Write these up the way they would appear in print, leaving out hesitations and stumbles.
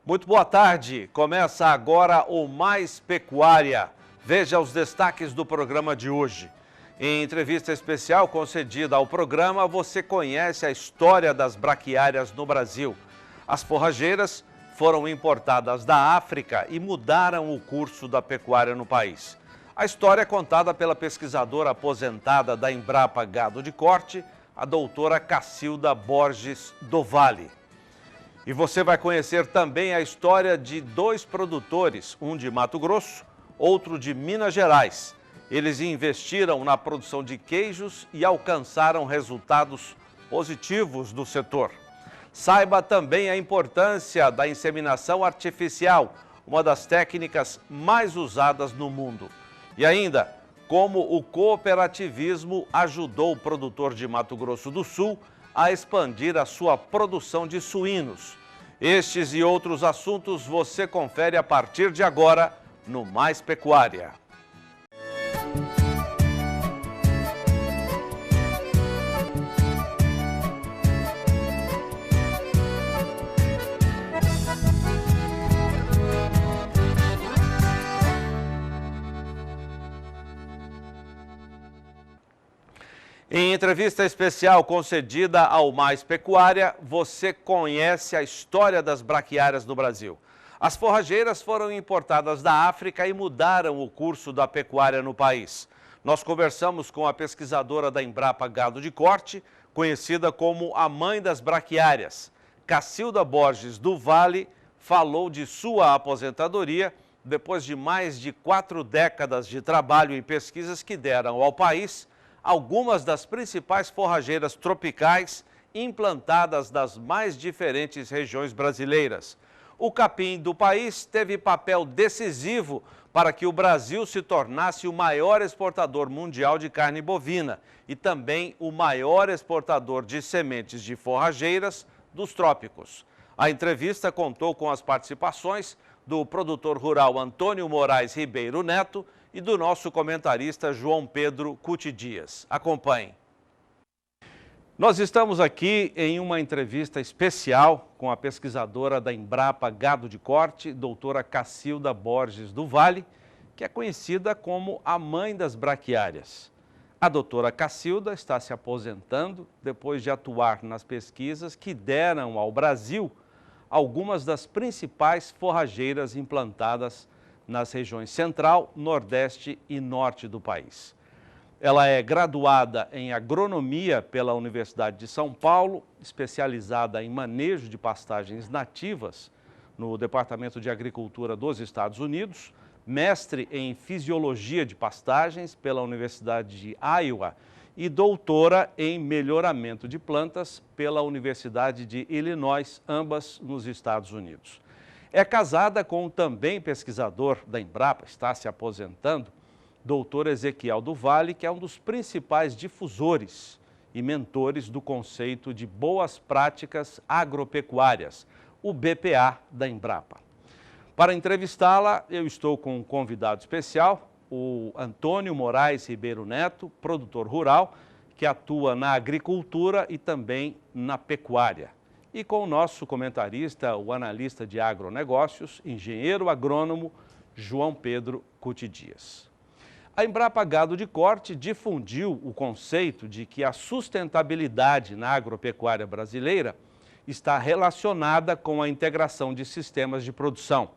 Muito boa tarde. Começa agora o Mais Pecuária. Veja os destaques do programa de hoje. Em entrevista especial concedida ao programa, você conhece a história das braquiárias no Brasil. As forrageiras foram importadas da África e mudaram o curso da pecuária no país. A história é contada pela pesquisadora aposentada da Embrapa Gado de Corte, a doutora Cacilda Borges do Vale. E você vai conhecer também a história de dois produtores, um de Mato Grosso, outro de Minas Gerais. Eles investiram na produção de queijos e alcançaram resultados positivos do setor. Saiba também a importância da inseminação artificial, uma das técnicas mais usadas no mundo. E ainda, como o cooperativismo ajudou o produtor de Mato Grosso do Sul a expandir a sua produção de suínos. Estes e outros assuntos você confere a partir de agora no Mais Pecuária. Em entrevista especial concedida ao Mais Pecuária, você conhece a história das braquiárias no Brasil. As forrageiras foram importadas da África e mudaram o curso da pecuária no país. Nós conversamos com a pesquisadora da Embrapa Gado de Corte, conhecida como a mãe das braquiárias. Cacilda Borges do Vale falou de sua aposentadoria depois de mais de 4 décadas de trabalho em pesquisas que deram ao país algumas das principais forrageiras tropicais implantadas nas mais diferentes regiões brasileiras. O capim do país teve papel decisivo para que o Brasil se tornasse o maior exportador mundial de carne bovina e também o maior exportador de sementes de forrageiras dos trópicos. A entrevista contou com as participações do produtor rural Antônio Moraes Ribeiro Neto e do nosso comentarista João Pedro Cuti Dias. Acompanhe. Nós estamos aqui em uma entrevista especial com a pesquisadora da Embrapa Gado de Corte, doutora Cacilda Borges do Vale, que é conhecida como a mãe das braquiárias. A doutora Cacilda está se aposentando depois de atuar nas pesquisas que deram ao Brasil algumas das principais forrageiras implantadas nas regiões Central, Nordeste e Norte do país. Ela é graduada em agronomia pela Universidade de São Paulo, especializada em manejo de pastagens nativas no Departamento de Agricultura dos Estados Unidos, mestre em fisiologia de pastagens pela Universidade de Iowa e doutora em melhoramento de plantas pela Universidade de Illinois, ambas nos Estados Unidos. É casada com também pesquisador da Embrapa, está se aposentando, doutor Ezequiel do Vale, que é um dos principais difusores e mentores do conceito de boas práticas agropecuárias, o BPA da Embrapa. Para entrevistá-la, eu estou com um convidado especial, o Antônio Moraes Ribeiro Neto, produtor rural, que atua na agricultura e também na pecuária. E com o nosso comentarista, o analista de agronegócios, engenheiro agrônomo, João Pedro Cuti Dias. A Embrapa Gado de Corte difundiu o conceito de que a sustentabilidade na agropecuária brasileira está relacionada com a integração de sistemas de produção,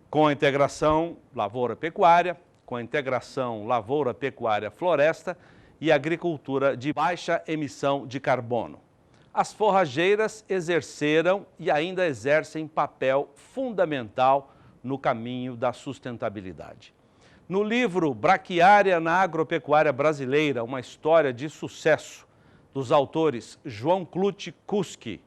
com a integração lavoura-pecuária, com a integração lavoura-pecuária-floresta e agricultura de baixa emissão de carbono. As forrageiras exerceram e ainda exercem papel fundamental no caminho da sustentabilidade. No livro Braquiária na Agropecuária Brasileira, uma história de sucesso, dos autores João Clute Kuski,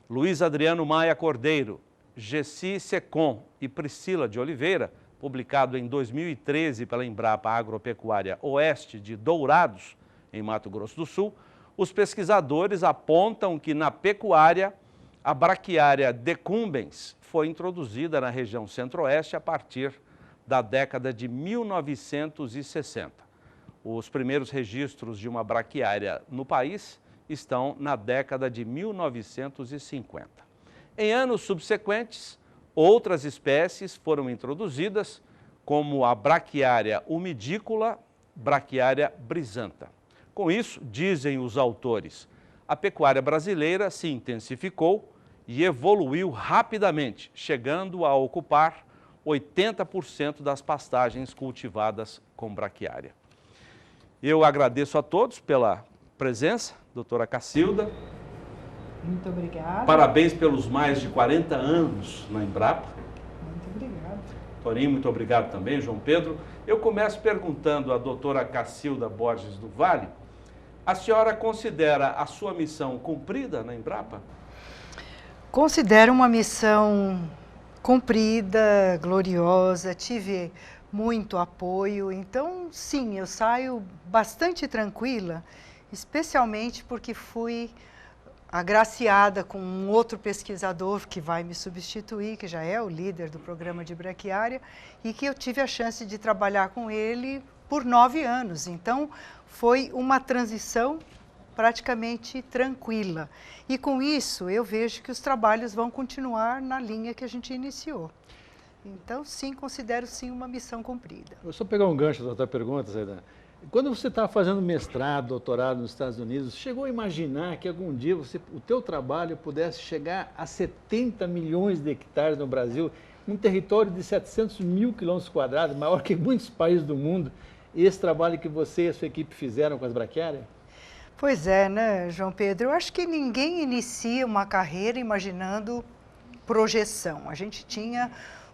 Luiz Adriano Maia Cordeiro, Gessi Secom e Priscila de Oliveira, publicado em 2013 pela Embrapa Agropecuária Oeste de Dourados, em Mato Grosso do Sul, os pesquisadores apontam que na pecuária, a braquiária decumbens foi introduzida na região centro-oeste a partir da década de 1960. Os primeiros registros de uma braquiária no país estão na década de 1950. Em anos subsequentes, Outras espécies foram introduzidas, como a braquiária umidícola, braquiária brisanta. Com isso, dizem os autores, a pecuária brasileira se intensificou e evoluiu rapidamente, chegando a ocupar 80% das pastagens cultivadas com braquiária. Eu agradeço a todos pela presença, doutora Cacilda. Muito obrigada. Parabéns pelos mais de 40 anos na Embrapa. Muito obrigada. Torinho, muito obrigado também, João Pedro. Eu começo perguntando à doutora Cacilda Borges do Vale, a senhora considera a sua missão cumprida na Embrapa? Considero uma missão cumprida, gloriosa, tive muito apoio, então sim, eu saio bastante tranquila, especialmente porque fui agraciada com um outro pesquisador que vai me substituir, que já é o líder do programa de braquiária, e que eu tive a chance de trabalhar com ele por 9 anos. Então, foi uma transição praticamente tranquila. E com isso, eu vejo que os trabalhos vão continuar na linha que a gente iniciou. Então, sim, considero sim uma missão cumprida. Vou só pegar um gancho da tua pergunta, Zaidan. Quando você estava fazendo mestrado, doutorado nos Estados Unidos, chegou a imaginar que algum dia o teu trabalho pudesse chegar a 70 milhões de hectares no Brasil, um território de 700 mil quilômetros quadrados, maior que muitos países do mundo, esse trabalho que você e a sua equipe fizeram com as braquiárias? Pois é, né, João Pedro? Eu acho que ninguém inicia uma carreira imaginando projeção. A gente tinha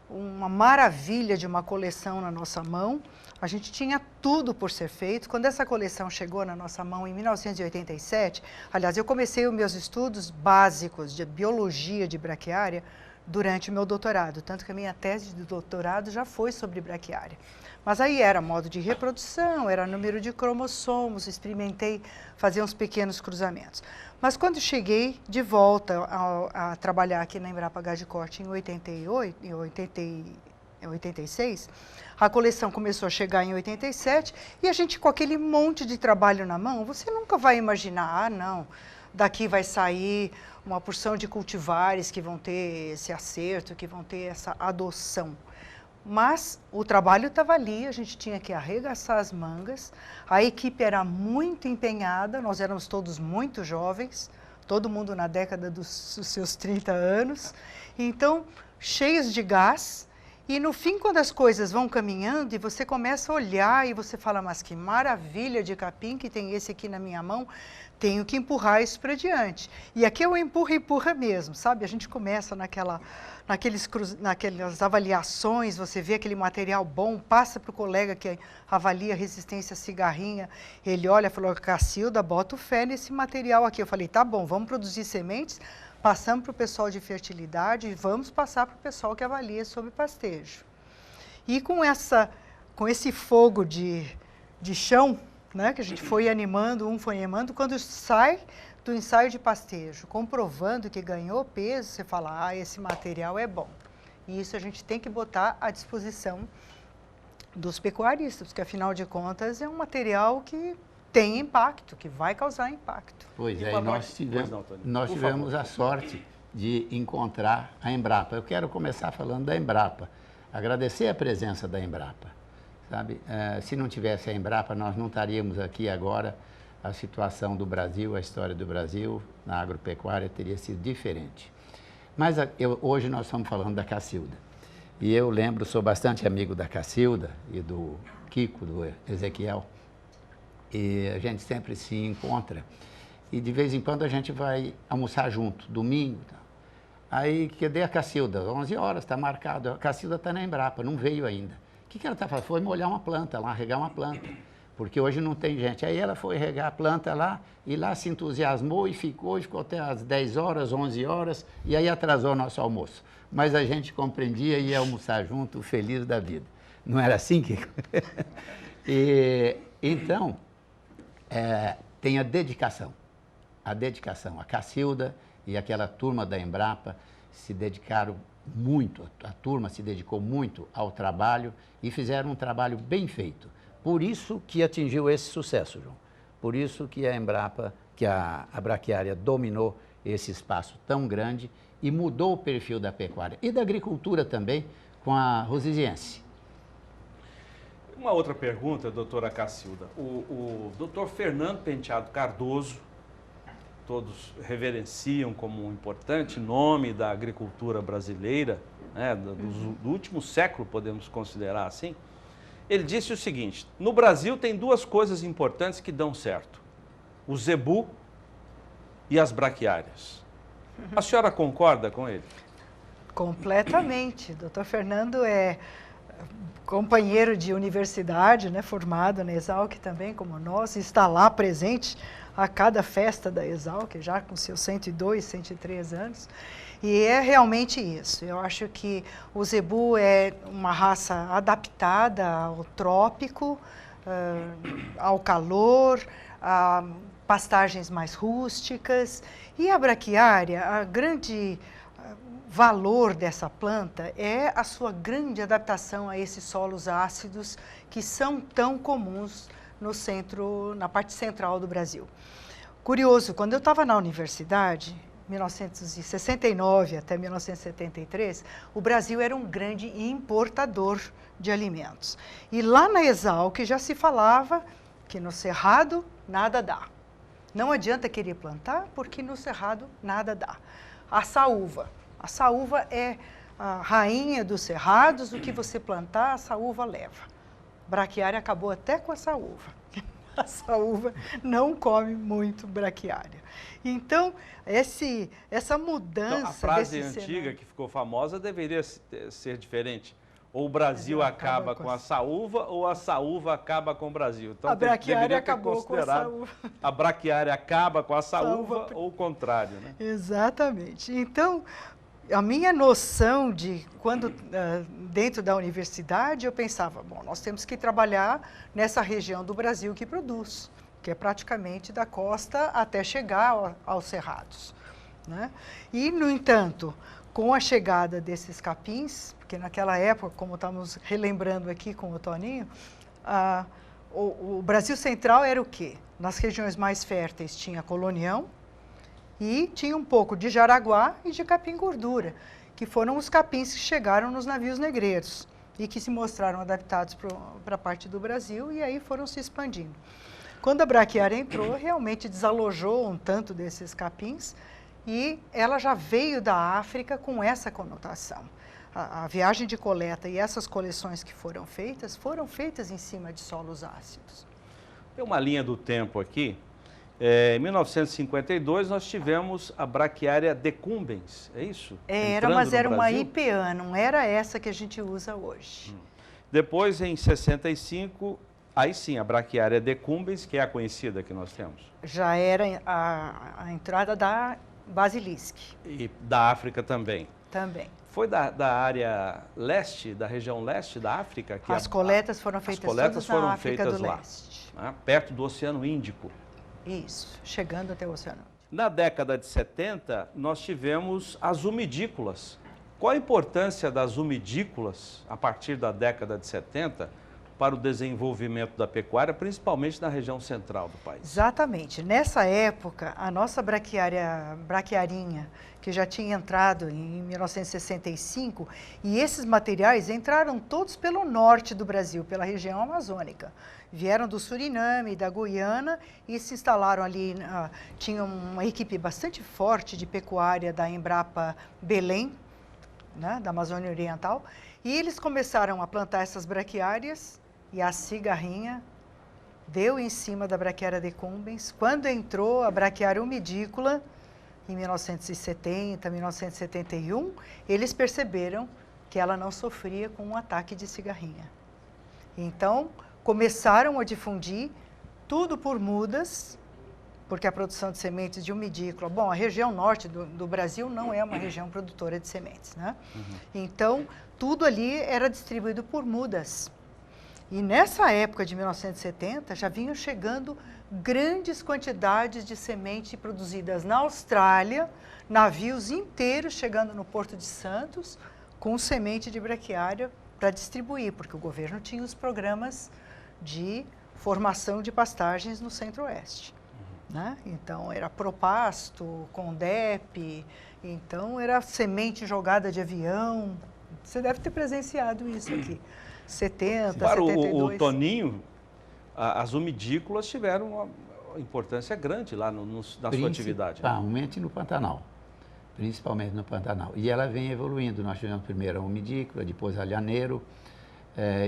uma maravilha de uma coleção na nossa mão, a gente tinha tudo por ser feito. Quando essa coleção chegou na nossa mão em 1987, aliás, eu comecei os meus estudos básicos de biologia de braquiária durante o meu doutorado, tanto que a minha tese de doutorado já foi sobre braquiária. Mas aí era modo de reprodução, era número de cromossomos, experimentei fazer uns pequenos cruzamentos. Mas quando cheguei de volta a trabalhar aqui na Embrapa Gás de Corte em 86, a coleção começou a chegar em 87 e a gente com aquele monte de trabalho na mão, você nunca vai imaginar, não, daqui vai sair uma porção de cultivares que vão ter esse acerto, que vão ter essa adoção. Mas o trabalho estava ali, a gente tinha que arregaçar as mangas, a equipe era muito empenhada, nós éramos todos muito jovens, todo mundo na década dos seus 30 anos, então cheios de gás, e no fim, quando as coisas vão caminhando e você começa a olhar e você fala, mas que maravilha de capim que tem esse aqui na minha mão, tenho que empurrar isso para diante. E aqui eu empurra mesmo, sabe? A gente começa naquelas avaliações, você vê aquele material bom, passa para o colega que avalia a resistência à cigarrinha, ele olha e falou, Cacilda, bota fé nesse material aqui. Eu falei, tá bom, vamos produzir sementes, passamos para o pessoal de fertilidade e vamos passar para o pessoal que avalia sobre pastejo. E com esse fogo de chão, né, que a gente foi animando, quando sai do ensaio de pastejo, comprovando que ganhou peso, você fala, esse material é bom. E isso a gente tem que botar à disposição dos pecuaristas, porque afinal de contas é um material que tem impacto, que vai causar impacto. Pois é, e nós tivemos a sorte de encontrar a Embrapa. Eu quero começar falando da Embrapa, agradecer a presença da Embrapa. Sabe? Se não tivesse a Embrapa, nós não estaríamos aqui agora, a situação do Brasil, a história do Brasil na agropecuária teria sido diferente. Mas hoje nós estamos falando da Cacilda. E eu lembro, sou bastante amigo da Cacilda e do Kiko, do Ezequiel, e a gente sempre se encontra. E de vez em quando a gente vai almoçar junto, domingo. Aí, cadê a Cacilda? 11 horas, está marcado. A Cacilda está na Embrapa, não veio ainda. O que ela está fazendo? Foi molhar uma planta lá, regar uma planta. Porque hoje não tem gente. Aí ela foi regar a planta lá, e lá se entusiasmou e ficou até às 10 horas, 11 horas, e aí atrasou o nosso almoço. Mas a gente compreendia e ia almoçar junto, feliz da vida. Não era assim, Kiko? Então, tem a dedicação. A Cacilda e aquela turma da Embrapa se dedicaram muito, a turma se dedicou muito ao trabalho e fizeram um trabalho bem feito. Por isso que atingiu esse sucesso, João. Por isso que a Embrapa, que a braquiária dominou esse espaço tão grande e mudou o perfil da pecuária e da agricultura também com a Rosiziense. Uma outra pergunta, doutora Cacilda. O doutor Fernando Penteado Cardoso, todos reverenciam como um importante nome da agricultura brasileira, né, do último século, podemos considerar assim. Ele disse o seguinte: no Brasil tem duas coisas importantes que dão certo: o zebu e as braquiárias. A senhora concorda com ele? Completamente. O doutor Fernando é companheiro de universidade, né, formado na Exalc também, como nós, está lá presente a cada festa da Exalc, já com seus 102, 103 anos. E é realmente isso. Eu acho que o zebu é uma raça adaptada ao trópico, ao calor, a pastagens mais rústicas. E a braquiária, a grande valor dessa planta é a sua grande adaptação a esses solos ácidos que são tão comuns no centro, na parte central do Brasil. Curioso, quando eu estava na universidade, 1969 até 1973, o Brasil era um grande importador de alimentos. E lá na Exalc já se falava que no Cerrado nada dá. Não adianta querer plantar, porque no Cerrado nada dá. A saúva. A saúva é a rainha dos cerrados, o que você plantar, a saúva leva. Braquiária acabou até com a saúva. A saúva não come muito braquiária. Então, essa mudança... Então, a frase desse antiga cenário, que ficou famosa deveria ser diferente. Ou o Brasil acaba com a saúva, ou a saúva acaba com o Brasil. Então, a braquiária deveria ter acabou com a saúva. A braquiária acaba com a saúva, ou o contrário, né? Exatamente. Então, a minha noção de quando dentro da universidade eu pensava, bom, nós temos que trabalhar nessa região do Brasil que produz, que é praticamente da costa até chegar aos cerrados, né? E, no entanto, com a chegada desses capins, porque naquela época, como estamos relembrando aqui com o Toninho, o Brasil Central era o quê? Nas regiões mais férteis tinha colonião, e tinha um pouco de jaraguá e de capim-gordura, que foram os capins que chegaram nos navios negreiros e que se mostraram adaptados para a parte do Brasil e aí foram se expandindo. Quando a braquiária entrou, realmente desalojou um tanto desses capins e ela já veio da África com essa conotação. A viagem de coleta e essas coleções que foram feitas em cima de solos ácidos. Tem uma linha do tempo aqui. Em 1952, nós tivemos a braquiária decumbens, é isso? Mas era uma IPA, não era essa que a gente usa hoje. Depois, em 65, aí sim, a braquiária decumbens, que é a conhecida que nós temos. Já era a entrada da basilisque. E da África também. Também. Foi da área leste, da região leste da África? Que as coletas foram feitas todas na África do Leste. Né, perto do Oceano Índico. Isso, chegando até o Oceano. Na década de 70, nós tivemos as umidícolas. Qual a importância das umidícolas, a partir da década de 70, para o desenvolvimento da pecuária, principalmente na região central do país? Exatamente. Nessa época, a nossa braquiarinha, que já tinha entrado em 1965, e esses materiais entraram todos pelo norte do Brasil, pela região amazônica. Vieram do Suriname, da Guiana e se instalaram ali. Tinha uma equipe bastante forte de pecuária da Embrapa Belém, né, da Amazônia Oriental, e eles começaram a plantar essas braquiárias e a cigarrinha deu em cima da braquiária decumbens. Quando entrou a braquiária umidícola, em 1970, 1971, eles perceberam que ela não sofria com um ataque de cigarrinha. Então, começaram a difundir tudo por mudas, porque a produção de sementes de umidícola... Bom, a região norte do Brasil não é uma região produtora de sementes, né? Então, tudo ali era distribuído por mudas. E nessa época de 1970, já vinham chegando grandes quantidades de semente produzidas na Austrália, navios inteiros chegando no Porto de Santos, com semente de braquiária para distribuir, porque o governo tinha os programas de formação de pastagens no Centro-Oeste. né? Então era Propasto, Condep, então era semente jogada de avião. Você deve ter presenciado isso aqui. 70, Para 72. o Toninho, as umidícolas tiveram uma importância grande lá na sua atividade. Principalmente no Pantanal. Principalmente no Pantanal. E ela vem evoluindo. Nós tivemos primeiro a umidícola, depois a alhaneiro,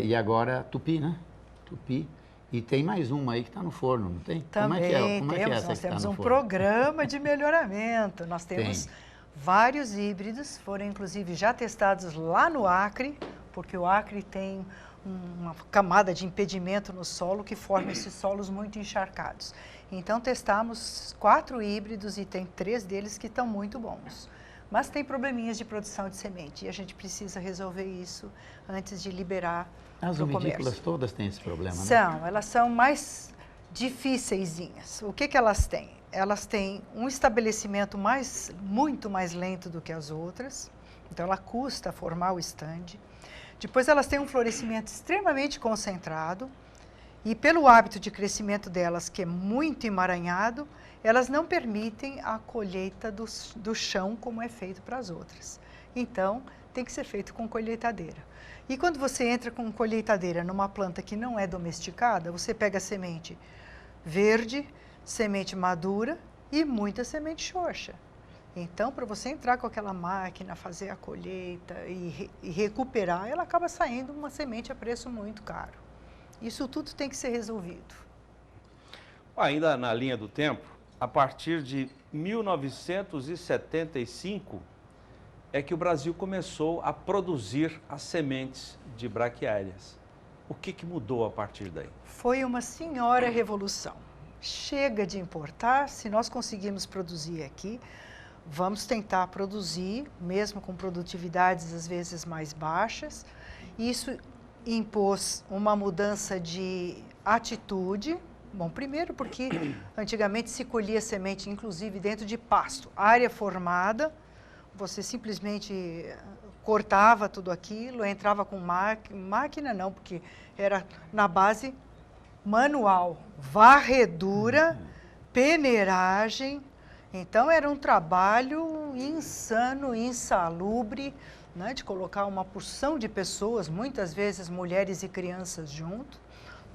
e agora Tupi, né? Tupi. E tem mais uma aí que está no forno, não tem? Também nós temos um programa de melhoramento. Nós temos vários híbridos, foram inclusive já testados lá no Acre, porque o Acre tem uma camada de impedimento no solo que forma esses solos muito encharcados. Então testamos 4 híbridos e tem 3 deles que estão muito bons. Mas tem probleminhas de produção de semente e a gente precisa resolver isso antes de liberar As para o umidícolas comércio. todas têm esse problema, né? Elas são mais difíceizinhas. O que elas têm? Elas têm um estabelecimento muito mais lento do que as outras, então ela custa formar o estande. Depois elas têm um florescimento extremamente concentrado e pelo hábito de crescimento delas, que é muito emaranhado, elas não permitem a colheita do chão como é feito para as outras. Então, tem que ser feito com colheitadeira. E quando você entra com colheitadeira numa planta que não é domesticada, você pega semente verde, semente madura e muita semente xoxa. Então, para você entrar com aquela máquina, fazer a colheita e recuperar, ela acaba saindo uma semente a preço muito caro. Isso tudo tem que ser resolvido. Ainda na linha do tempo, a partir de 1975 é que o Brasil começou a produzir as sementes de braquiárias. O que mudou a partir daí? Foi uma senhora revolução. Chega de importar, se nós conseguimos produzir aqui, vamos tentar produzir, mesmo com produtividades às vezes mais baixas. Isso impôs uma mudança de atitude. Bom, primeiro porque antigamente se colhia semente, inclusive dentro de pasto, área formada, você simplesmente cortava tudo aquilo, entrava com máquina não, porque era na base manual, varredura, peneiragem. Então era um trabalho insano, insalubre, né, de colocar uma porção de pessoas, muitas vezes mulheres e crianças junto,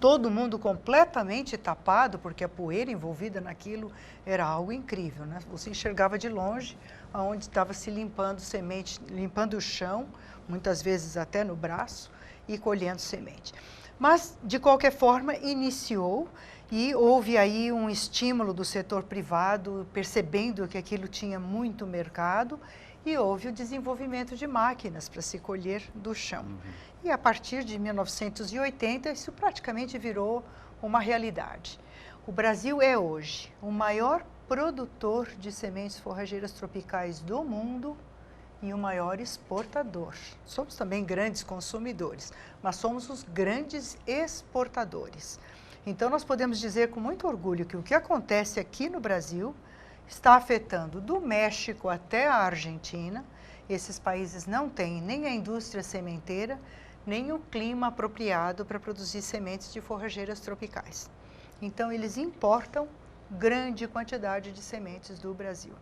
todo mundo completamente tapado, porque a poeira envolvida naquilo era algo incrível, né? Você enxergava de longe aonde estava se limpando semente, limpando o chão, muitas vezes até no braço, e colhendo semente. Mas, de qualquer forma, iniciou e houve aí um estímulo do setor privado, percebendo que aquilo tinha muito mercado, e houve o desenvolvimento de máquinas para se colher do chão. E a partir de 1980, isso praticamente virou uma realidade. O Brasil é hoje o maior produtor de sementes forrageiras tropicais do mundo e o maior exportador. Somos também grandes consumidores, mas somos os grandes exportadores. Então, nós podemos dizer com muito orgulho que o que acontece aqui no Brasil está afetando do México até a Argentina. Esses países não têm nem a indústria sementeira, nem o clima apropriado para produzir sementes de forrageiras tropicais. Então, eles importam grande quantidade de sementes do Brasil.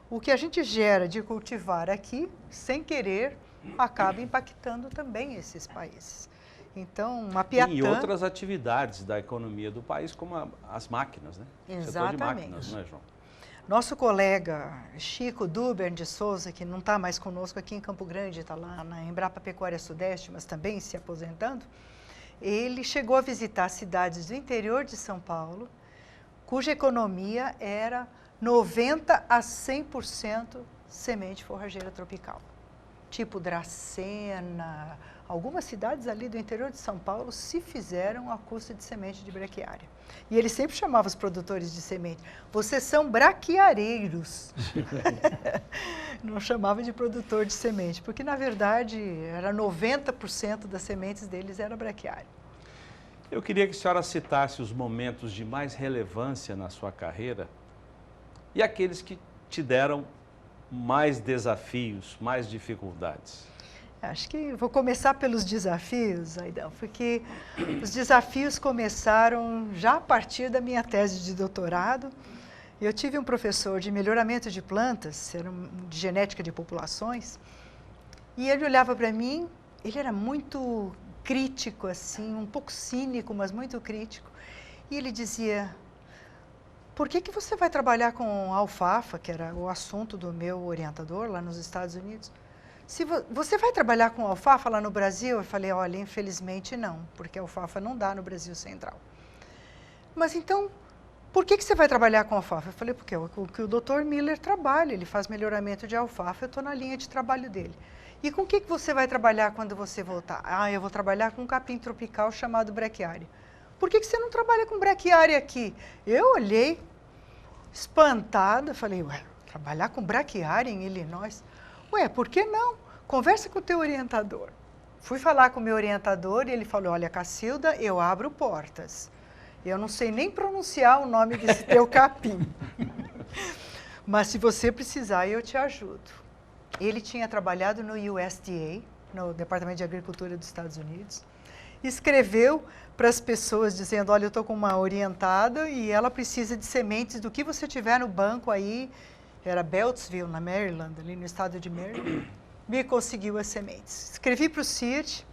O que a gente gera de cultivar aqui, sem querer, acaba impactando também esses países. Então, Mapiatã... E outras atividades da economia do país, como as máquinas, né? Exatamente. Setor de máquinas, não é, João? Nosso colega Chico Dubern de Souza, que não está mais conosco aqui em Campo Grande, está lá na Embrapa Pecuária Sudeste, mas também se aposentando, ele chegou a visitar cidades do interior de São Paulo, cuja economia era 90% a 100% semente forrageira tropical. Tipo Dracena, algumas cidades ali do interior de São Paulo se fizeram à custa de semente de braquiária. E ele sempre chamava os produtores de semente, vocês são braquiareiros. Não chamava de produtor de semente, porque na verdade era 90% das sementes deles era braquiária. Eu queria que a senhora citasse os momentos de mais relevância na sua carreira e aqueles que te deram mais desafios, mais dificuldades. Acho que vou começar pelos desafios, Aidão, porque os desafios começaram já a partir da minha tese de doutorado. Eu tive um professor de melhoramento de plantas, de genética de populações, e ele olhava para mim, ele era muito crítico, assim, um pouco cínico, mas muito crítico, e ele dizia: por que você vai trabalhar com alfafa, que era o assunto do meu orientador lá nos Estados Unidos? Se você vai trabalhar com alfafa lá no Brasil? Eu falei: olha, infelizmente não, porque alfafa não dá no Brasil Central. Mas então, por que você vai trabalhar com alfafa? Eu falei: porque é o que o Dr. Miller trabalha, ele faz melhoramento de alfafa, eu estou na linha de trabalho dele. E com o que você vai trabalhar quando você voltar? Ah, eu vou trabalhar com um capim tropical chamado braquiária. Por que você não trabalha com braquiária aqui? Eu olhei, espantada, falei: ué, trabalhar com braquiária em Illinois? Ué, por que não? Conversa com o teu orientador. Fui falar com o meu orientador e ele falou: olha, Cacilda, eu abro portas. Eu não sei nem pronunciar o nome desse teu capim. Mas se você precisar, eu te ajudo. Ele tinha trabalhado no USDA, no Departamento de Agricultura dos Estados Unidos. Escreveu para as pessoas dizendo: olha, eu estou com uma orientada e ela precisa de sementes do que você tiver no banco aí. Era Beltsville, na Maryland, ali no estado de Maryland. Me conseguiu as sementes. Escrevi para o CIAT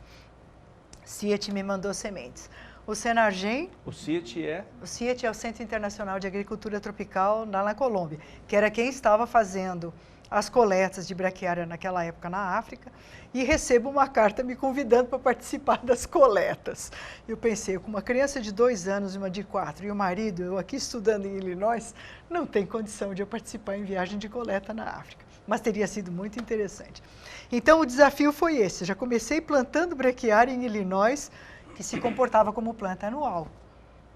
me mandou sementes. O Senargem... O CIAT é? O CIAT é o Centro Internacional de Agricultura Tropical lá na Colômbia, que era quem estava fazendo as coletas de braquiária naquela época na África, e recebo uma carta me convidando para participar das coletas. Eu pensei, com uma criança de 2 anos e uma de 4, e o marido, eu aqui estudando em Illinois, não tem condição de eu participar em viagem de coleta na África. Mas teria sido muito interessante. Então, o desafio foi esse. Eu já comecei plantando braquiária em Illinois, que se comportava como planta anual.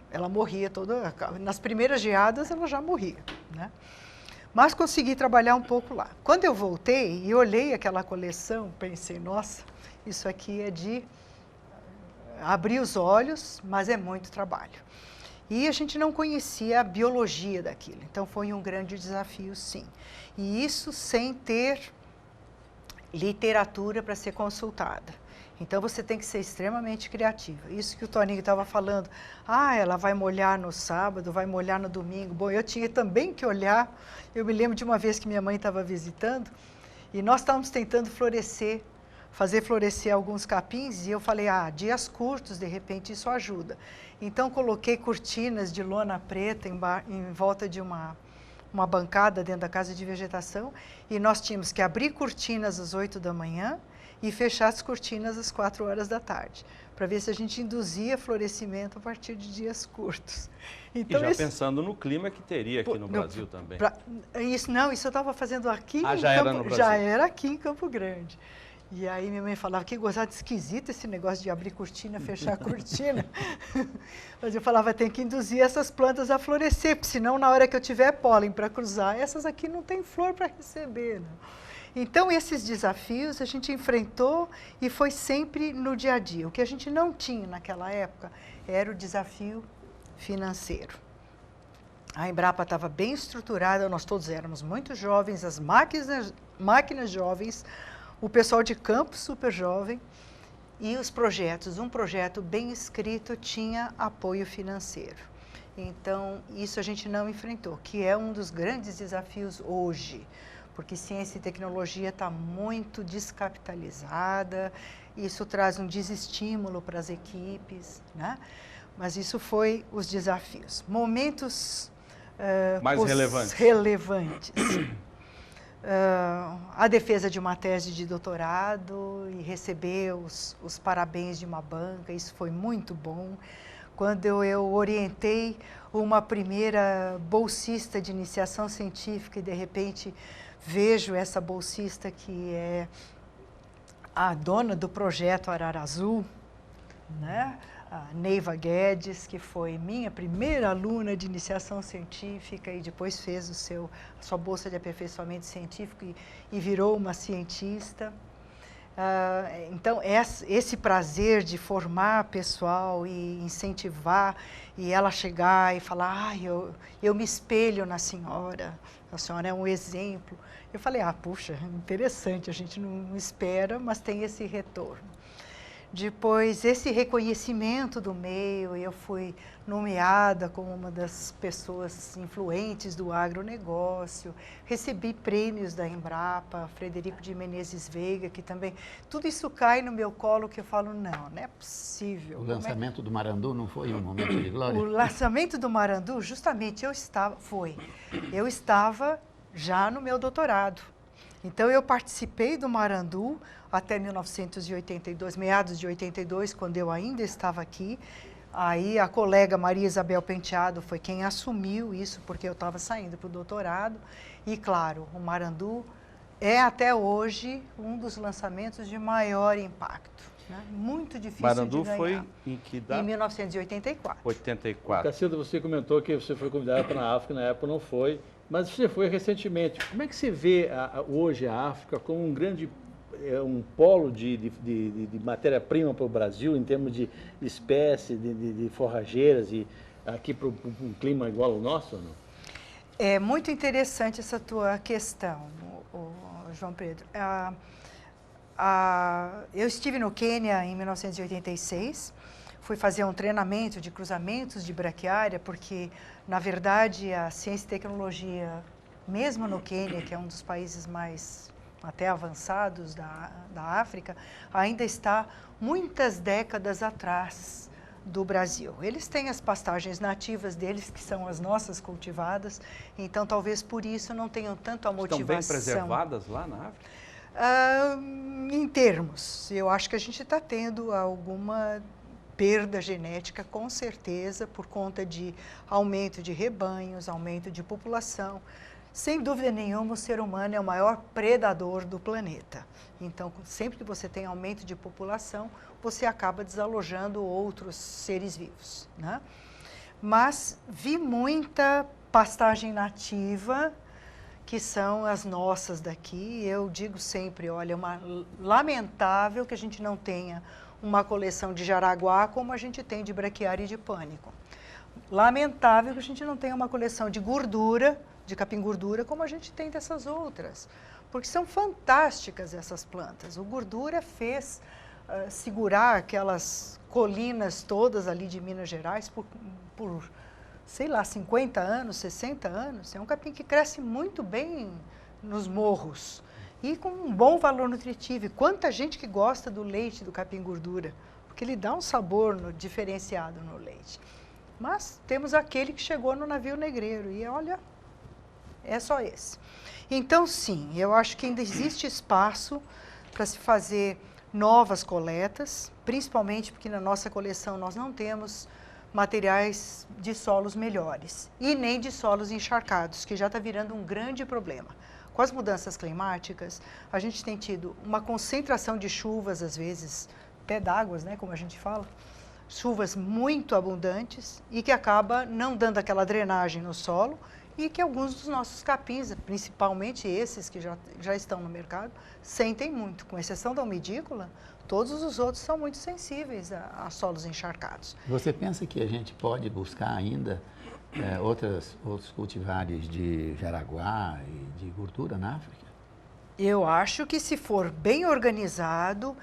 Ela morria toda... Nas primeiras geadas, ela já morria, né? Mas consegui trabalhar um pouco lá. Quando eu voltei e olhei aquela coleção, pensei: nossa, isso aqui é de abrir os olhos, mas é muito trabalho. E a gente não conhecia a biologia daquilo, então foi um grande desafio, sim. E isso sem ter literatura para ser consultada. Então, você tem que ser extremamente criativa. Isso que o Toninho estava falando, ela vai molhar no sábado, vai molhar no domingo. Bom, eu tinha também que olhar. Eu me lembro de uma vez que minha mãe estava visitando e nós estávamos tentando fazer florescer alguns capins, e eu falei: dias curtos, de repente isso ajuda. Então, coloquei cortinas de lona preta em volta de uma bancada dentro da casa de vegetação, e nós tínhamos que abrir cortinas às 8 da manhã e fechar as cortinas às 4 horas da tarde, para ver se a gente induzia florescimento a partir de dias curtos. Então, e já pensando no clima que teria aqui no Brasil também. Isso eu estava fazendo aqui já era aqui em Campo Grande. E aí minha mãe falava: que gozado esquisito esse negócio de abrir cortina, fechar a cortina. Mas eu falava: tem que induzir essas plantas a florescer, porque senão na hora que eu tiver pólen para cruzar, essas aqui não tem flor para receber, né? Então, esses desafios a gente enfrentou e foi sempre no dia a dia. O que a gente não tinha naquela época era o desafio financeiro. A Embrapa estava bem estruturada, nós todos éramos muito jovens, as máquinas jovens, o pessoal de campo super jovem, e os projetos. Um projeto bem escrito tinha apoio financeiro. Então, isso a gente não enfrentou, que é um dos grandes desafios hoje, porque ciência e tecnologia está muito descapitalizada, isso traz um desestímulo para as equipes, né? Mas isso foi os desafios. Momentos mais relevantes. A defesa de uma tese de doutorado e receber os parabéns de uma banca, isso foi muito bom. Quando eu orientei uma primeira bolsista de iniciação científica e, de repente, vejo essa bolsista que é a dona do projeto Arara Azul, né? A Neiva Guedes, que foi minha primeira aluna de iniciação científica e depois fez a sua bolsa de aperfeiçoamento científico e virou uma cientista. Então, esse prazer de formar pessoal e incentivar, e ela chegar e falar, eu me espelho na senhora, a senhora é um exemplo. Eu falei, puxa, interessante, a gente não espera, mas tem esse retorno. Depois, esse reconhecimento do meio, eu fui nomeada como uma das pessoas influentes do agronegócio, recebi prêmios da Embrapa, Frederico de Menezes Veiga, que também, tudo isso cai no meu colo que eu falo, não é possível. O lançamento do Marandu não foi um momento de glória? O lançamento do Marandu, justamente, eu estava já no meu doutorado. Então, eu participei do Marandu até 1982, meados de 82, quando eu ainda estava aqui. Aí a colega Maria Isabel Penteado foi quem assumiu isso, porque eu estava saindo para o doutorado. E, claro, o Marandu é até hoje um dos lançamentos de maior impacto. Né? Muito difícil Marandu de ganhar. foi em que data? Em 1984. 84. Cacilda, você comentou que você foi convidada para a África, na época não foi, mas você foi recentemente. Como é que você vê hoje a África como um grande um polo de matéria-prima para o Brasil, em termos de espécie, de forrageiras, e aqui para um clima igual ao nosso, ou não? É muito interessante essa tua questão, João Pedro. Eu estive no Quênia em 1986, fui fazer um treinamento de cruzamentos de braquiária, porque, na verdade, a ciência e tecnologia, mesmo no Quênia, que é um dos países mais até avançados da África, ainda está muitas décadas atrás do Brasil. Eles têm as pastagens nativas deles, que são as nossas cultivadas, então talvez por isso não tenham tanto a motivação. Estão bem preservadas lá na África? Em termos, eu acho que a gente está tendo alguma perda genética, com certeza, por conta de aumento de rebanhos, aumento de população. Sem dúvida nenhuma, o ser humano é o maior predador do planeta. Então, sempre que você tem aumento de população, você acaba desalojando outros seres vivos, né? Mas vi muita pastagem nativa, que são as nossas daqui. Eu digo sempre, olha, é lamentável que a gente não tenha uma coleção de jaraguá como a gente tem de braquiária e de pânico. Lamentável que a gente não tenha uma coleção de gordura, de capim-gordura, como a gente tem dessas outras, porque são fantásticas essas plantas. O gordura fez segurar aquelas colinas todas ali de Minas Gerais por, sei lá, 50 anos, 60 anos. É um capim que cresce muito bem nos morros e com um bom valor nutritivo. E quanta gente que gosta do leite do capim-gordura, porque ele dá um sabor diferenciado no leite. Mas temos aquele que chegou no navio negreiro e olha, é só esse. Então, sim, eu acho que ainda existe espaço para se fazer novas coletas, principalmente porque na nossa coleção nós não temos materiais de solos melhores e nem de solos encharcados, que já está virando um grande problema. Com as mudanças climáticas, a gente tem tido uma concentração de chuvas, às vezes, pé d'água, né, como a gente fala, chuvas muito abundantes e que acaba não dando aquela drenagem no solo, e que alguns dos nossos capins, principalmente esses que já estão no mercado, sentem muito. Com exceção da umidícola, todos os outros são muito sensíveis a solos encharcados. Você pensa que a gente pode buscar ainda outros cultivares de jaraguá e de gordura na África? Eu acho que, se for bem organizado,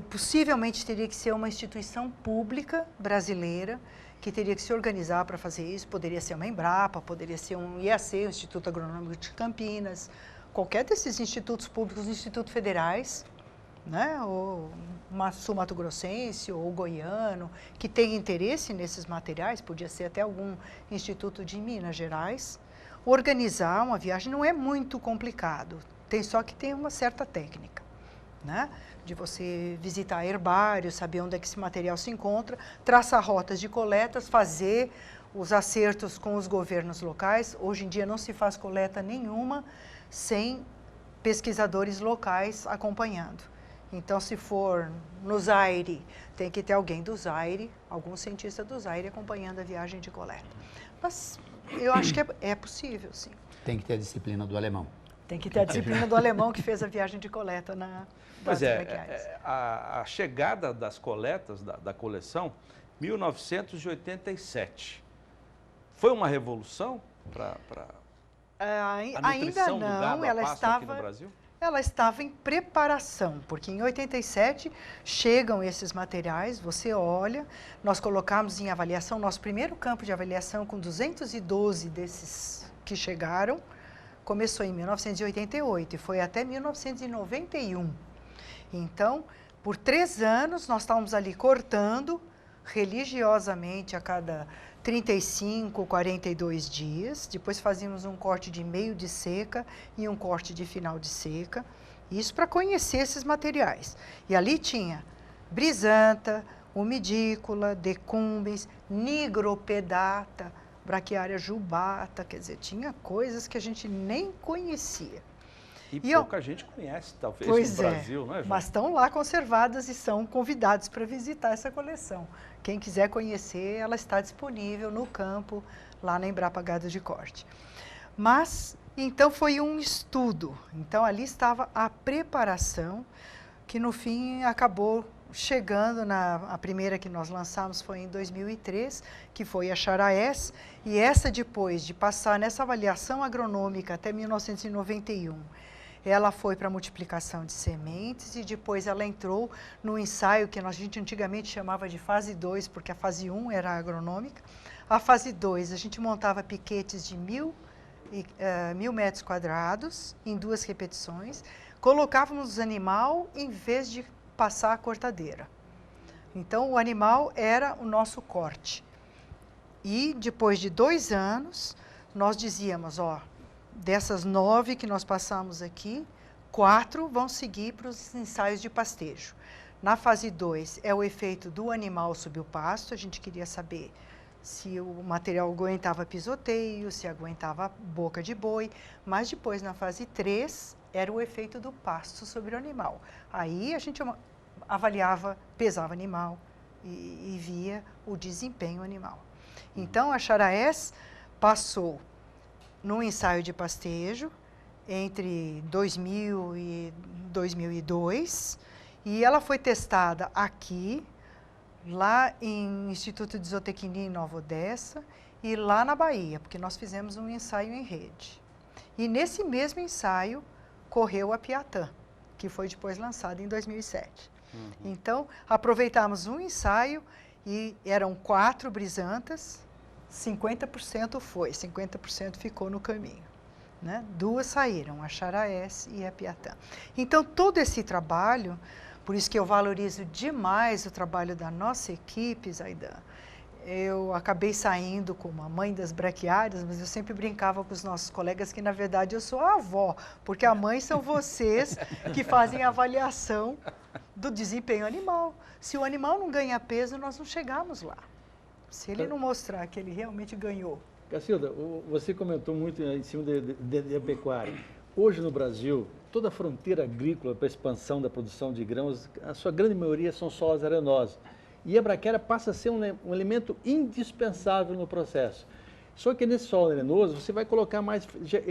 possivelmente teria que ser uma instituição pública brasileira, que teria que se organizar para fazer isso. Poderia ser uma Embrapa, poderia ser um IAC, o Instituto Agronômico de Campinas, qualquer desses institutos públicos, institutos federais, né, ou Sul-Mato Grossense ou goiano, que tem interesse nesses materiais, podia ser até algum instituto de Minas Gerais. Organizar uma viagem não é muito complicado, só que tem uma certa técnica, né? De você visitar herbários, saber onde é que esse material se encontra, traçar rotas de coletas, fazer os acertos com os governos locais. Hoje em dia não se faz coleta nenhuma sem pesquisadores locais acompanhando. Então, se for no Zaire, tem que ter alguém do Zaire, algum cientista do Zaire acompanhando a viagem de coleta. Mas eu acho que é possível, sim. Tem que ter a disciplina do alemão. Tem que ter a disciplina do alemão que fez a viagem de coleta na Pois a chegada das coletas, da coleção, 1987. Foi uma revolução para a nutrição ainda do gado, não, a pasto aqui no Brasil? Ela estava em preparação, porque em 87 chegam esses materiais, você olha, nós colocamos em avaliação, nosso primeiro campo de avaliação com 212 desses que chegaram, começou em 1988 e foi até 1991. Então, por 3 anos, nós estávamos ali cortando religiosamente a cada 35, 42 dias, depois fazíamos um corte de meio de seca e um corte de final de seca, isso para conhecer esses materiais. E ali tinha brisanta, umidícula, decumbens, nigropedata, braquiária jubata, quer dizer, tinha coisas que a gente nem conhecia. E pouca gente conhece, talvez, no Brasil, não é, João? Mas estão lá conservadas e são convidados para visitar essa coleção. Quem quiser conhecer, ela está disponível no campo, lá na Embrapa Gado de Corte. Mas, então, foi um estudo. Então, ali estava a preparação, que no fim acabou chegando a primeira que nós lançamos foi em 2003, que foi a Charaés, e essa depois de passar nessa avaliação agronômica até 1991, ela foi para multiplicação de sementes e depois ela entrou no ensaio que a gente antigamente chamava de fase 2, porque a fase 1 era agronômica. A fase 2, a gente montava piquetes de 1.000 metros quadrados em 2 repetições, colocávamos o animal em vez de passar a cortadeira. Então, o animal era o nosso corte. E depois de 2 anos, nós dizíamos, ó, dessas 9 que nós passamos aqui, 4 vão seguir para os ensaios de pastejo. Na fase 2 é o efeito do animal subir o pasto, a gente queria saber se o material aguentava pisoteio, se aguentava boca de boi, mas depois na fase 3 era o efeito do pasto sobre o animal. Aí a gente avaliava, pesava o animal e via o desempenho animal. Então a Charaés passou num ensaio de pastejo entre 2000 e 2002 e ela foi testada aqui, lá em Instituto de Zootecnia em Nova Odessa e lá na Bahia, porque nós fizemos um ensaio em rede. E nesse mesmo ensaio correu a Piatã, que foi depois lançada em 2007. Então, aproveitamos um ensaio e eram 4 brisantas, 50% foi, 50% ficou no caminho. Né? 2 saíram, a Charaés e a Piatã. Então, todo esse trabalho, por isso que eu valorizo demais o trabalho da nossa equipe, Zaidan. Eu acabei saindo como a mãe das braquiárias, mas eu sempre brincava com os nossos colegas que, na verdade, eu sou a avó, porque a mãe são vocês que fazem a avaliação do desempenho animal. Se o animal não ganha peso, nós não chegamos lá. Se ele não mostrar que ele realmente ganhou. Cacilda, você comentou muito em cima da pecuária. Hoje no Brasil, toda a fronteira agrícola para a expansão da produção de grãos, a sua grande maioria são solos arenosos. E a braquiária passa a ser um elemento indispensável no processo. Só que nesse solo arenoso, você vai colocar mais,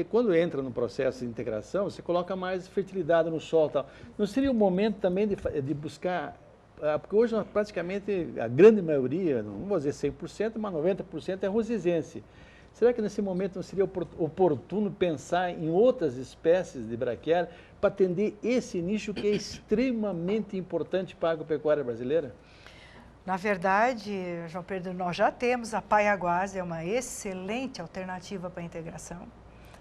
quando entra no processo de integração, você coloca mais fertilidade no solo. Tal. Não seria o momento também de buscar, porque hoje praticamente a grande maioria, não vou dizer 100%, mas 90% é rosizense. Será que nesse momento não seria oportuno pensar em outras espécies de braquiária para atender esse nicho que é extremamente importante para a agropecuária brasileira? Na verdade, João Pedro, nós já temos a Paiaguás, é uma excelente alternativa para a integração.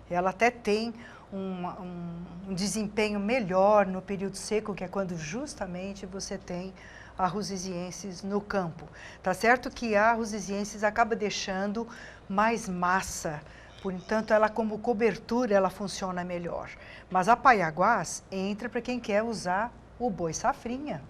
Ela até tem um desempenho melhor no período seco, que é quando justamente você tem a Rosiziensis no campo. Tá certo que a Rosiziensis acaba deixando mais massa, portanto, ela como cobertura, ela funciona melhor. Mas a Paiaguás entra para quem quer usar o boi safrinha.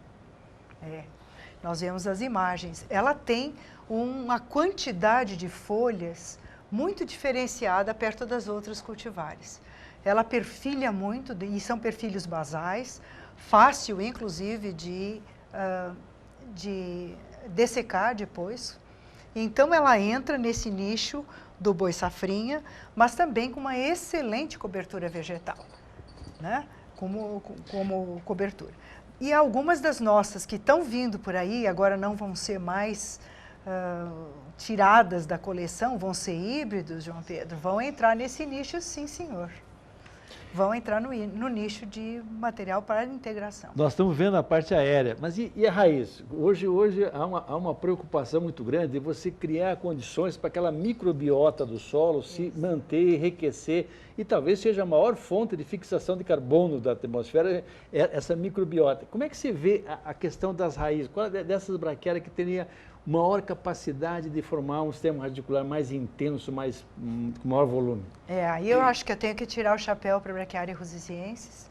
Nós vemos as imagens. Ela tem uma quantidade de folhas muito diferenciada perto das outras cultivares. Ela perfilha muito, e são perfilhos basais, fácil, inclusive, de dessecar depois. Então, ela entra nesse nicho do boi safrinha, mas também com uma excelente cobertura vegetal, né? Como cobertura. E algumas das nossas que estão vindo por aí, agora não vão ser mais tiradas da coleção, vão ser híbridos, João Pedro, vão entrar nesse nicho, sim, senhor. Vão entrar no nicho de material para integração. Nós estamos vendo a parte aérea, mas e a raiz? Hoje há uma preocupação muito grande de você criar condições para aquela microbiota do solo se manter, enriquecer, e talvez seja a maior fonte de fixação de carbono da atmosfera, essa microbiota. Como é que você vê a questão das raízes? Qual é dessas braquiárias que teria maior capacidade de formar um sistema radicular mais intenso, com maior volume? Aí eu acho que eu tenho que tirar o chapéu para a Braquiária rusiziensis.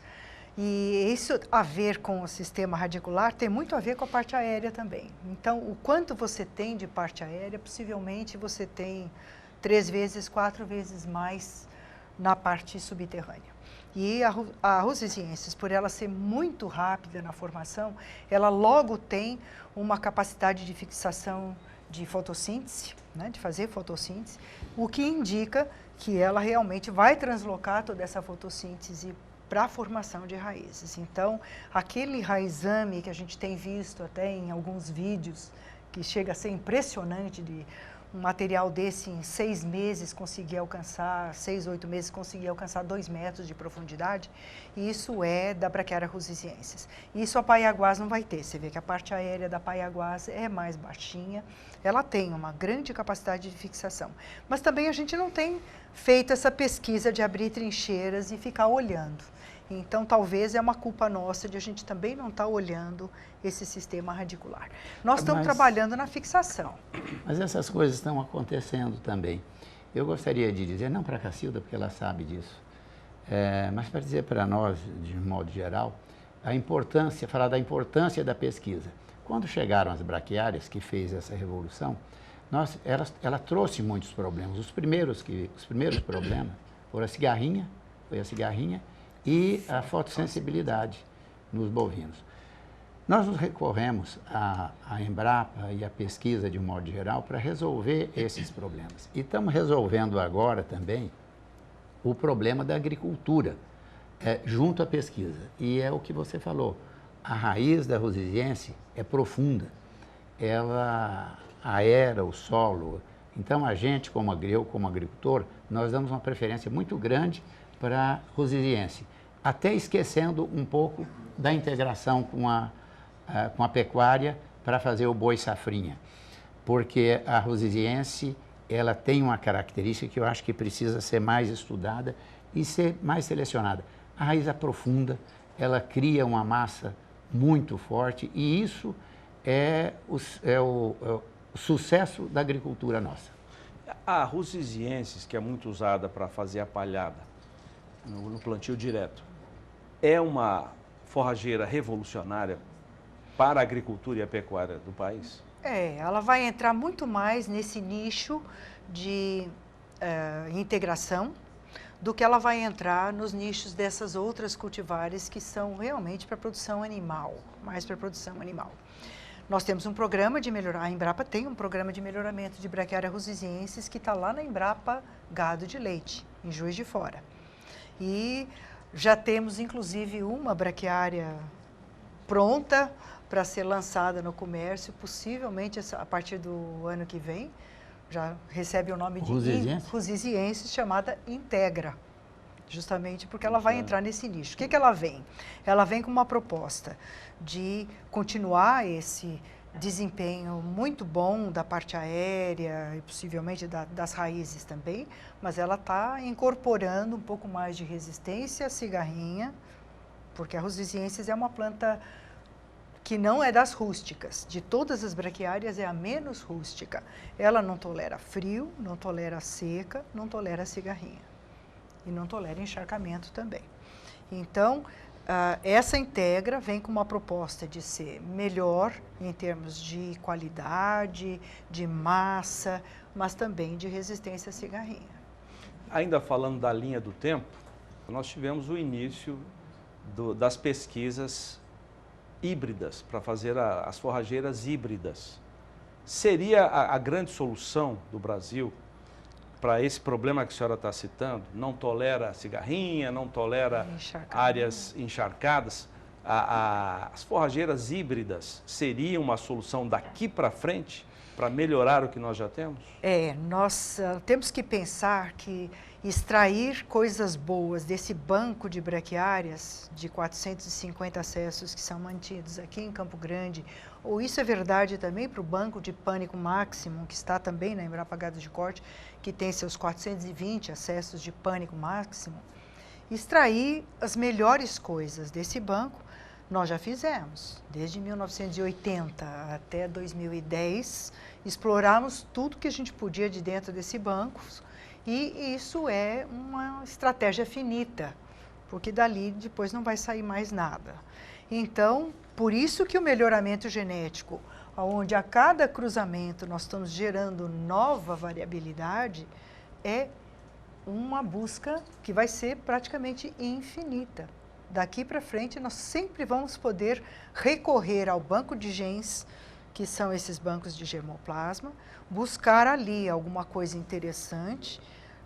E isso a ver com o sistema radicular tem muito a ver com a parte aérea também. Então, o quanto você tem de parte aérea, possivelmente você tem 3 vezes, 4 vezes mais na parte subterrânea. E a rusiziensis, por ela ser muito rápida na formação, ela logo tem uma capacidade de fixação de fotossíntese, né, de fazer fotossíntese, o que indica que ela realmente vai translocar toda essa fotossíntese para a formação de raízes. Então, aquele raizame que a gente tem visto até em alguns vídeos, que chega a ser impressionante de um material desse em 6 meses conseguir alcançar, 6, 8 meses conseguir alcançar 2 metros de profundidade, isso é da Braquiária rusiziensis. Isso a Paiaguás não vai ter. Você vê que a parte aérea da Paiaguás é mais baixinha, ela tem uma grande capacidade de fixação. Mas também a gente não tem feito essa pesquisa de abrir trincheiras e ficar olhando. Então, talvez é uma culpa nossa de a gente também não estar olhando esse sistema radicular. Nós estamos trabalhando na fixação. Mas essas coisas estão acontecendo também. Eu gostaria de dizer, não para a Cacilda, porque ela sabe disso, mas para dizer para nós, de modo geral, falar da importância da pesquisa. Quando chegaram as braquiárias, que fez essa revolução, ela trouxe muitos problemas. Os primeiros problemas foram a cigarrinha e a fotossensibilidade nos bovinos. Nós nos recorremos à Embrapa e à pesquisa de um modo geral para resolver esses problemas. E estamos resolvendo agora também o problema da agricultura, junto à pesquisa. E é o que você falou, a raiz da rusiziense é profunda, ela aera o solo. Então a gente, como agricultor, nós damos uma preferência muito grande para a rusiziense, até esquecendo um pouco da integração com a pecuária para fazer o boi safrinha, porque a rusiziense ela tem uma característica que eu acho que precisa ser mais estudada e ser mais selecionada. A raiz é profunda, ela cria uma massa muito forte e isso é o sucesso da agricultura nossa. A rusiziensis, que é muito usada para fazer a palhada no plantio direto, é uma forrageira revolucionária para a agricultura e a pecuária do país? Ela vai entrar muito mais nesse nicho de integração do que ela vai entrar nos nichos dessas outras cultivares que são realmente para produção animal, mais para produção animal. Nós temos um programa de melhorar, a Embrapa tem um programa de melhoramento de Braquiária rusiziensis que está lá na Embrapa Gado de Leite, em Juiz de Fora. E já temos, inclusive, uma braquiária pronta para ser lançada no comércio, possivelmente a partir do ano que vem. Já recebe o nome de rusiziensis, chamada Integra, justamente porque ela vai entrar nesse nicho. O que ela vem? Ela vem com uma proposta de continuar esse desempenho muito bom da parte aérea e possivelmente das raízes também, mas ela está incorporando um pouco mais de resistência à cigarrinha, porque a rusiziensis é uma planta que não é das rústicas. De todas as braquiárias é a menos rústica. Ela não tolera frio, não tolera seca, não tolera cigarrinha e não tolera encharcamento também. Então, essa Integra vem com uma proposta de ser melhor em termos de qualidade, de massa, mas também de resistência à cigarrinha. Ainda falando da linha do tempo, nós tivemos o início das pesquisas híbridas, para fazer as forrageiras híbridas. Seria a grande solução do Brasil para esse problema que a senhora está citando, não tolera cigarrinha, não tolera áreas encharcadas, as forrageiras híbridas seriam uma solução daqui para frente para melhorar o que nós já temos? Nós temos que pensar que extrair coisas boas desse banco de braquiárias, de 450 acessos que são mantidos aqui em Campo Grande, ou isso é verdade também para o banco de pânico máximo, que está também na Embrapa Gado de Corte, que tem seus 420 acessos de pânico máximo, extrair as melhores coisas desse banco, nós já fizemos. Desde 1980 até 2010, exploramos tudo que a gente podia de dentro desse banco, e isso é uma estratégia finita, porque dali depois não vai sair mais nada. Então, por isso que o melhoramento genético, onde a cada cruzamento nós estamos gerando nova variabilidade, é uma busca que vai ser praticamente infinita. Daqui para frente, nós sempre vamos poder recorrer ao banco de genes, que são esses bancos de germoplasma, buscar ali alguma coisa interessante,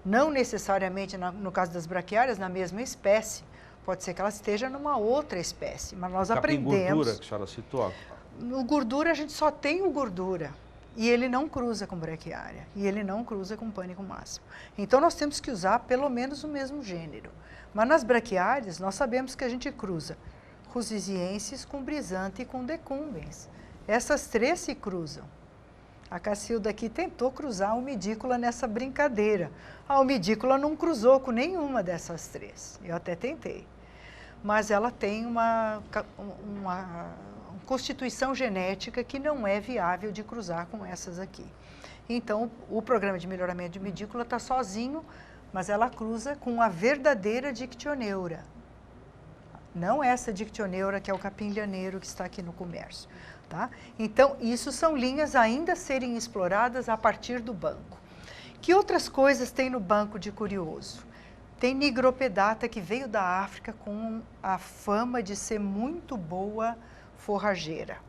não necessariamente, no caso das braquiárias, na mesma espécie. Pode ser que ela esteja numa outra espécie, mas nós aprendemos... gordura, que a senhora citou. No gordura, a gente só tem o gordura. E ele não cruza com braquiária. E ele não cruza com pânico máximo. Então, nós temos que usar pelo menos o mesmo gênero. Mas nas braquiárias, nós sabemos que a gente cruza rusisiensis com brisante e com decumbens. Essas três se cruzam. A Cacilda aqui tentou cruzar a umidícula nessa brincadeira. A umidícula não cruzou com nenhuma dessas três. Eu até tentei. Mas ela tem uma constituição genética que não é viável de cruzar com essas aqui. Então, o programa de melhoramento de umidícula está sozinho, mas ela cruza com a verdadeira dictioneura. Não essa dictioneura que é o capim lhaneiro que está aqui no comércio. Tá? Então, isso são linhas ainda a serem exploradas a partir do banco. Que outras coisas tem no banco de curioso? Tem nigropedata, que veio da África com a fama de ser muito boa forrageira.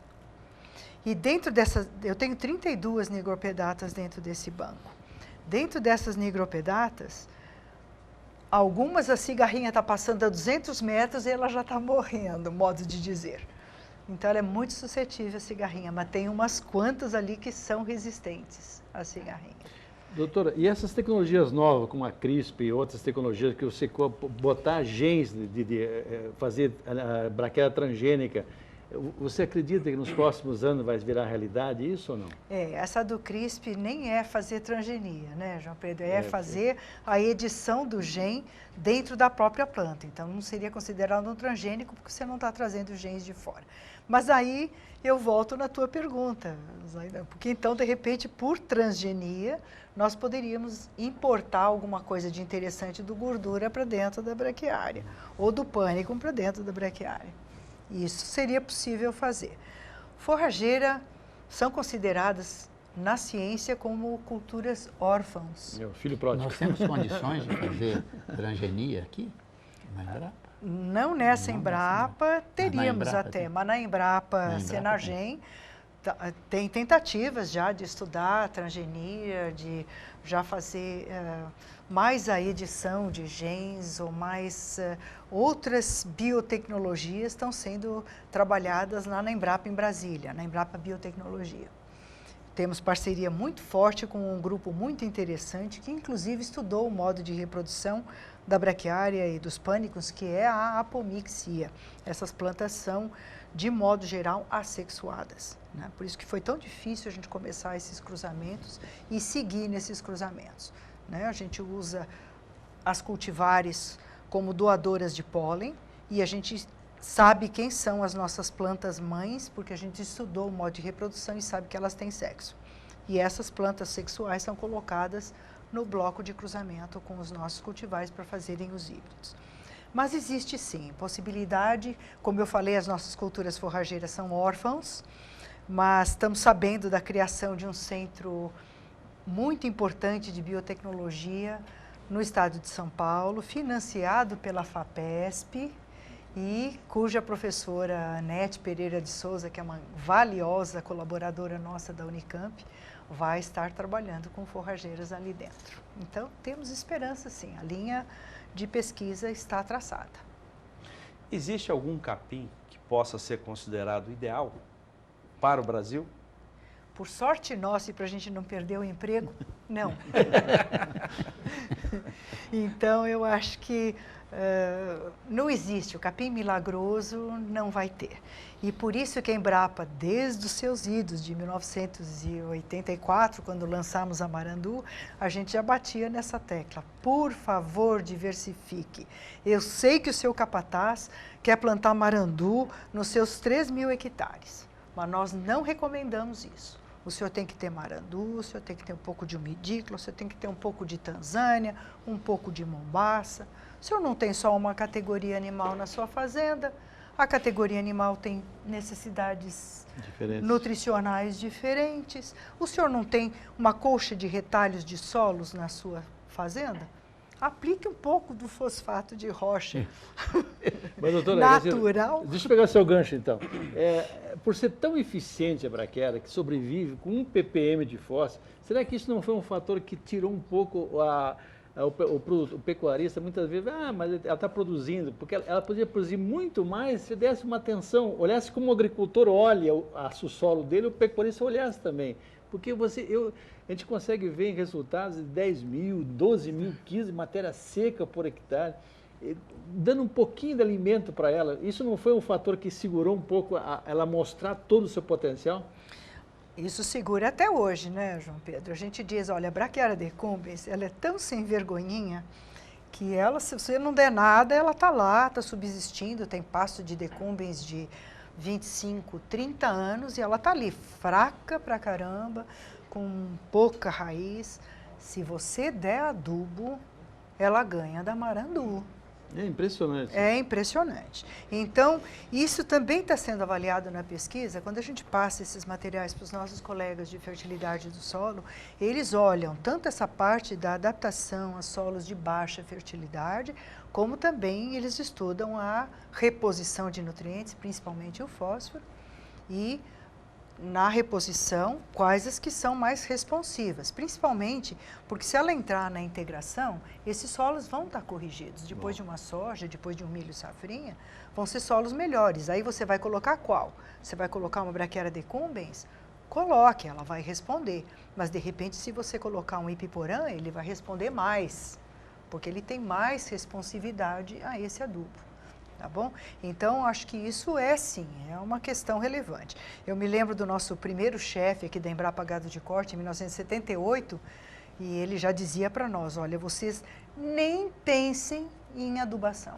E dentro dessas, eu tenho 32 nigropedatas dentro desse banco. Dentro dessas nigropedatas, algumas a cigarrinha está passando a 200 metros e ela já está morrendo, modo de dizer. Então, ela é muito suscetível à cigarrinha, mas tem umas quantas ali que são resistentes à cigarrinha. Doutora, e essas tecnologias novas, como a CRISPR e outras tecnologias que você botar genes de fazer a braquiária transgênica, você acredita que nos próximos anos vai virar realidade isso ou não? Essa do CRISPR nem é fazer transgenia, né, João Pedro? É fazer a edição do gene dentro da própria planta. Então, não seria considerado um transgênico porque você não está trazendo genes de fora. Mas aí eu volto na tua pergunta, porque então, de repente, por transgenia, nós poderíamos importar alguma coisa de interessante do gordura para dentro da braquiária, ou do pânico para dentro da braquiária. Isso seria possível fazer. Forrageira são consideradas na ciência como culturas órfãos. Meu filho pródigo. Nós temos condições de fazer transgenia aqui na Embrapa? Não nessa Embrapa, teríamos até, mas na Embrapa Senagem tem tentativas já de estudar a transgenia, de já fazer mais a edição de genes ou mais outras biotecnologias estão sendo trabalhadas lá na Embrapa em Brasília, na Embrapa Biotecnologia. Temos parceria muito forte com um grupo muito interessante que inclusive estudou o modo de reprodução da braquiária e dos pânicos, que é a apomixia. Essas plantas são, de modo geral, assexuadas, né? Por isso que foi tão difícil a gente começar esses cruzamentos e seguir nesses cruzamentos, né? A gente usa as cultivares como doadoras de pólen e a gente sabe quem são as nossas plantas mães, porque a gente estudou o modo de reprodução e sabe que elas têm sexo. E essas plantas sexuais são colocadas no bloco de cruzamento com os nossos cultivares para fazerem os híbridos. Mas existe sim possibilidade, como eu falei, as nossas culturas forrageiras são órfãos, mas estamos sabendo da criação de um centro muito importante de biotecnologia no estado de São Paulo, financiado pela FAPESP, e cuja professora Anete Pereira de Souza, que é uma valiosa colaboradora nossa da Unicamp, vai estar trabalhando com forrageiras ali dentro. Então, temos esperança sim, a linha de pesquisa está traçada. Existe algum capim que possa ser considerado ideal para o Brasil? Por sorte nossa e para a gente não perder o emprego, não. Então, eu acho que não existe, o capim milagroso não vai ter. E por isso que a Embrapa, desde os seus idos de 1984, quando lançamos a Marandu, a gente já batia nessa tecla. Por favor, diversifique. Eu sei que o seu capataz quer plantar Marandu nos seus 3.000 hectares, mas nós não recomendamos isso. O senhor tem que ter Marandu, o senhor tem que ter um pouco de umidícola, o senhor tem que ter um pouco de Tanzânia, um pouco de Mombaça. O senhor não tem só uma categoria animal na sua fazenda, a categoria animal tem necessidades nutricionais diferentes. O senhor não tem uma colcha de retalhos de solos na sua fazenda? Aplique um pouco do fosfato de rocha. Mas, doutora, natural. Deixa eu pegar o seu gancho, então. Por ser tão eficiente a braquiária, que sobrevive com 1 ppm de fósforo, será que isso não foi um fator que tirou um pouco o pecuarista? Muitas vezes, mas ela está produzindo, porque ela poderia produzir muito mais se desse uma atenção, olhasse como o agricultor olha o solo dele, o pecuarista olhasse também. Porque a gente consegue ver em resultados de 10 mil, 12 mil quilos de matéria seca por hectare, dando um pouquinho de alimento para ela. Isso não foi um fator que segurou um pouco ela mostrar todo o seu potencial? Isso segura até hoje, né, João Pedro? A gente diz, olha, a braquiária decumbens, ela é tão sem vergonhinha que ela, se você não der nada, ela está lá, está subsistindo, tem pasto de decumbens de 25, 30 anos e ela está ali, fraca pra caramba, com pouca raiz. Se você der adubo, ela ganha da Marandu. É impressionante. É impressionante. Então, isso também está sendo avaliado na pesquisa. Quando a gente passa esses materiais para os nossos colegas de fertilidade do solo, eles olham tanto essa parte da adaptação a solos de baixa fertilidade, como também eles estudam a reposição de nutrientes, principalmente o fósforo, e na reposição, quais as que são mais responsivas, principalmente porque se ela entrar na integração, esses solos vão estar corrigidos. Depois de uma soja, depois de um milho safrinha, vão ser solos melhores. Aí você vai colocar qual? Você vai colocar uma braquiária decumbens? Coloque, ela vai responder. Mas, de repente, se você colocar um ipiporã, ele vai responder mais, porque ele tem mais responsividade a esse adubo. Tá bom? Então, acho que isso sim, é uma questão relevante. Eu me lembro do nosso primeiro chefe aqui da Embrapa Gado de Corte, em 1978, e ele já dizia para nós, olha, vocês nem pensem em adubação.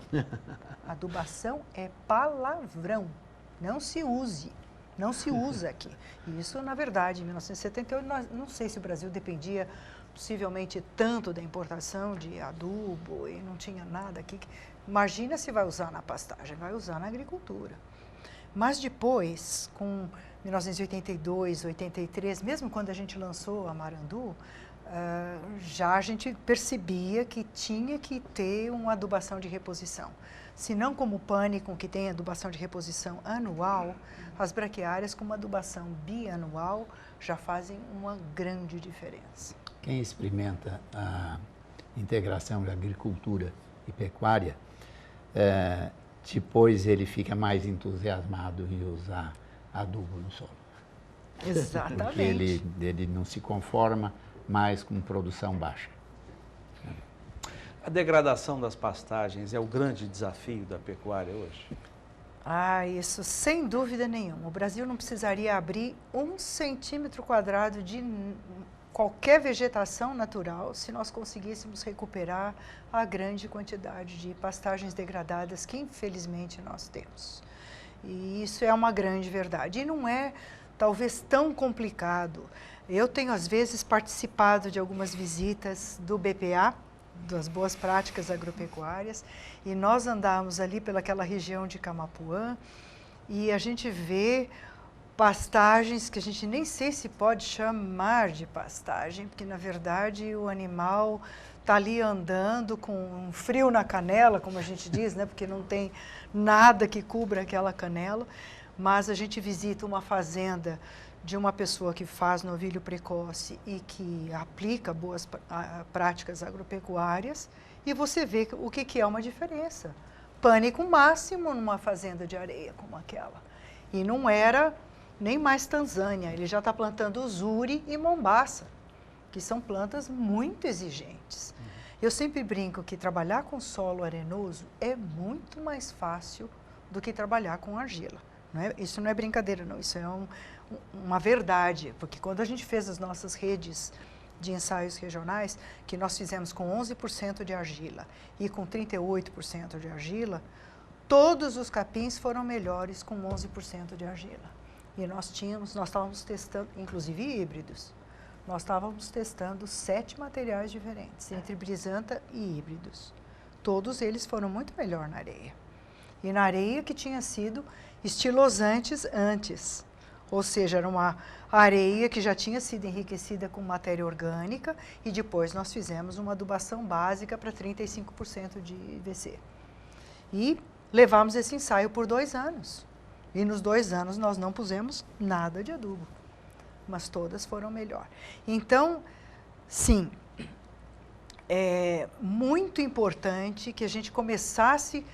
Adubação é palavrão, não se use, não se usa aqui. E isso, na verdade, em 1978, não sei se o Brasil dependia possivelmente tanto da importação de adubo e não tinha nada aqui. Imagina se vai usar na pastagem, vai usar na agricultura. Mas depois, com 1982, 83, mesmo quando a gente lançou a Marandu, já a gente percebia que tinha que ter uma adubação de reposição. Se não como o pânico, que tem adubação de reposição anual, as braquiárias com uma adubação bianual já fazem uma grande diferença. Quem experimenta a integração de agricultura e pecuária, depois ele fica mais entusiasmado em usar adubo no solo. Exatamente. Porque ele não se conforma mais com produção baixa. A degradação das pastagens é o grande desafio da pecuária hoje? Isso sem dúvida nenhuma. O Brasil não precisaria abrir 1 centímetro quadrado de qualquer vegetação natural se nós conseguíssemos recuperar a grande quantidade de pastagens degradadas que infelizmente nós temos. E isso é uma grande verdade. E não é talvez tão complicado. Eu tenho às vezes participado de algumas visitas do BPA, das boas práticas agropecuárias, e nós andamos ali pelaquela região de Camapuã e a gente vê pastagens que a gente nem sei se pode chamar de pastagem, porque na verdade o animal está ali andando com um frio na canela, como a gente diz, né? Porque não tem nada que cubra aquela canela, mas a gente visita uma fazenda de uma pessoa que faz novilho precoce e que aplica boas práticas agropecuárias e você vê o que é uma diferença. Pânico máximo numa fazenda de areia como aquela. E não era nem mais Tanzânia, ele já está plantando Uzuri e Mombaça, que são plantas muito exigentes. Eu sempre brinco que trabalhar com solo arenoso é muito mais fácil do que trabalhar com argila. Isso não é brincadeira, não, isso é uma verdade, porque quando a gente fez as nossas redes de ensaios regionais, que nós fizemos com 11% de argila e com 38% de argila, todos os capins foram melhores com 11% de argila. E nós estávamos testando, inclusive híbridos, nós estávamos testando 7 materiais diferentes, entre brisanta e híbridos. Todos eles foram muito melhor na areia. E na areia que tinha sido estilosantes antes. Ou seja, era uma areia que já tinha sido enriquecida com matéria orgânica e depois nós fizemos uma adubação básica para 35% de IVC. E levamos esse ensaio por 2 anos. E nos 2 anos nós não pusemos nada de adubo, mas todas foram melhor. Então, sim, é muito importante que a gente começasse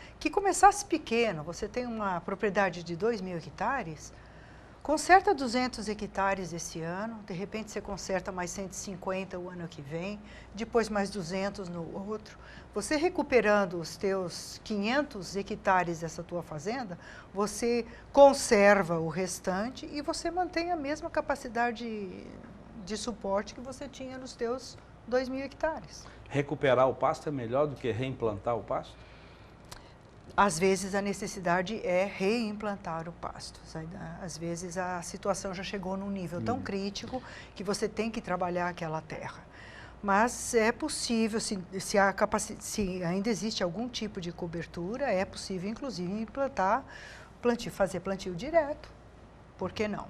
pequeno. Você tem uma propriedade de 2.000 hectares, conserta 200 hectares esse ano, de repente você conserta mais 150 o ano que vem, depois mais 200 no outro. Você recuperando os teus 500 hectares dessa tua fazenda, você conserva o restante e você mantém a mesma capacidade de suporte que você tinha nos teus 2.000 hectares. Recuperar o pasto é melhor do que reimplantar o pasto? Às vezes a necessidade é reimplantar o pasto. Às vezes a situação já chegou num nível tão crítico que você tem que trabalhar aquela terra. Mas é possível, se ainda existe algum tipo de cobertura, é possível inclusive implantar, fazer plantio direto. Por que não?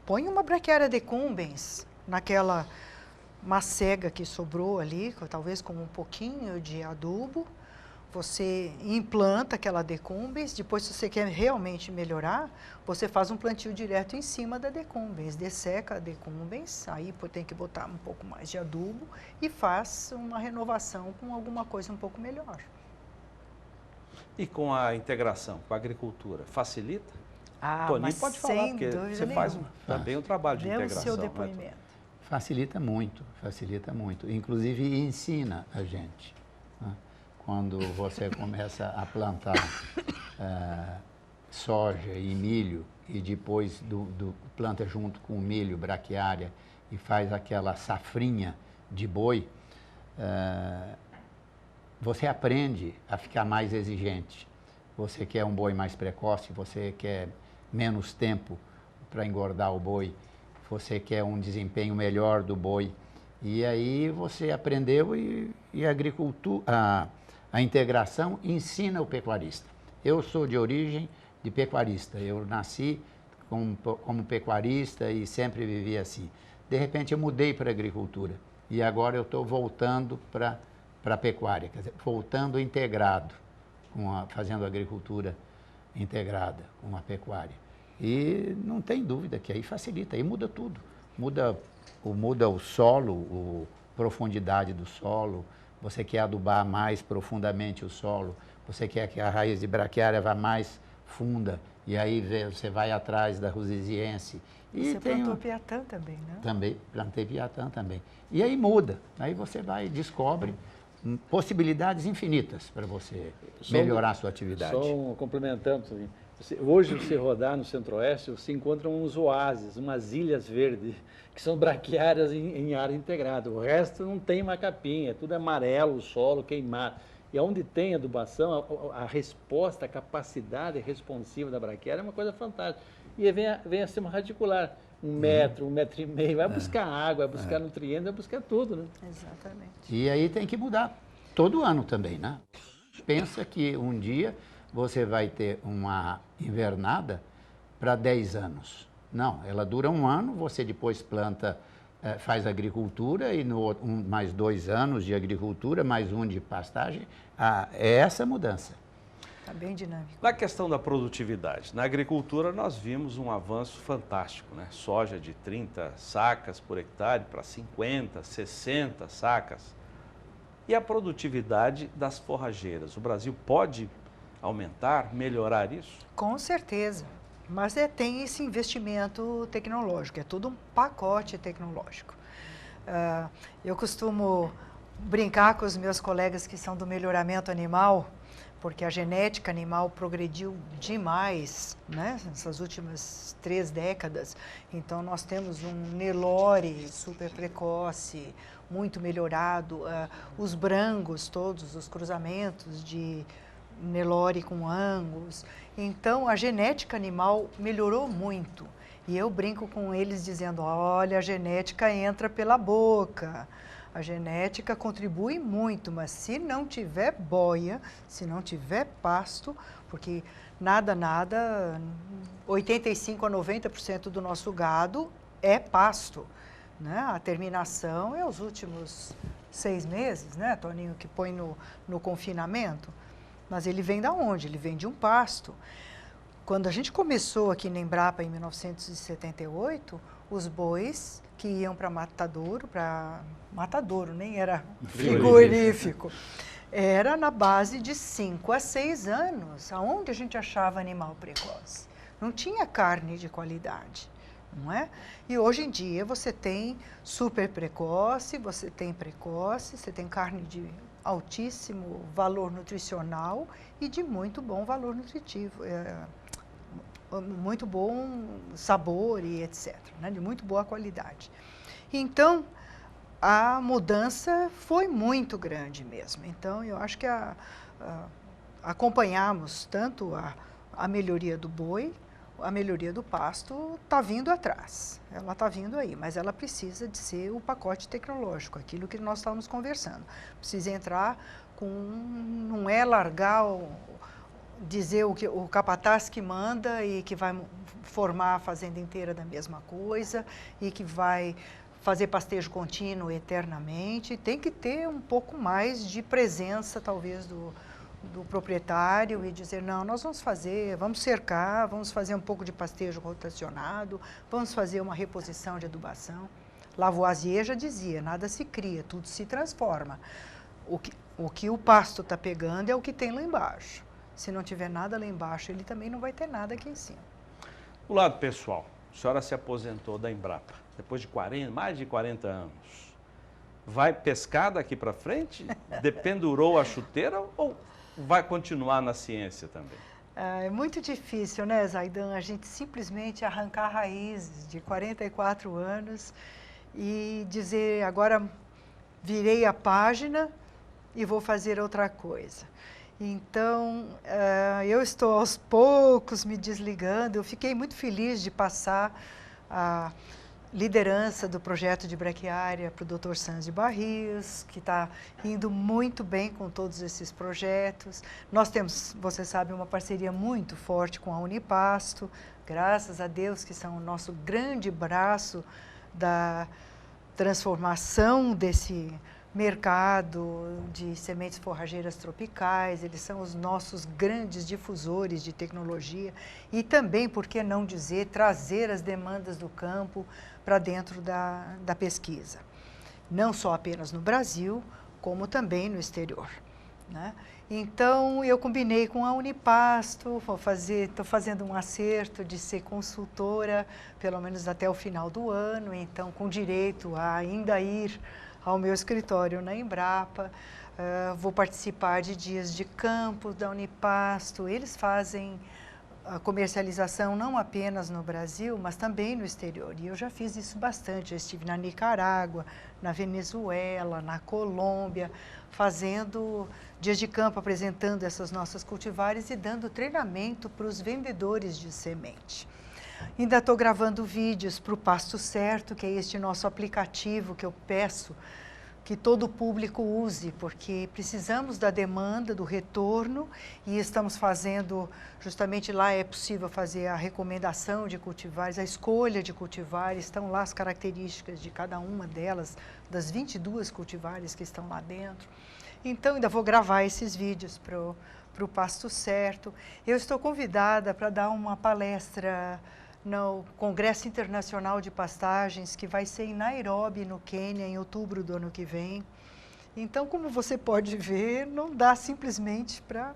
Põe uma braquiária decumbens naquela macega que sobrou ali, talvez com um pouquinho de adubo, você implanta aquela decumbens, depois se você quer realmente melhorar, você faz um plantio direto em cima da decumbens, desseca a decumbens, aí tem que botar um pouco mais de adubo e faz uma renovação com alguma coisa um pouco melhor. E com a integração com a agricultura, facilita? Toninho Mas pode falar, porque você faz também um trabalho de integração. Dê o seu depoimento. Facilita muito, inclusive ensina a gente, né? Quando você começa a plantar soja e milho e depois planta junto com o milho, braquiária, e faz aquela safrinha de boi, você aprende a ficar mais exigente. Você quer um boi mais precoce, você quer menos tempo para engordar o boi, você quer um desempenho melhor do boi. E aí você aprendeu e a agricultura, a integração ensina o pecuarista. Eu sou de origem de pecuarista, eu nasci como pecuarista e sempre vivi assim. De repente eu mudei para a agricultura e agora eu estou voltando para a pecuária, quer dizer, voltando integrado, fazendo agricultura integrada com a pecuária. E não tem dúvida que aí facilita, aí muda tudo. Muda o solo, a profundidade do solo, você quer adubar mais profundamente o solo, você quer que a raiz de braquiária vá mais funda, e aí você vai atrás da rosisiense. Você plantou piatã também, né? Também, plantei piatã também. E aí muda, aí você descobre possibilidades infinitas para você melhorar a sua atividade. Só complementando, hoje você rodar no Centro-Oeste, você encontra uns oásis, umas ilhas verdes, que são braquiárias em área integrada. O resto não tem macapim, é tudo amarelo, o solo queimado. E onde tem adubação, a resposta, a capacidade responsiva da braquiária é uma coisa fantástica. E vem a ser uma radicular, 1 metro, 1,5 metro, vai buscar água, vai buscar nutrientes, vai buscar tudo, né? Exatamente. E aí tem que mudar todo ano também, né? Pensa que um dia você vai ter uma invernada para 10 anos. Não, ela dura 1 ano, você depois planta, faz agricultura e mais 2 anos de agricultura, mais 1 de pastagem. É essa a mudança. Está bem dinâmico. Na questão da produtividade, na agricultura nós vimos um avanço fantástico, né? Soja de 30 sacas por hectare para 50, 60 sacas. E a produtividade das forrageiras? O Brasil pode aumentar, melhorar isso? Com certeza. Mas tem esse investimento tecnológico, é tudo um pacote tecnológico. Eu costumo brincar com os meus colegas que são do melhoramento animal, porque a genética animal progrediu demais, né, nessas últimas 3 décadas. Então, nós temos um Nelore super precoce, muito melhorado, os brangos todos, os cruzamentos de Nelore com Angus. Então, a genética animal melhorou muito. E eu brinco com eles dizendo, olha, a genética entra pela boca. A genética contribui muito, mas se não tiver boia, se não tiver pasto, porque 85 a 90% do nosso gado é pasto, né? A terminação é os últimos 6 meses, né, Toninho, que põe no confinamento. Mas ele vem da onde? Ele vem de um pasto. Quando a gente começou aqui na Embrapa em 1978, os bois que iam para matadouro, nem era frigorífico, era na base de 5 a 6 anos, aonde a gente achava animal precoce. Não tinha carne de qualidade, não é? E hoje em dia você tem super precoce, você tem precoce, você tem carne de altíssimo valor nutricional e de muito bom valor nutritivo, muito bom sabor e etc., né? De muito boa qualidade. Então, a mudança foi muito grande mesmo. Então, eu acho que acompanhamos tanto a melhoria do boi, a melhoria do pasto está vindo atrás. Ela está vindo aí, mas ela precisa de ser o pacote tecnológico, aquilo que nós estávamos conversando. Precisa entrar com... não é largar dizer o capataz que manda e que vai formar a fazenda inteira da mesma coisa e que vai fazer pastejo contínuo eternamente. Tem que ter um pouco mais de presença, talvez, do proprietário e dizer, não, nós vamos cercar, vamos fazer um pouco de pastejo rotacionado, vamos fazer uma reposição de adubação. Lavoisier já dizia, nada se cria, tudo se transforma. O que o pasto está pegando é o que tem lá embaixo. Se não tiver nada lá embaixo, ele também não vai ter nada aqui em cima. Do lado pessoal, a senhora se aposentou da Embrapa, depois de mais de 40 anos. Vai pescar daqui para frente? Dependurou a chuteira ou vai continuar na ciência também? É muito difícil, né, Zaidan? A gente simplesmente arrancar raízes de 44 anos e dizer, agora virei a página e vou fazer outra coisa. Então, eu estou aos poucos me desligando. Eu fiquei muito feliz de passar a liderança do projeto de braquiária para o Dr. Sanz de Barrios, que está indo muito bem com todos esses projetos. Nós temos, você sabe, uma parceria muito forte com a Unipasto, graças a Deus, que são o nosso grande braço da transformação desse mercado de sementes forrageiras tropicais. Eles são os nossos grandes difusores de tecnologia e também, por que não dizer, trazer as demandas do campo para dentro da pesquisa. Não só apenas no Brasil, como também no exterior, né? Então, eu combinei com a Unipasto, estou fazendo um acerto de ser consultora, pelo menos até o final do ano, então com direito a ainda ir ao meu escritório na Embrapa, vou participar de dias de campo da Unipasto. Eles fazem a comercialização não apenas no Brasil, mas também no exterior. E eu já fiz isso bastante. Eu estive na Nicarágua, na Venezuela, na Colômbia, fazendo dias de campo, apresentando essas nossas cultivares e dando treinamento para os vendedores de semente. Ainda estou gravando vídeos para o Pasto Certo, que é este nosso aplicativo que eu peço que todo o público use, porque precisamos da demanda, do retorno, e estamos fazendo, justamente lá é possível fazer a recomendação de cultivares, a escolha de cultivares, estão lá as características de cada uma delas, das 22 cultivares que estão lá dentro. Então, ainda vou gravar esses vídeos para o Pasto Certo. Eu estou convidada para dar uma palestra no Congresso Internacional de Pastagens, que vai ser em Nairobi, no Quênia, em outubro do ano que vem. Então, como você pode ver, não dá simplesmente para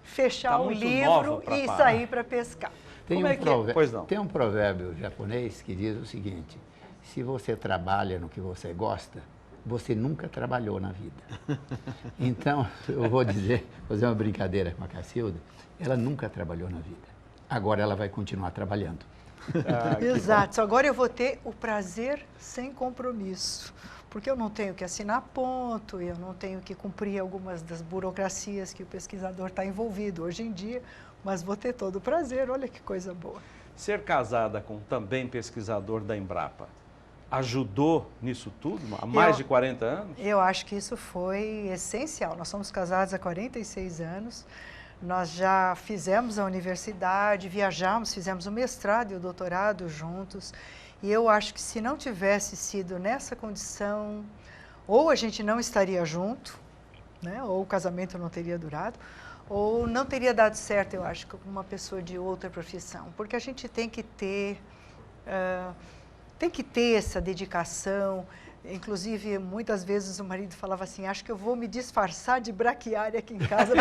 fechar o livro e sair para pescar. Tem um provérbio japonês que diz o seguinte: se você trabalha no que você gosta, você nunca trabalhou na vida. Então, eu vou fazer uma brincadeira com a Cacilda, ela nunca trabalhou na vida. Agora ela vai continuar trabalhando. Exato, agora eu vou ter o prazer sem compromisso, porque eu não tenho que assinar ponto, eu não tenho que cumprir algumas das burocracias que o pesquisador está envolvido hoje em dia, mas vou ter todo o prazer, olha que coisa boa. Ser casada com também pesquisador da Embrapa ajudou nisso tudo, há mais de 40 anos? Eu acho que isso foi essencial, nós somos casados há 46 anos, nós já fizemos a universidade, viajamos, fizemos o mestrado e o doutorado juntos. E eu acho que se não tivesse sido nessa condição, ou a gente não estaria junto, né? Ou o casamento não teria durado, ou não teria dado certo, eu acho, com uma pessoa de outra profissão. Porque a gente tem que ter essa dedicação. Inclusive, muitas vezes o marido falava assim, acho que eu vou me disfarçar de braquiária aqui em casa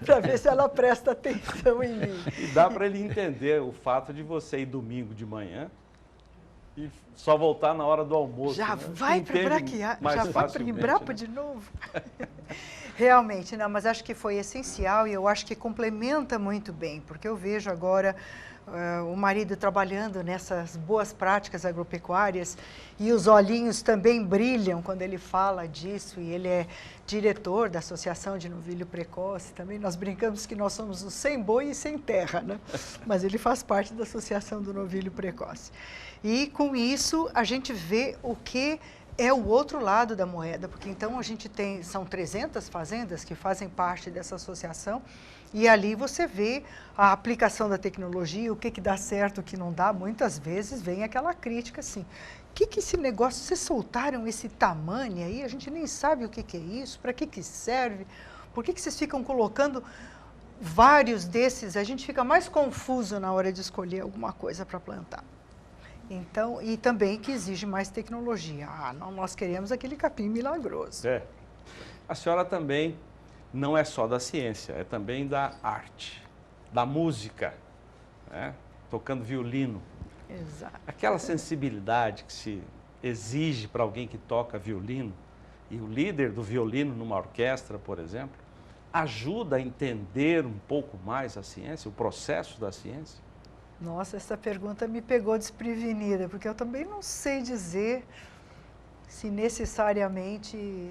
para ver se ela presta atenção em mim. E dá para ele entender o fato de você ir domingo de manhã e só voltar na hora do almoço. Já né? Vai para braquiária, já vai para Embrapa, né? De novo. Realmente, não, mas acho que foi essencial e eu acho que complementa muito bem, porque eu vejo agora o marido trabalhando nessas boas práticas agropecuárias e os olhinhos também brilham quando ele fala disso, e ele é diretor da Associação de Novilho Precoce também. Nós brincamos que nós somos os sem boi e sem terra, né? Mas ele faz parte da Associação do Novilho Precoce. E com isso a gente vê o que é o outro lado da moeda, porque então a gente são 300 fazendas que fazem parte dessa associação, e ali você vê a aplicação da tecnologia, o que dá certo, o que não dá. Muitas vezes vem aquela crítica assim, que esse negócio, vocês soltaram esse tamanho aí, a gente nem sabe o que é isso, para que serve, por que vocês ficam colocando vários desses, a gente fica mais confuso na hora de escolher alguma coisa para plantar. Então, e também que exige mais tecnologia. Não, nós queremos aquele capim milagroso. A senhora também não é só da ciência, é também da arte, da música, né? Tocando violino. Exato. Aquela sensibilidade que se exige para alguém que toca violino, e o líder do violino numa orquestra, por exemplo, ajuda a entender um pouco mais a ciência, o processo da ciência? Nossa, essa pergunta me pegou desprevenida, porque eu também não sei dizer se necessariamente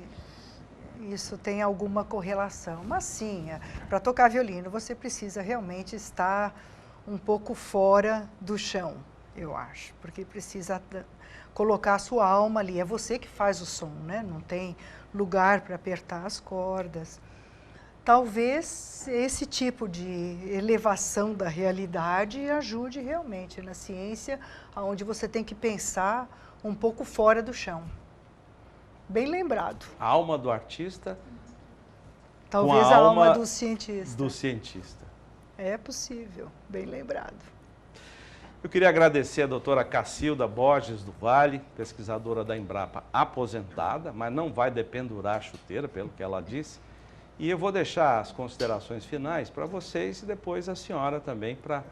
isso tem alguma correlação. Mas sim, para tocar violino você precisa realmente estar um pouco fora do chão, eu acho, porque precisa colocar a sua alma ali. É você que faz o som, né? Não tem lugar para apertar as cordas. Talvez esse tipo de elevação da realidade ajude realmente na ciência, onde você tem que pensar um pouco fora do chão. Bem lembrado. A alma do artista. Talvez a alma do cientista. Do cientista. É possível, bem lembrado. Eu queria agradecer a doutora Cacilda Borges do Vale, pesquisadora da Embrapa aposentada, mas não vai dependurar a chuteira, pelo que ela disse. E eu vou deixar as considerações finais para vocês e depois a senhora também, para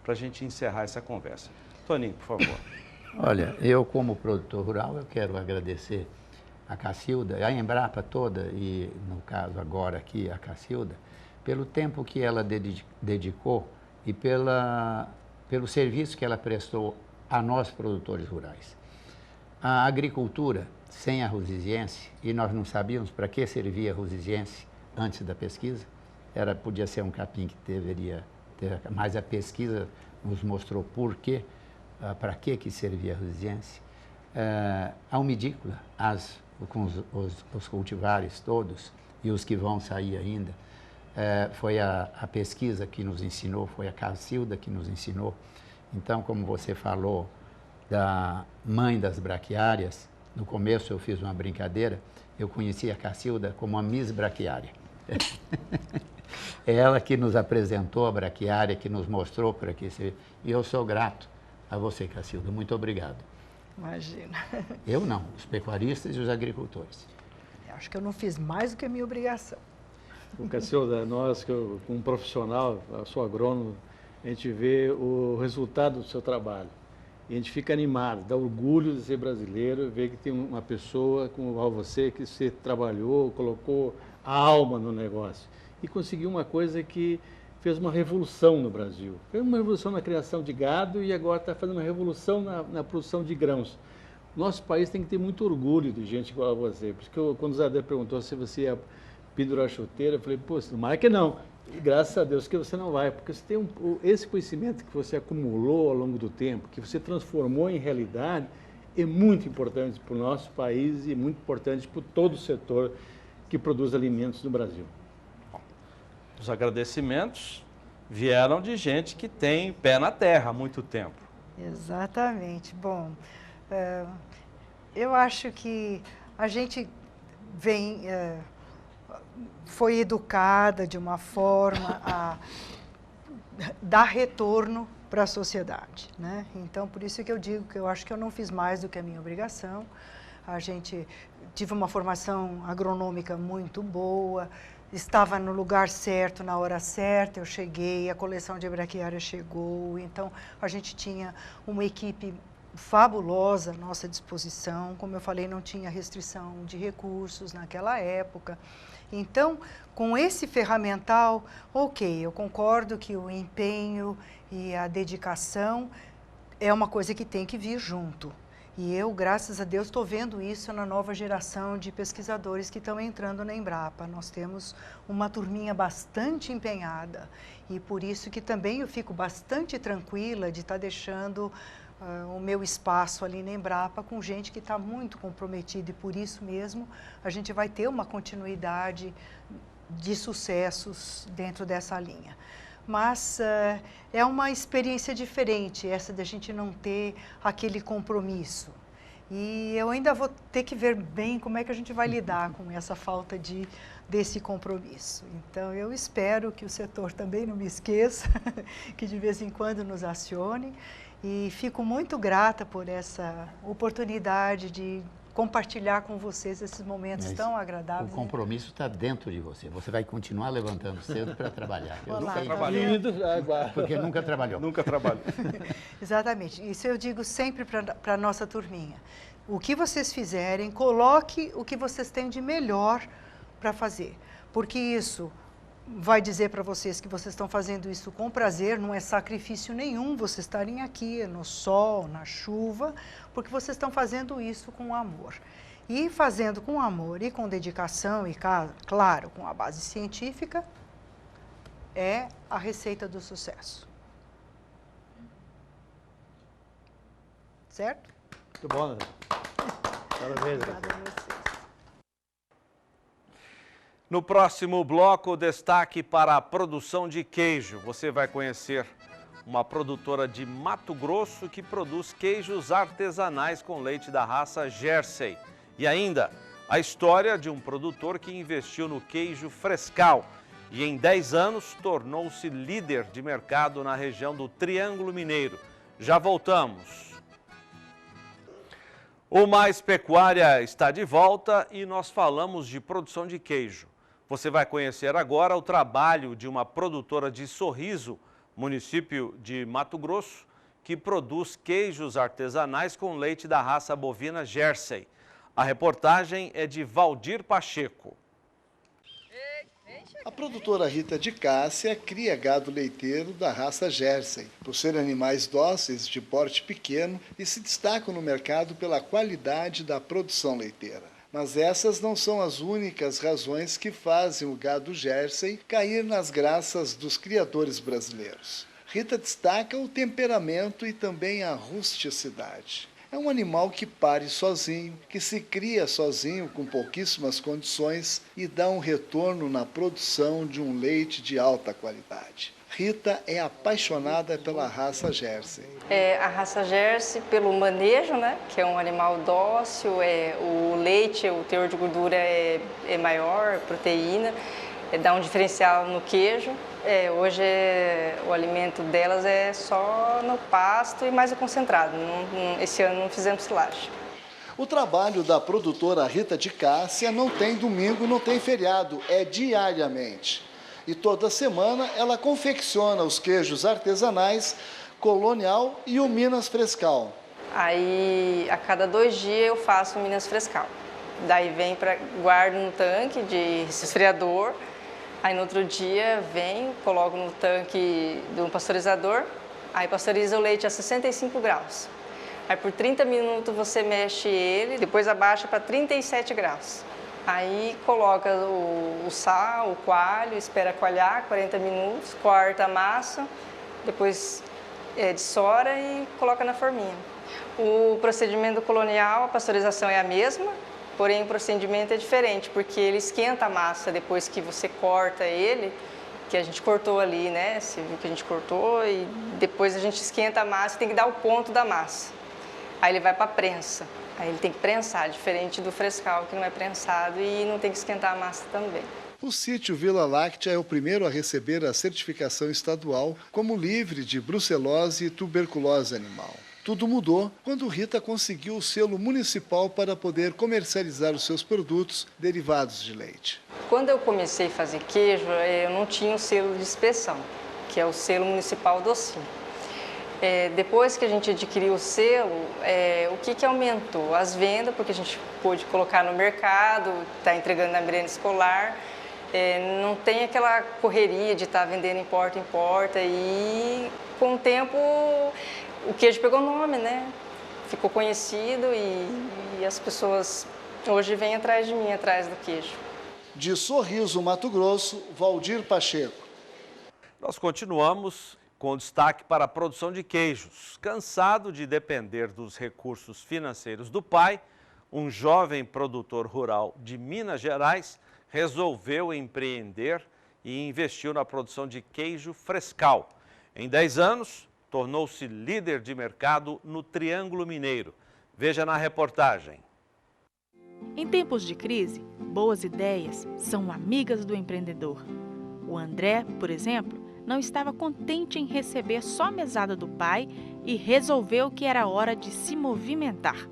a gente encerrar essa conversa. Toninho, por favor. Olha, eu como produtor rural, eu quero agradecer a Cacilda, a Embrapa toda, e no caso agora aqui a Cacilda, pelo tempo que ela dedicou e pelo serviço que ela prestou a nós produtores rurais. A agricultura sem a Rosiziense, e nós não sabíamos para que servia a Rosiziense antes da pesquisa, podia ser um capim que deveria ter, mas a pesquisa nos mostrou por quê, para que servia a Rosiziense. a umidícola, com os cultivares todos e os que vão sair ainda, foi a pesquisa que nos ensinou, foi a Cacilda que nos ensinou. Então, como você falou da mãe das braquiárias, no começo eu fiz uma brincadeira, eu conheci a Cacilda como a Miss Braquiária. É ela que nos apresentou a braquiária, que nos mostrou para que se... E eu sou grato a você, Cacilda. Muito obrigado. Imagina. Eu não, os pecuaristas e os agricultores. Eu acho que eu não fiz mais do que a minha obrigação. O Cacilda, nós, como profissional, eu sou agrônomo, a gente vê o resultado do seu trabalho. E a gente fica animado, dá orgulho de ser brasileiro, ver que tem uma pessoa como você, que você trabalhou, colocou a alma no negócio. E conseguiu uma coisa que fez uma revolução no Brasil. Fez uma revolução na criação de gado e agora está fazendo uma revolução na produção de grãos. Nosso país tem que ter muito orgulho de gente igual a você. Porque quando o Zé perguntou se você ia pendurar a chuteira, eu falei, pô, tomara que não. E graças a Deus que você não vai, porque você tem esse conhecimento que você acumulou ao longo do tempo, que você transformou em realidade, é muito importante para o nosso país e muito importante para todo o setor que produz alimentos no Brasil. Os agradecimentos vieram de gente que tem pé na terra há muito tempo. Exatamente. Bom, eu acho que a gente foi educada de uma forma a dar retorno para a sociedade, né? Então, por isso que eu digo que eu acho que eu não fiz mais do que a minha obrigação. A gente tive uma formação agronômica muito boa, estava no lugar certo, na hora certa, eu cheguei, a coleção de braquiária chegou, então a gente tinha uma equipe fabulosa à nossa disposição, como eu falei, não tinha restrição de recursos naquela época. Então, com esse ferramental, ok, eu concordo que o empenho e a dedicação é uma coisa que tem que vir junto. E eu, graças a Deus, estou vendo isso na nova geração de pesquisadores que estão entrando na Embrapa. Nós temos uma turminha bastante empenhada e por isso que também eu fico bastante tranquila de estar deixando o meu espaço ali na Embrapa com gente que está muito comprometida e por isso mesmo a gente vai ter uma continuidade de sucessos dentro dessa linha. Mas é uma experiência diferente essa da gente não ter aquele compromisso. E eu ainda vou ter que ver bem como é que a gente vai lidar com essa falta desse compromisso. Então, eu espero que o setor também não me esqueça, que de vez em quando nos acione. E fico muito grata por essa oportunidade de compartilhar com vocês esses momentos tão agradáveis. O compromisso está dentro de você. Você vai continuar levantando cedo para trabalhar. Eu nunca trabalhei. Porque nunca trabalhou. Nunca trabalhou. Exatamente. Isso eu digo sempre para a nossa turminha. O que vocês fizerem, coloque o que vocês têm de melhor para fazer. Porque isso vai dizer para vocês que vocês estão fazendo isso com prazer, não é sacrifício nenhum vocês estarem aqui no sol, na chuva, porque vocês estão fazendo isso com amor. E fazendo com amor e com dedicação e, claro, com a base científica, é a receita do sucesso. Certo? Muito bom, né? Parabéns. Obrigada a vocês. No próximo bloco, destaque para a produção de queijo. Você vai conhecer uma produtora de Mato Grosso que produz queijos artesanais com leite da raça Jersey. E ainda, a história de um produtor que investiu no queijo Frescal e em 10 anos tornou-se líder de mercado na região do Triângulo Mineiro. Já voltamos. O Mais Pecuária está de volta e nós falamos de produção de queijo. Você vai conhecer agora o trabalho de uma produtora de Sorriso, município de Mato Grosso, que produz queijos artesanais com leite da raça bovina Jersey. A reportagem é de Valdir Pacheco. A produtora Rita de Cássia cria gado leiteiro da raça Jersey, por serem animais dóceis de porte pequeno e se destacam no mercado pela qualidade da produção leiteira. Mas essas não são as únicas razões que fazem o gado Jersey cair nas graças dos criadores brasileiros. Rita destaca o temperamento e também a rusticidade. É um animal que pare sozinho, que se cria sozinho com pouquíssimas condições e dá um retorno na produção de um leite de alta qualidade. Rita é apaixonada pela raça Jersey. A raça Jersey pelo manejo, né, que é um animal dócil, o leite, o teor de gordura é maior, proteína, dá um diferencial no queijo. Hoje o alimento delas é só no pasto e mais concentrado. Esse ano não fizemos silagem. O trabalho da produtora Rita de Cássia não tem domingo, não tem feriado, é diariamente. E toda semana ela confecciona os queijos artesanais Colonial e o Minas Frescal. Aí, a cada 2 dias eu faço o Minas Frescal. Daí guardo no tanque de resfriador. Aí no outro dia coloco no tanque do pasteurizador. Aí pasteuriza o leite a 65 graus. Aí por 30 minutos você mexe ele, depois abaixa para 37 graus. Aí coloca o sal, o coalho, espera coalhar 40 minutos, corta a massa, depois dessoura e coloca na forminha. O procedimento colonial, a pasteurização é a mesma, porém o procedimento é diferente, porque ele esquenta a massa depois que você corta ele, que a gente cortou ali, né? Você viu que a gente cortou e depois a gente esquenta a massa e tem que dar o ponto da massa. Aí ele vai para a prensa. Aí ele tem que prensar, diferente do frescal, que não é prensado e não tem que esquentar a massa também. O sítio Vila Láctea é o primeiro a receber a certificação estadual como livre de brucelose e tuberculose animal. Tudo mudou quando Rita conseguiu o selo municipal para poder comercializar os seus produtos derivados de leite. Quando eu comecei a fazer queijo, eu não tinha o selo de inspeção, que é o selo municipal do Sim. Depois que a gente adquiriu o selo, o que aumentou? As vendas, porque a gente pôde colocar no mercado, está entregando na merenda escolar, não tem aquela correria de estar vendendo em porta e com o tempo o queijo pegou nome, né? Ficou conhecido e as pessoas hoje vêm atrás de mim, atrás do queijo. De Sorriso, Mato Grosso, Valdir Pacheco. Nós continuamos com destaque para a produção de queijos. Cansado de depender dos recursos financeiros do pai, um jovem produtor rural de Minas Gerais resolveu empreender e investiu na produção de queijo frescal. Em 10 anos, tornou-se líder de mercado no Triângulo Mineiro. Veja na reportagem. Em tempos de crise, boas ideias são amigas do empreendedor. O André, por exemplo, não estava contente em receber só a mesada do pai e resolveu que era hora de se movimentar.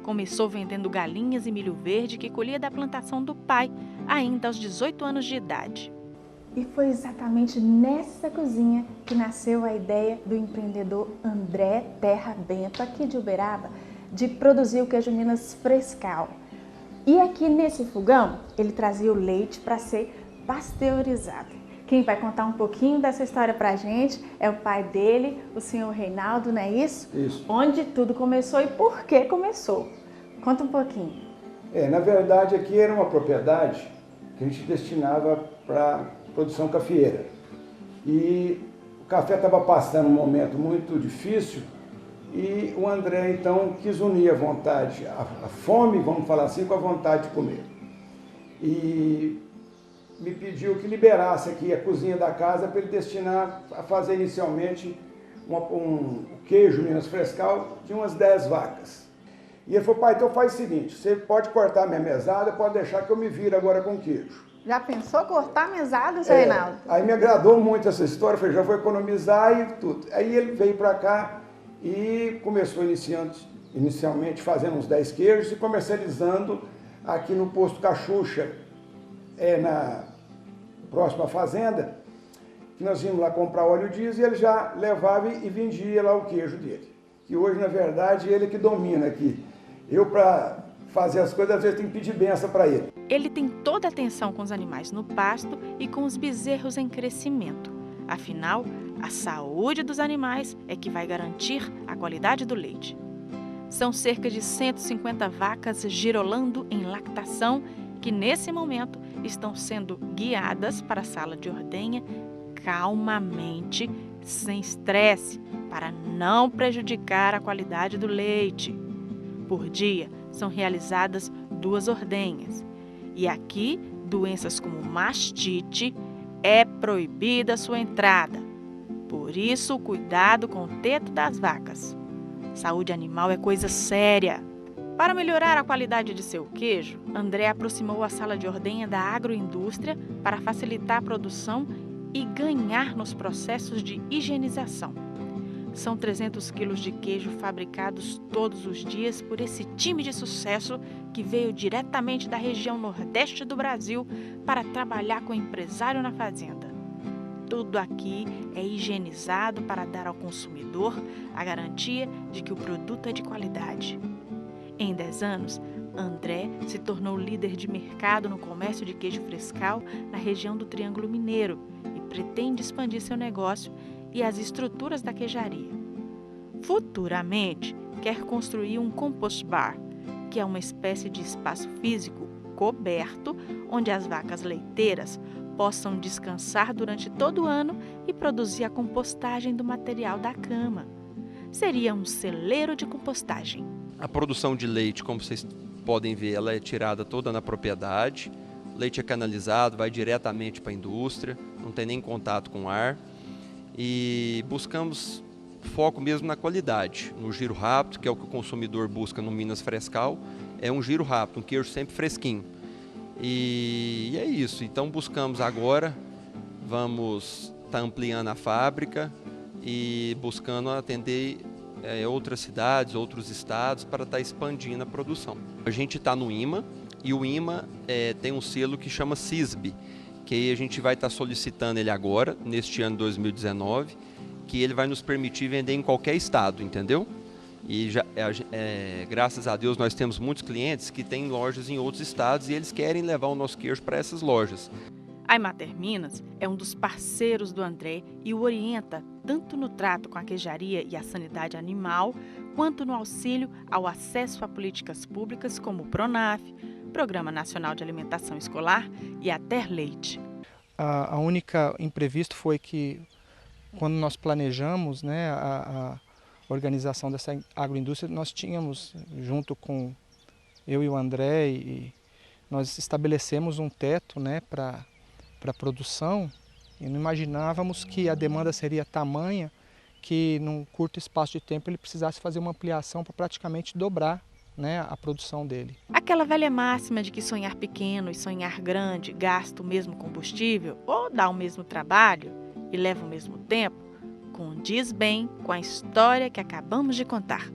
Começou vendendo galinhas e milho verde que colhia da plantação do pai, ainda aos 18 anos de idade. E foi exatamente nessa cozinha que nasceu a ideia do empreendedor André Terra Bento, aqui de Uberaba, de produzir o queijo Minas Frescal. E aqui nesse fogão, ele trazia o leite para ser pasteurizado. Quem vai contar um pouquinho dessa história para a gente é o pai dele, o senhor Reinaldo, não é isso? Isso. Onde tudo começou e por que começou? Conta um pouquinho. Na verdade, aqui era uma propriedade que a gente destinava para produção cafeeira. E o café estava passando um momento muito difícil e o André, então, quis unir a vontade, a fome, vamos falar assim, com a vontade de comer. E me pediu que liberasse aqui a cozinha da casa para ele destinar a fazer inicialmente um queijo Minas Frescal de umas 10 vacas. E ele falou, pai, então faz o seguinte, você pode cortar minha mesada, pode deixar que eu me vire agora com queijo. Já pensou cortar mesada, seu Reinaldo? Aí me agradou muito essa história, falei, já vou economizar e tudo. Aí ele veio para cá e começou inicialmente fazendo uns 10 queijos e comercializando aqui no posto Cachucha, na próxima fazenda, que nós íamos lá comprar óleo diesel e ele já levava e vendia lá o queijo dele. Que hoje, na verdade, ele que domina aqui. Eu, para fazer as coisas, às vezes tenho que pedir benção para ele. Ele tem toda a atenção com os animais no pasto e com os bezerros em crescimento. Afinal, a saúde dos animais é que vai garantir a qualidade do leite. São cerca de 150 vacas girolando em lactação que, nesse momento, estão sendo guiadas para a sala de ordenha calmamente, sem estresse, para não prejudicar a qualidade do leite. Por dia, são realizadas 2 ordenhas. E aqui, doenças como mastite, é proibida a sua entrada. Por isso, cuidado com o teto das vacas. Saúde animal é coisa séria. Para melhorar a qualidade de seu queijo, André aproximou a sala de ordenha da agroindústria para facilitar a produção e ganhar nos processos de higienização. São 300 quilos de queijo fabricados todos os dias por esse time de sucesso que veio diretamente da região nordeste do Brasil para trabalhar com o empresário na fazenda. Tudo aqui é higienizado para dar ao consumidor a garantia de que o produto é de qualidade. Em 10 anos, André se tornou líder de mercado no comércio de queijo frescal na região do Triângulo Mineiro e pretende expandir seu negócio e as estruturas da queijaria. Futuramente, quer construir um compost bar, que é uma espécie de espaço físico coberto onde as vacas leiteiras possam descansar durante todo o ano e produzir a compostagem do material da cama. Seria um celeiro de compostagem. A produção de leite, como vocês podem ver, ela é tirada toda na propriedade. O leite é canalizado, vai diretamente para a indústria, não tem nem contato com o ar. E buscamos foco mesmo na qualidade, no giro rápido, que é o que o consumidor busca no Minas Frescal. É um giro rápido, um queijo sempre fresquinho. E é isso, então buscamos agora, vamos estar ampliando a fábrica e buscando atender outras cidades, outros estados para estar expandindo a produção. A gente está no IMA e o IMA tem um selo que chama CISB, que aí a gente vai estar solicitando ele agora, neste ano 2019, que ele vai nos permitir vender em qualquer estado, entendeu? E já, graças a Deus nós temos muitos clientes que têm lojas em outros estados e eles querem levar o nosso queijo para essas lojas. A Emater Minas é um dos parceiros do André e o orienta tanto no trato com a queijaria e a sanidade animal, quanto no auxílio ao acesso a políticas públicas como o PRONAF, Programa Nacional de Alimentação Escolar e a Terleite. A única imprevisto foi que, quando nós planejamos, né, a organização dessa agroindústria, nós tínhamos, junto com eu e o André, e nós estabelecemos um teto, né, para a produção, e não imaginávamos que a demanda seria tamanha que, num curto espaço de tempo, ele precisasse fazer uma ampliação para praticamente dobrar, né, a produção dele. Aquela velha máxima de que sonhar pequeno e sonhar grande gasta o mesmo combustível ou dá o mesmo trabalho e leva o mesmo tempo, condiz bem com a história que acabamos de contar.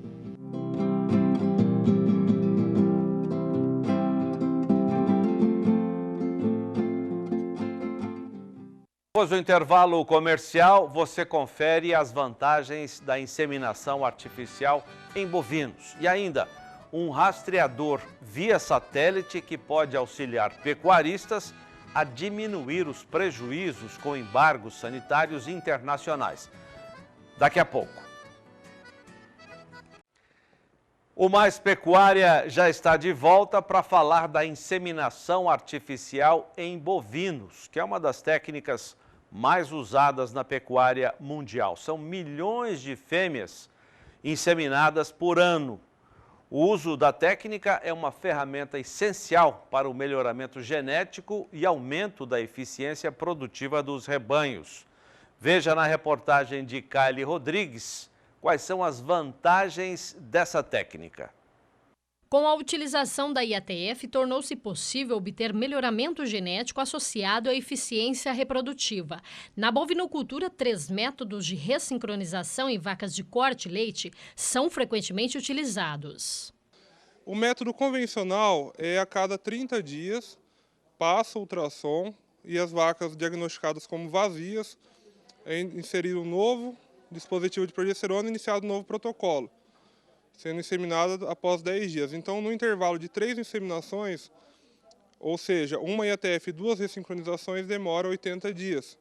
Depois do intervalo comercial, você confere as vantagens da inseminação artificial em bovinos e ainda um rastreador via satélite que pode auxiliar pecuaristas a diminuir os prejuízos com embargos sanitários internacionais. Daqui a pouco. O Mais Pecuária já está de volta para falar da inseminação artificial em bovinos, que é uma das técnicas mais usadas na pecuária mundial. São milhões de fêmeas inseminadas por ano. O uso da técnica é uma ferramenta essencial para o melhoramento genético e aumento da eficiência produtiva dos rebanhos. Veja na reportagem de Kylie Rodrigues quais são as vantagens dessa técnica. Com a utilização da IATF, tornou-se possível obter melhoramento genético associado à eficiência reprodutiva. Na bovinocultura, 3 métodos de ressincronização em vacas de corte e leite são frequentemente utilizados. O método convencional é a cada 30 dias, passa o ultrassom e as vacas diagnosticadas como vazias, é inserido um novo dispositivo de progesterona e iniciado um novo protocolo, sendo inseminada após 10 dias. Então, no intervalo de 3 inseminações, ou seja, uma IATF e 2 ressincronizações, demora 80 dias.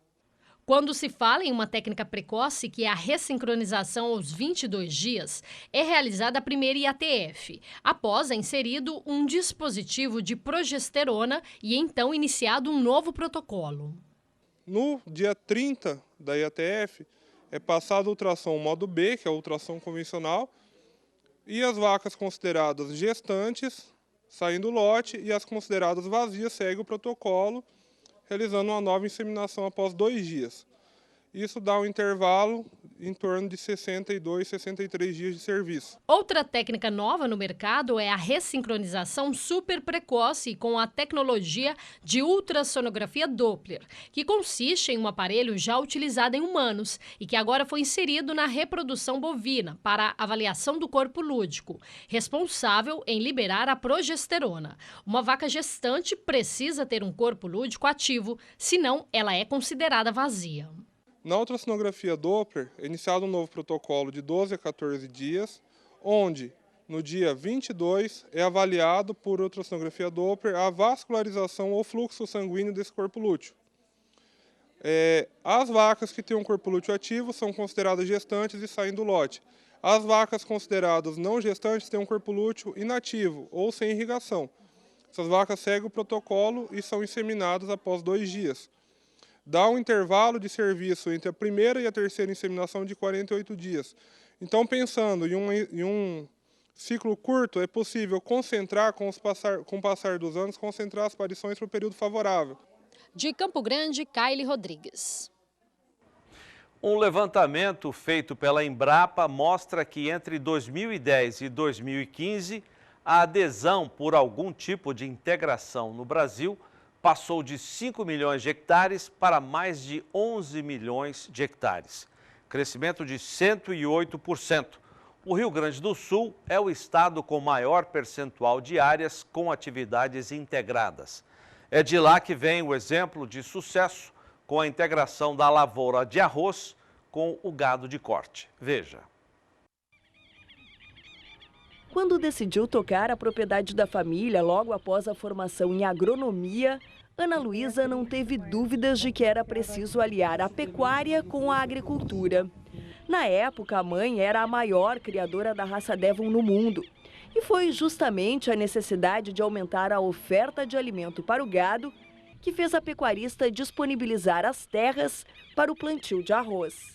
Quando se fala em uma técnica precoce, que é a ressincronização aos 22 dias, é realizada a primeira IATF. Após é inserido um dispositivo de progesterona e então iniciado um novo protocolo. No dia 30 da IATF, é passado o ultrassom modo B, que é o ultrassom convencional, E as vacas consideradas gestantes saem do lote e as consideradas vazias seguem o protocolo, realizando uma nova inseminação após 2 dias. Isso dá um intervalo em torno de 62, 63 dias de serviço. Outra técnica nova no mercado é a ressincronização super precoce com a tecnologia de ultrassonografia Doppler, que consiste em um aparelho já utilizado em humanos e que agora foi inserido na reprodução bovina para avaliação do corpo lúdico, responsável em liberar a progesterona. Uma vaca gestante precisa ter um corpo lúdico ativo, senão ela é considerada vazia. Na ultrassonografia Doppler, é iniciado um novo protocolo de 12 a 14 dias, onde, no dia 22, é avaliado por ultrassonografia Doppler a vascularização ou fluxo sanguíneo desse corpo lúteo. As vacas que têm um corpo lúteo ativo são consideradas gestantes e saem do lote. As vacas consideradas não gestantes têm um corpo lúteo inativo ou sem irrigação. Essas vacas seguem o protocolo e são inseminadas após 2 dias. Dá um intervalo de serviço entre a primeira e a terceira inseminação de 48 dias. Então, pensando em um ciclo curto, é possível concentrar, com o passar dos anos, concentrar as parições para o período favorável. De Campo Grande, Kaile Rodrigues. Um levantamento feito pela Embrapa mostra que entre 2010 e 2015, a adesão por algum tipo de integração no Brasil passou de 5 milhões de hectares para mais de 11 milhões de hectares. Crescimento de 108%. O Rio Grande do Sul é o estado com maior percentual de áreas com atividades integradas. É de lá que vem o exemplo de sucesso com a integração da lavoura de arroz com o gado de corte. Veja. Quando decidiu tocar a propriedade da família logo após a formação em agronomia, Ana Luísa não teve dúvidas de que era preciso aliar a pecuária com a agricultura. Na época, a mãe era a maior criadora da raça Devon no mundo. E foi justamente a necessidade de aumentar a oferta de alimento para o gado que fez a pecuarista disponibilizar as terras para o plantio de arroz.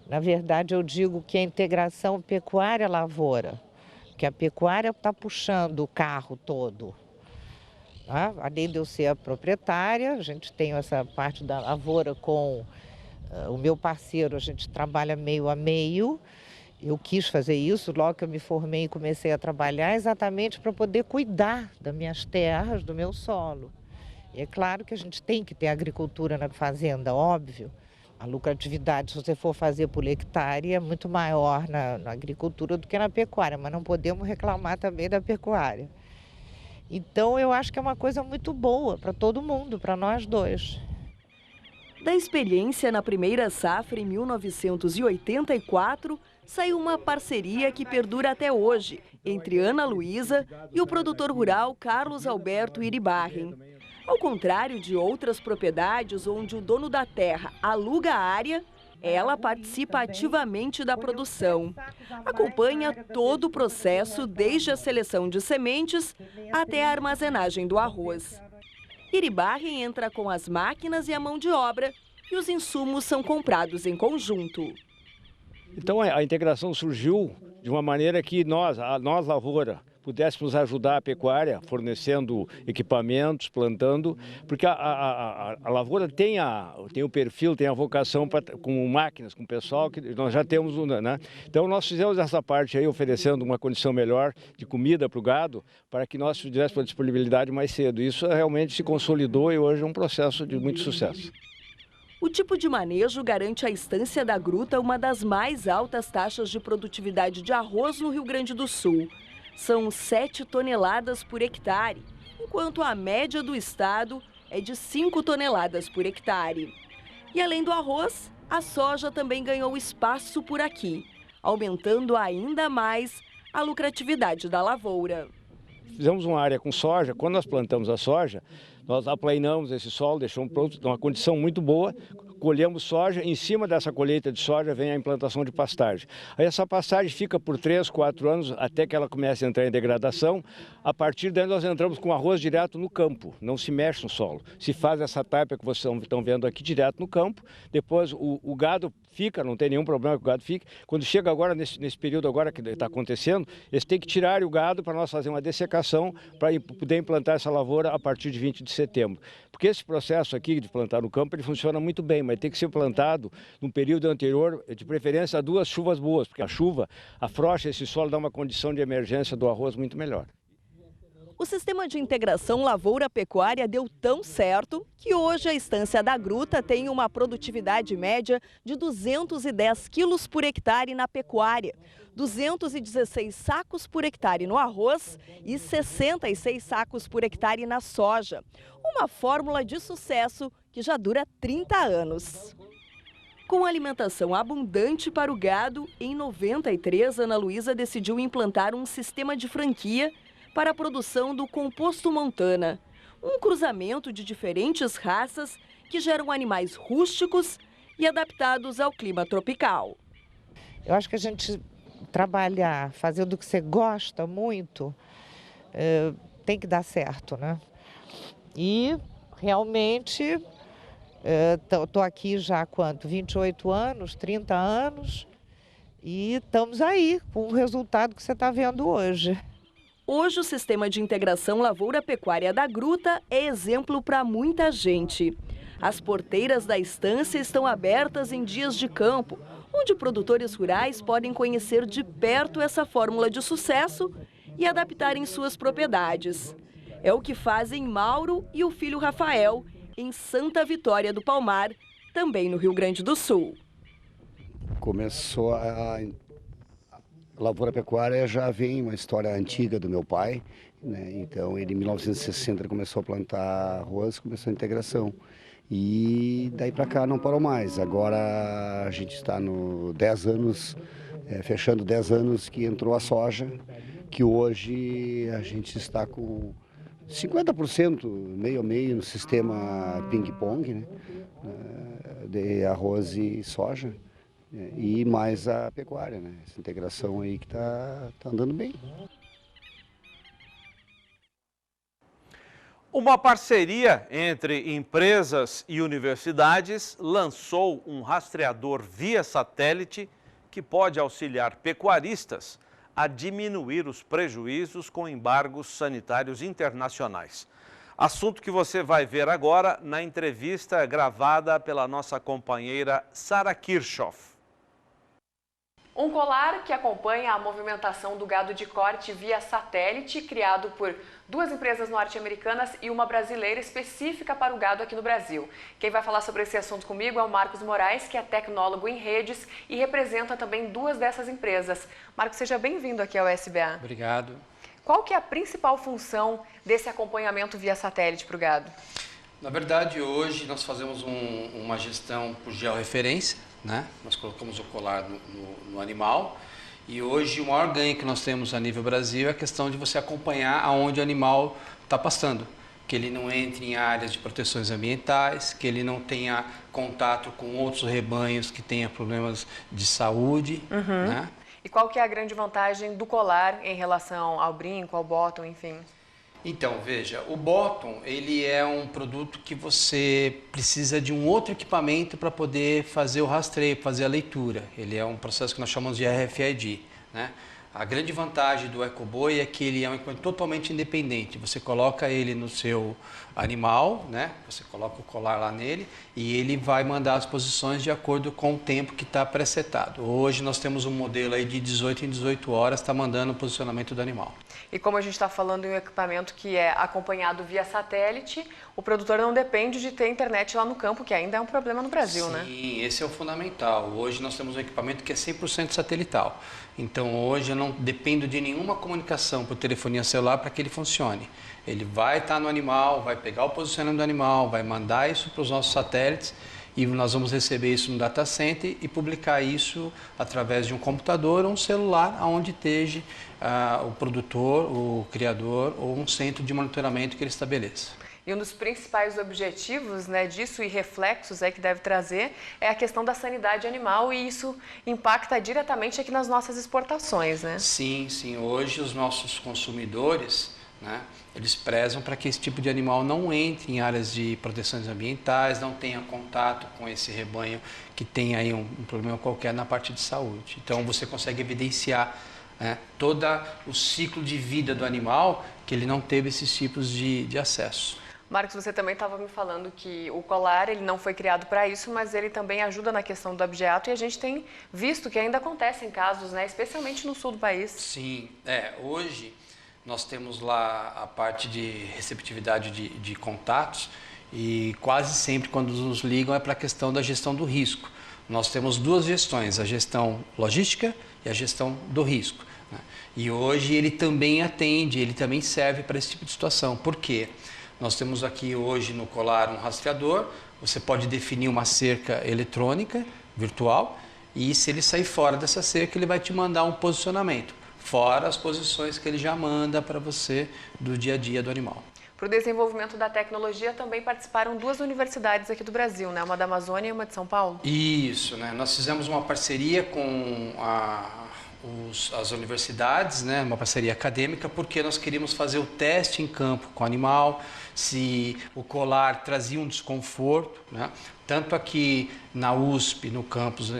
Na verdade, eu digo que a integração pecuária-lavoura, que a pecuária está puxando o carro todo. Além de eu ser a proprietária, a gente tem essa parte da lavoura com o meu parceiro, a gente trabalha meio a meio. Eu quis fazer isso logo que eu me formei e comecei a trabalhar, exatamente para poder cuidar das minhas terras, do meu solo. E é claro que a gente tem que ter agricultura na fazenda, óbvio. A lucratividade, se você for fazer por hectare, é muito maior na agricultura do que na pecuária, mas não podemos reclamar também da pecuária. Então, eu acho que é uma coisa muito boa para todo mundo, para nós dois. Da experiência na primeira safra, em 1984, saiu uma parceria que perdura até hoje, entre Ana Luísa e o produtor rural Carlos Alberto Iribarren. Ao contrário de outras propriedades onde o dono da terra aluga a área, ela participa ativamente da produção. Acompanha todo o processo, desde a seleção de sementes até a armazenagem do arroz. Iribarren entra com as máquinas e a mão de obra, e os insumos são comprados em conjunto. Então a integração surgiu de uma maneira que nós lavoura, pudéssemos ajudar a pecuária, fornecendo equipamentos, plantando, porque a lavoura tem o perfil, tem a vocação com máquinas, com pessoal, que nós já temos, né? Então nós fizemos essa parte aí, oferecendo uma condição melhor de comida para o gado, para que nós tivéssemos a disponibilidade mais cedo. Isso realmente se consolidou e hoje é um processo de muito sucesso. O tipo de manejo garante à Estância da Gruta uma das mais altas taxas de produtividade de arroz no Rio Grande do Sul. São 7 toneladas por hectare, enquanto a média do estado é de 5 toneladas por hectare. E além do arroz, a soja também ganhou espaço por aqui, aumentando ainda mais a lucratividade da lavoura. Fizemos uma área com soja. Quando nós plantamos a soja, nós aplainamos esse solo, deixamos pronto, numa condição muito boa, colhemos soja, em cima dessa colheita de soja vem a implantação de pastagem. Aí essa pastagem fica por 3, 4 anos até que ela comece a entrar em degradação. A partir daí nós entramos com arroz direto no campo, não se mexe no solo. Se faz essa taipa que vocês estão vendo aqui direto no campo, depois o gado fica, não tem nenhum problema que o gado fique. Quando chega agora, nesse período agora que está acontecendo, eles têm que tirar o gado para nós fazer uma dessecação para poder implantar essa lavoura a partir de 20 de setembro. Porque esse processo aqui de plantar no campo, ele funciona muito bem, mas tem que ser plantado num período anterior, de preferência a 2 chuvas boas, porque a chuva afrouxa esse solo, dá uma condição de emergência do arroz muito melhor. O sistema de integração lavoura-pecuária deu tão certo que hoje a estância da Gruta tem uma produtividade média de 210 quilos por hectare na pecuária, 216 sacos por hectare no arroz e 66 sacos por hectare na soja. Uma fórmula de sucesso que já dura 30 anos. Com alimentação abundante para o gado, em 93, Ana Luísa decidiu implantar um sistema de franquia para a produção do composto Montana, um cruzamento de diferentes raças que geram animais rústicos e adaptados ao clima tropical. Eu acho que a gente trabalhar fazendo o que você gosta muito, tem que dar certo, né? E realmente estou aqui já há quanto? 28 anos, 30 anos e estamos aí com o resultado que você está vendo hoje. Hoje, o sistema de integração lavoura-pecuária da Gruta é exemplo para muita gente. As porteiras da estância estão abertas em dias de campo, onde produtores rurais podem conhecer de perto essa fórmula de sucesso e adaptar em suas propriedades. É o que fazem Mauro e o filho Rafael, em Santa Vitória do Palmar, também no Rio Grande do Sul. Começou a lavoura pecuária, já vem uma história antiga do meu pai, né? Então ele em 1960 ele começou a plantar arroz, começou a integração e daí para cá não parou mais. Agora a gente está no 10 anos, fechando 10 anos que entrou a soja, que hoje a gente está com 50%, meio a meio no sistema ping-pong, né? De arroz e soja. E mais a pecuária, né? Essa integração aí que tá andando bem. Uma parceria entre empresas e universidades lançou um rastreador via satélite que pode auxiliar pecuaristas a diminuir os prejuízos com embargos sanitários internacionais. Assunto que você vai ver agora na entrevista gravada pela nossa companheira Sara Kirchhoff. Um colar que acompanha a movimentação do gado de corte via satélite, criado por 2 empresas norte-americanas e uma brasileira específica para o gado aqui no Brasil. Quem vai falar sobre esse assunto comigo é o Marcos Moraes, que é tecnólogo em redes e representa também 2 dessas empresas. Marcos, seja bem-vindo aqui ao SBA. Obrigado. Qual que é a principal função desse acompanhamento via satélite para o gado? Na verdade, hoje nós fazemos uma gestão por georreferência, né? Nós colocamos o colar no animal e hoje o maior ganho que nós temos a nível Brasil é a questão de você acompanhar aonde o animal está pastando, que ele não entre em áreas de proteções ambientais, que ele não tenha contato com outros rebanhos que tenham problemas de saúde, né? E qual que é a grande vantagem do colar em relação ao brinco, ao bottom, enfim? Então, veja, o bottom, ele é um produto que você precisa de um outro equipamento para poder fazer o rastreio, fazer a leitura. Ele é um processo que nós chamamos de RFID, né? A grande vantagem do EcoBoi é que ele é um equipamento totalmente independente. Você coloca ele no seu animal, né? Você coloca o colar lá nele e ele vai mandar as posições de acordo com o tempo que está presetado. Hoje nós temos um modelo aí de 18 em 18 horas, está mandando o posicionamento do animal. E como a gente está falando em um equipamento que é acompanhado via satélite, o produtor não depende de ter internet lá no campo, que ainda é um problema no Brasil, né? Sim, esse é o fundamental. Hoje nós temos um equipamento que é 100% satelital. Então hoje eu não dependo de nenhuma comunicação por telefonia celular para que ele funcione. Ele vai estar no animal, vai pegar o posicionamento do animal, vai mandar isso para os nossos satélites e nós vamos receber isso no data center e publicar isso através de um computador ou um celular onde esteja o produtor, o criador ou um centro de monitoramento que ele estabeleça. E um dos principais objetivos, né, disso e reflexos que deve trazer é a questão da sanidade animal, e isso impacta diretamente aqui nas nossas exportações, né? Sim, sim. Hoje os nossos consumidores, né, eles prezam para que esse tipo de animal não entre em áreas de proteções ambientais, não tenha contato com esse rebanho que tem aí um problema qualquer na parte de saúde. Então você consegue evidenciar, né, todo o ciclo de vida do animal, que ele não teve esses tipos de acesso. Marcos, você também estava me falando que o colar ele não foi criado para isso, mas ele também ajuda na questão do abjeato, e a gente tem visto que ainda acontecem casos, né, especialmente no sul do país. Sim, hoje nós temos lá a parte de receptividade de contatos, e quase sempre quando nos ligam é para a questão da gestão do risco. Nós temos duas gestões, a gestão logística e a gestão do risco, né? E hoje ele também atende, ele também serve para esse tipo de situação. Por quê? Nós temos aqui hoje no colar um rastreador, você pode definir uma cerca eletrônica, virtual, e se ele sair fora dessa cerca, ele vai te mandar um posicionamento, fora as posições que ele já manda para você do dia a dia do animal. Para o desenvolvimento da tecnologia também participaram duas universidades aqui do Brasil, né? Uma da Amazônia e uma de São Paulo. Isso, né? Nós fizemos uma parceria com as universidades, né? Uma parceria acadêmica, porque nós queríamos fazer o teste em campo com o animal, se o colar trazia um desconforto, né? Tanto aqui na USP, no campus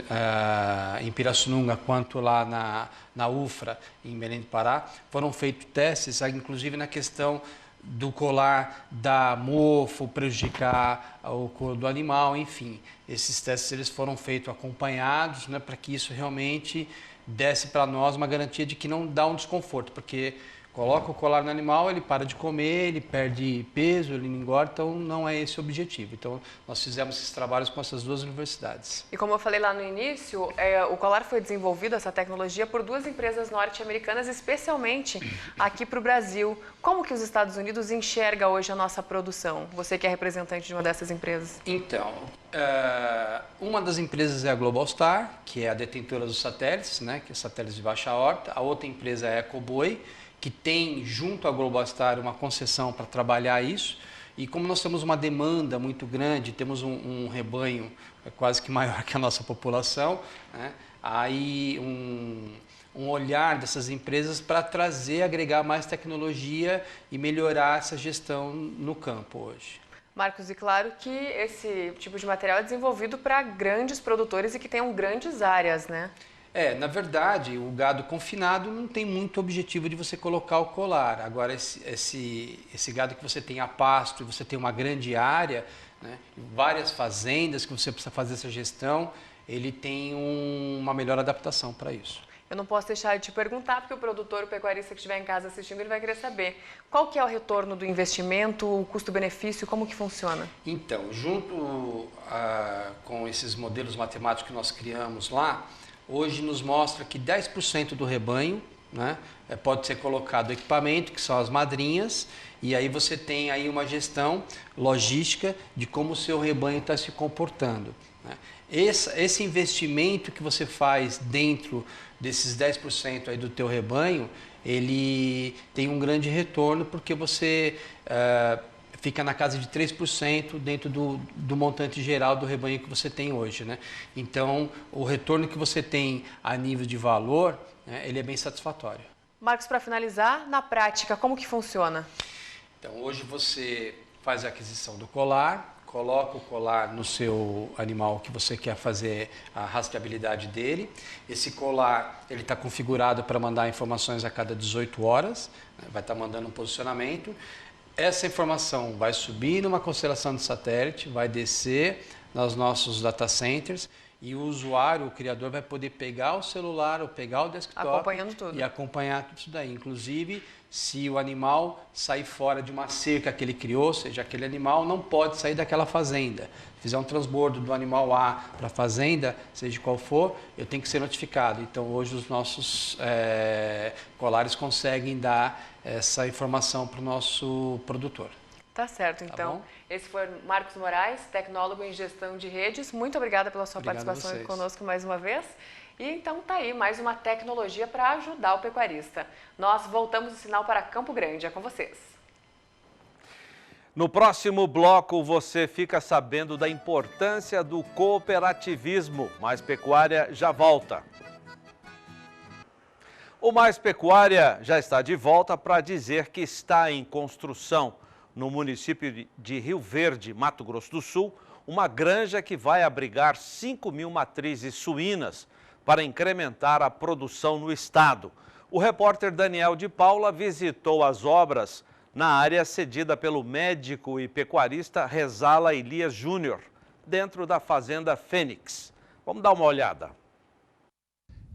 em Pirassununga, quanto lá na UFRA, em Belém do Pará, foram feitos testes, inclusive na questão do colar dar mofo, prejudicar o couro do animal, enfim. Esses testes eles foram feitos acompanhados, né, para que isso realmente desse para nós uma garantia de que não dá um desconforto, porque coloca o colar no animal, ele para de comer, ele perde peso, ele engorda, então não é esse o objetivo. Então nós fizemos esses trabalhos com essas duas universidades. E como eu falei lá no início, o colar foi desenvolvido, essa tecnologia, por duas empresas norte-americanas, especialmente aqui para o Brasil. Como que os Estados Unidos enxerga hoje a nossa produção? Você que é representante de uma dessas empresas. Então, uma das empresas é a Globalstar, que é a detentora dos satélites, né, que é satélites de baixa órbita. A outra empresa é a Ecoboi, que tem junto à Globalstar uma concessão para trabalhar isso. E como nós temos uma demanda muito grande, temos um rebanho quase que maior que a nossa população, né? Aí um olhar dessas empresas para trazer, agregar mais tecnologia e melhorar essa gestão no campo hoje. Marcos, e claro que esse tipo de material é desenvolvido para grandes produtores e que tenham grandes áreas, né? Na verdade, o gado confinado não tem muito objetivo de você colocar o colar. Agora, esse gado que você tem a pasto e você tem uma grande área, né, várias fazendas que você precisa fazer essa gestão, ele tem uma melhor adaptação para isso. Eu não posso deixar de te perguntar, porque o produtor, o pecuarista que estiver em casa assistindo, ele vai querer saber qual que é o retorno do investimento, o custo-benefício, como que funciona? Então, junto com esses modelos matemáticos que nós criamos lá, hoje nos mostra que 10% do rebanho, né, pode ser colocado equipamento, que são as madrinhas, e aí você tem aí uma gestão logística de como o seu rebanho está se comportando, né? Esse investimento que você faz dentro desses 10% aí do teu rebanho, ele tem um grande retorno, porque você fica na casa de 3% dentro do montante geral do rebanho que você tem hoje, né? Então, o retorno que você tem a nível de valor, né, ele é bem satisfatório. Marcos, para finalizar, na prática, como que funciona? Então, hoje você faz a aquisição do colar, coloca o colar no seu animal que você quer fazer a rastreabilidade dele. Esse colar ele está configurado para mandar informações a cada 18 horas, né? Vai estar mandando um posicionamento. Essa informação vai subir numa constelação de satélite, vai descer nos nossos data centers, e o usuário, o criador, vai poder pegar o celular ou pegar o desktop e acompanhar tudo isso daí. Inclusive, se o animal sair fora de uma cerca que ele criou, ou seja, aquele animal não pode sair daquela fazenda. Se fizer um transbordo do animal A para a fazenda, seja qual for, eu tenho que ser notificado. Então, hoje os nossos colares conseguem dar essa informação para o nosso produtor. Tá certo, então. Esse foi Marcos Moraes, tecnólogo em gestão de redes. Muito obrigada pela sua participação conosco mais uma vez. E então tá aí, mais uma tecnologia para ajudar o pecuarista. Nós voltamos o sinal para Campo Grande. É com vocês. No próximo bloco, você fica sabendo da importância do cooperativismo. Mais Pecuária já volta. O Mais Pecuária já está de volta para dizer que está em construção, no município de Rio Verde, Mato Grosso do Sul, uma granja que vai abrigar 5.000 matrizes suínas para incrementar a produção no estado. O repórter Daniel de Paula visitou as obras na área cedida pelo médico e pecuarista Rezala Elias Júnior, dentro da Fazenda Fênix. Vamos dar uma olhada.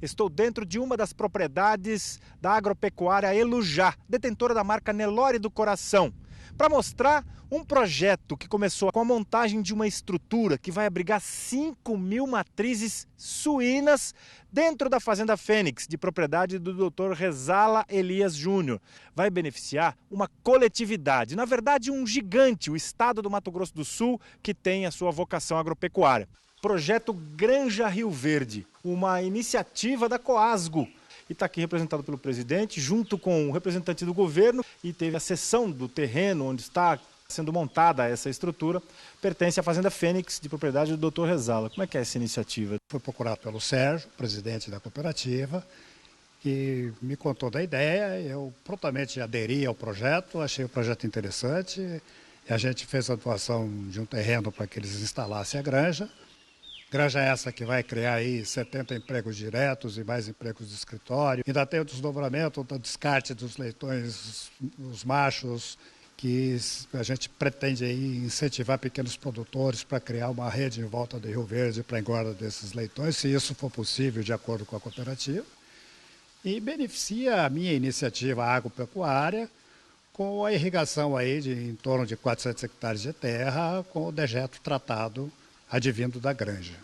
Estou dentro de uma das propriedades da agropecuária Elujá, detentora da marca Nelore do Coração, para mostrar um projeto que começou com a montagem de uma estrutura que vai abrigar 5.000 matrizes suínas dentro da Fazenda Fênix, de propriedade do Dr. Rezala Elias Júnior. Vai beneficiar uma coletividade, na verdade um gigante, o estado do Mato Grosso do Sul, que tem a sua vocação agropecuária. Projeto Granja Rio Verde, uma iniciativa da Coasgo. E está aqui representado pelo presidente, junto com o representante do governo, e teve a cessão do terreno onde está sendo montada essa estrutura, pertence à Fazenda Fênix, de propriedade do Dr. Rezala. Como é que é essa iniciativa? Fui procurado pelo Sérgio, presidente da cooperativa, que me contou da ideia, eu prontamente aderi ao projeto, achei o projeto interessante, e a gente fez a doação de um terreno para que eles instalassem a granja. Granja essa que vai criar aí 70 empregos diretos e mais empregos de escritório. Ainda tem o desdobramento do descarte dos leitões, os machos, que a gente pretende aí incentivar pequenos produtores para criar uma rede em volta do Rio Verde para a engorda desses leitões, se isso for possível, de acordo com a cooperativa. E beneficia a minha iniciativa agropecuária com a irrigação aí de em torno de 400 hectares de terra com o dejeto tratado advindo da granja.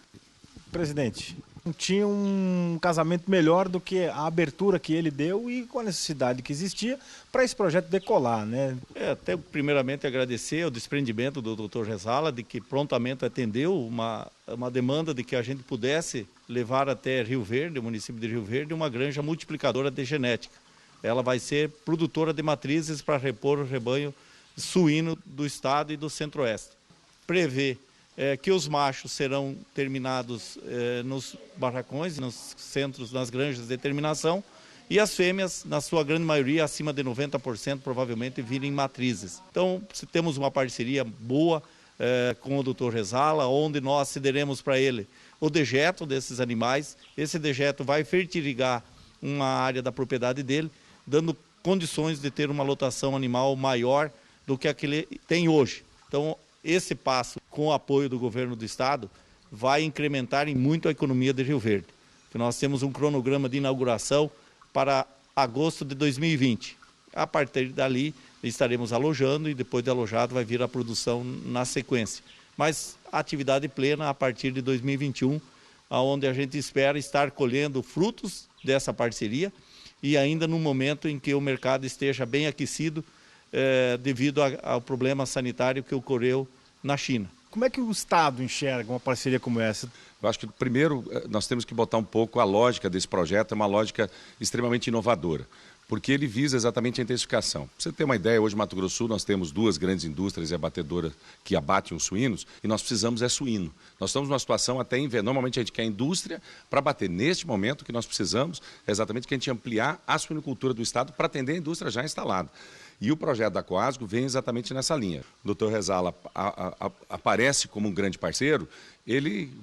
Presidente, não tinha um casamento melhor do que a abertura que ele deu e com a necessidade que existia para esse projeto decolar, né? Até primeiramente agradecer o desprendimento do Dr. Rezala, de que prontamente atendeu uma demanda de que a gente pudesse levar até Rio Verde, o município de Rio Verde, uma granja multiplicadora de genética. Ela vai ser produtora de matrizes para repor o rebanho suíno do estado e do centro-oeste. Prevê que os machos serão terminados nos barracões, nos centros, nas granjas de terminação, e as fêmeas, na sua grande maioria, acima de 90%, provavelmente virem matrizes. Então, temos uma parceria boa com o Dr. Rezala, onde nós cederemos para ele o dejeto desses animais. Esse dejeto vai fertiligar uma área da propriedade dele, dando condições de ter uma lotação animal maior do que a que ele tem hoje. Então, esse passo, com o apoio do governo do estado, vai incrementar em muito a economia de Rio Verde. Nós temos um cronograma de inauguração para agosto de 2020. A partir dali, estaremos alojando e depois de alojado vai vir a produção na sequência. Mas atividade plena a partir de 2021, onde a gente espera estar colhendo frutos dessa parceria e ainda no momento em que o mercado esteja bem aquecido devido ao problema sanitário que ocorreu na China. Como é que o Estado enxerga uma parceria como essa? Eu acho que, primeiro, nós temos que botar um pouco a lógica desse projeto, é uma lógica extremamente inovadora, porque ele visa exatamente a intensificação. Para você ter uma ideia, hoje em Mato Grosso do Sul nós temos duas grandes indústrias e abatedoras que abatem os suínos, e nós precisamos suíno. Nós estamos numa situação até normalmente a gente quer indústria para bater. Neste momento, o que nós precisamos é exatamente que a gente ampliar a suinocultura do estado para atender a indústria já instalada. E o projeto da Coasgo vem exatamente nessa linha. O Dr. Rezala aparece como um grande parceiro.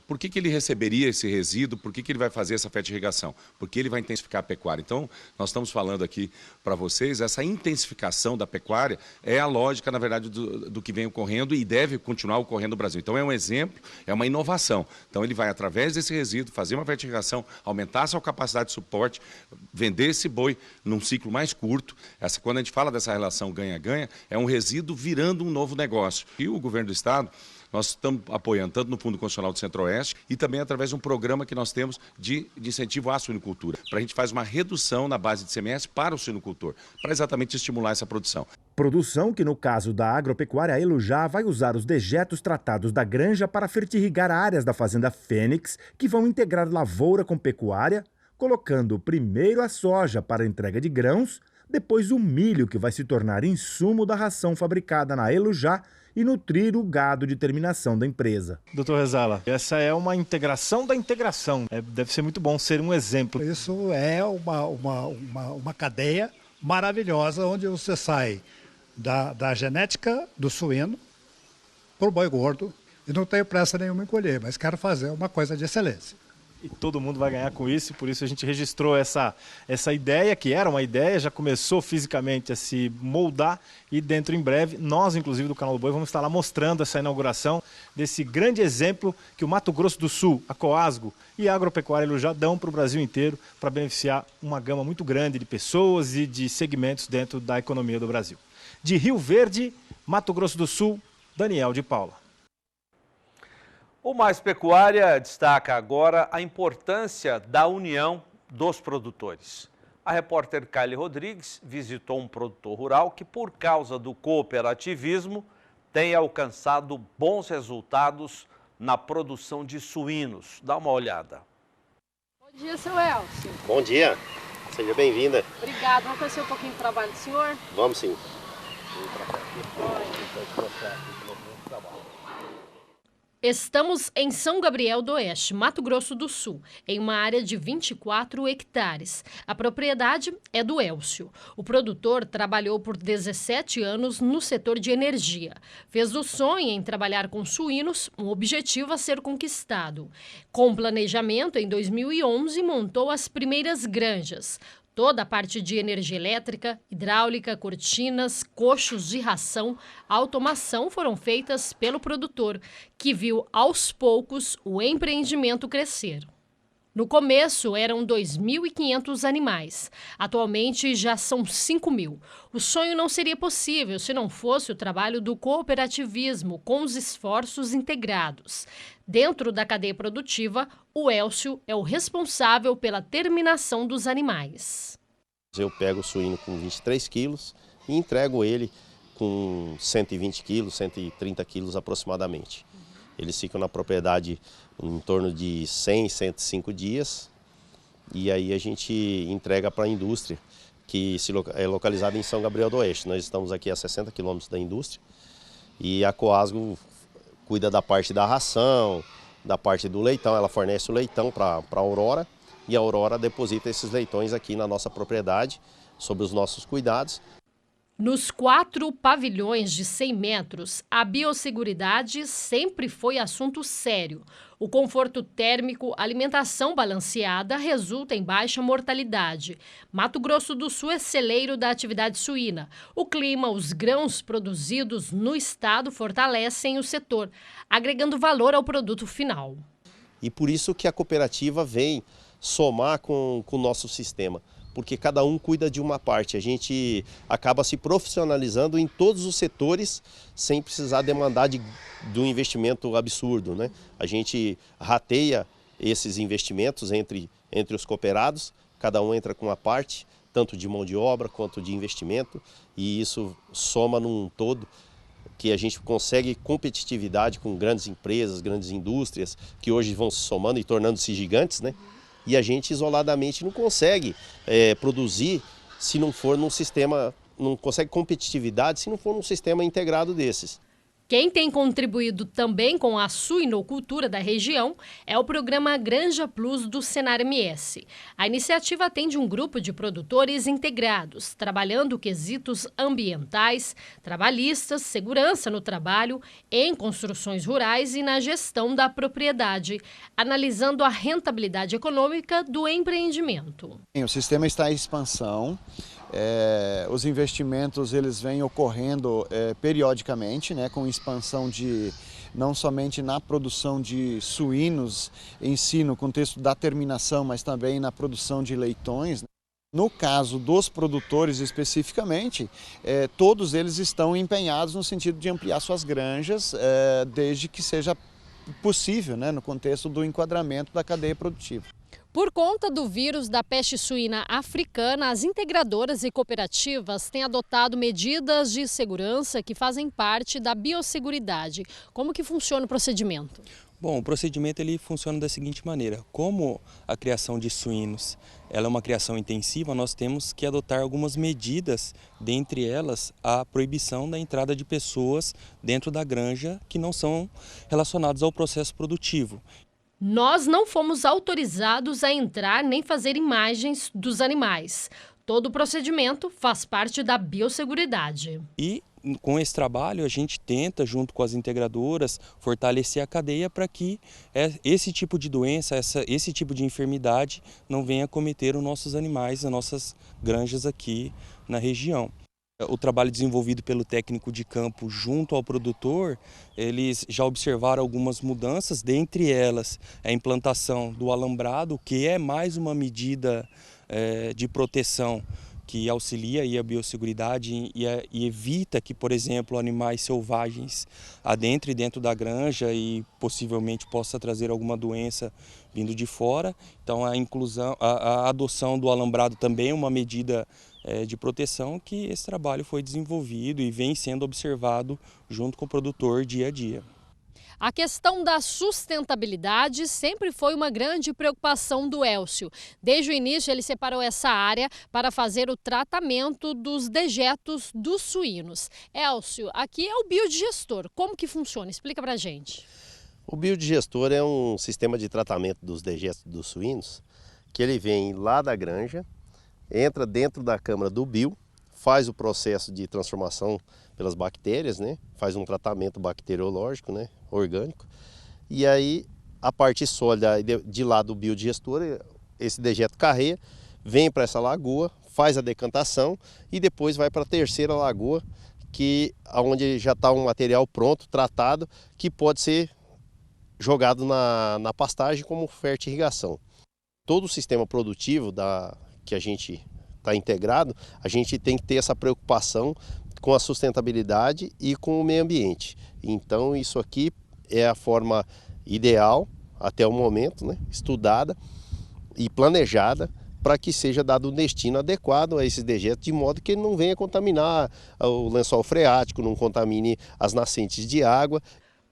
Por que ele receberia esse resíduo? Por que ele vai fazer essa fertirrigação? Porque ele vai intensificar a pecuária. Então, nós estamos falando aqui para vocês, essa intensificação da pecuária é a lógica, na verdade, do que vem ocorrendo e deve continuar ocorrendo no Brasil. Então, é um exemplo, é uma inovação. Então, ele vai, através desse resíduo, fazer uma fertirrigação, aumentar a sua capacidade de suporte, vender esse boi num ciclo mais curto. Quando a gente fala dessa relação ganha-ganha, é um resíduo virando um novo negócio. E o governo do estado, nós estamos apoiando tanto no Fundo Constitucional do Centro-Oeste e também através de um programa que nós temos de incentivo à suinocultura. Para a gente faz uma redução na base de ICMS para o suinocultor, para exatamente estimular essa produção. Produção que, no caso da agropecuária Elujá, vai usar os dejetos tratados da granja para fertirrigar áreas da Fazenda Fênix, que vão integrar lavoura com pecuária, colocando primeiro a soja para a entrega de grãos, Depois o milho, que vai se tornar insumo da ração fabricada na Elujá e nutrir o gado de terminação da empresa. Doutor Rezala, essa é uma integração da integração. Deve ser muito bom ser um exemplo. Isso é uma cadeia maravilhosa, onde você sai da genética do suíno para o boi gordo. E não tenho pressa nenhuma em colher, mas quero fazer uma coisa de excelência. E todo mundo vai ganhar com isso, por isso a gente registrou essa ideia, que era uma ideia, já começou fisicamente a se moldar e dentro em breve, nós inclusive do Canal do Boi vamos estar lá mostrando essa inauguração desse grande exemplo que o Mato Grosso do Sul, a Coasgo e a Agropecuária Elujá dão para o Brasil inteiro para beneficiar uma gama muito grande de pessoas e de segmentos dentro da economia do Brasil. De Rio Verde, Mato Grosso do Sul, Daniel de Paula. O Mais Pecuária destaca agora a importância da união dos produtores. A repórter Kylie Rodrigues visitou um produtor rural que, por causa do cooperativismo, tem alcançado bons resultados na produção de suínos. Dá uma olhada. Bom dia, seu Elcio. Bom dia, seja bem-vinda. Obrigada. Vamos conhecer um pouquinho do trabalho do senhor? Vamos sim. Estamos em São Gabriel do Oeste, Mato Grosso do Sul, em uma área de 24 hectares. A propriedade é do Elcio. O produtor trabalhou por 17 anos no setor de energia. Fez do sonho em trabalhar com suínos um objetivo a ser conquistado. Com planejamento, em 2011, montou as primeiras granjas. Toda a parte de energia elétrica, hidráulica, cortinas, coxos de ração, automação foram feitas pelo produtor, que viu aos poucos o empreendimento crescer. No começo eram 2.500 animais, atualmente já são 5.000. O sonho não seria possível se não fosse o trabalho do cooperativismo com os esforços integrados. Dentro da cadeia produtiva, o Elcio é o responsável pela terminação dos animais. Eu pego o suíno com 23 quilos e entrego ele com 120 quilos, 130 quilos aproximadamente. Eles ficam na propriedade em torno de 100, 105 dias e aí a gente entrega para a indústria, que é localizada em São Gabriel do Oeste. Nós estamos aqui a 60 quilômetros da indústria e a Coasgo cuida da parte da ração, da parte do leitão. Ela fornece o leitão para a Aurora e a Aurora deposita esses leitões aqui na nossa propriedade, sob os nossos cuidados. Nos 4 pavilhões de 100 metros, a biosseguridade sempre foi assunto sério. O conforto térmico, alimentação balanceada resulta em baixa mortalidade. Mato Grosso do Sul é celeiro da atividade suína. O clima, os grãos produzidos no estado fortalecem o setor, agregando valor ao produto final. E por isso que a cooperativa vem somar com o nosso sistema, porque cada um cuida de uma parte. A gente acaba se profissionalizando em todos os setores sem precisar demandar de um investimento absurdo, né? A gente rateia esses investimentos entre os cooperados, cada um entra com uma parte, tanto de mão de obra quanto de investimento, e isso soma num todo que a gente consegue competitividade com grandes empresas, grandes indústrias, que hoje vão se somando e tornando-se gigantes, né? E a gente isoladamente não consegue produzir se não for num sistema, não consegue competitividade se não for num sistema integrado desses. Quem tem contribuído também com a suinocultura da região é o programa Granja Plus do Senar MS. A iniciativa atende um grupo de produtores integrados, trabalhando quesitos ambientais, trabalhistas, segurança no trabalho, em construções rurais e na gestão da propriedade, analisando a rentabilidade econômica do empreendimento. O sistema está em expansão. Os investimentos eles vêm ocorrendo periodicamente, né, com expansão não somente na produção de suínos em si, no contexto da terminação, mas também na produção de leitões. No caso dos produtores especificamente, todos eles estão empenhados no sentido de ampliar suas granjas, desde que seja possível, né, no contexto do enquadramento da cadeia produtiva. Por conta do vírus da peste suína africana, as integradoras e cooperativas têm adotado medidas de segurança que fazem parte da biosseguridade. Como que funciona o procedimento? Bom, o procedimento ele funciona da seguinte maneira: como a criação de suínos ela é uma criação intensiva, nós temos que adotar algumas medidas, dentre elas a proibição da entrada de pessoas dentro da granja que não são relacionadas ao processo produtivo. Nós não fomos autorizados a entrar nem fazer imagens dos animais. Todo o procedimento faz parte da biosseguridade. E com esse trabalho a gente tenta, junto com as integradoras, fortalecer a cadeia para que esse tipo de doença, esse tipo de enfermidade não venha cometer os nossos animais, as nossas granjas aqui na região. O trabalho desenvolvido pelo técnico de campo junto ao produtor, eles já observaram algumas mudanças, dentre elas a implantação do alambrado, que é mais uma medida de proteção que auxilia aí a biosseguridade e evita que, por exemplo, animais selvagens adentrem dentro da granja e possivelmente possa trazer alguma doença vindo de fora. Então a adoção do alambrado também é uma medida de proteção que esse trabalho foi desenvolvido e vem sendo observado junto com o produtor dia a dia. A questão da sustentabilidade sempre foi uma grande preocupação do Elcio. Desde o início ele separou essa área para fazer o tratamento dos dejetos dos suínos. Elcio, aqui é o biodigestor. Como que funciona? Explica pra gente. O biodigestor é um sistema de tratamento dos dejetos dos suínos, que ele vem lá da granja, entra dentro da câmara do bio, faz o processo de transformação pelas bactérias, né? Faz um tratamento bacteriológico, né? Orgânico. E aí a parte sólida de lá do biodigestor, esse dejeto carreia, vem para essa lagoa, faz a decantação e depois vai para a terceira lagoa, onde já está um material pronto, tratado, que pode ser jogado na pastagem como fertirrigação. Todo o sistema produtivo que a gente está integrado, a gente tem que ter essa preocupação com a sustentabilidade e com o meio ambiente. Então isso aqui é a forma ideal até o momento, né? Estudada e planejada para que seja dado um destino adequado a esses dejetos, de modo que ele não venha contaminar o lençol freático, não contamine as nascentes de água.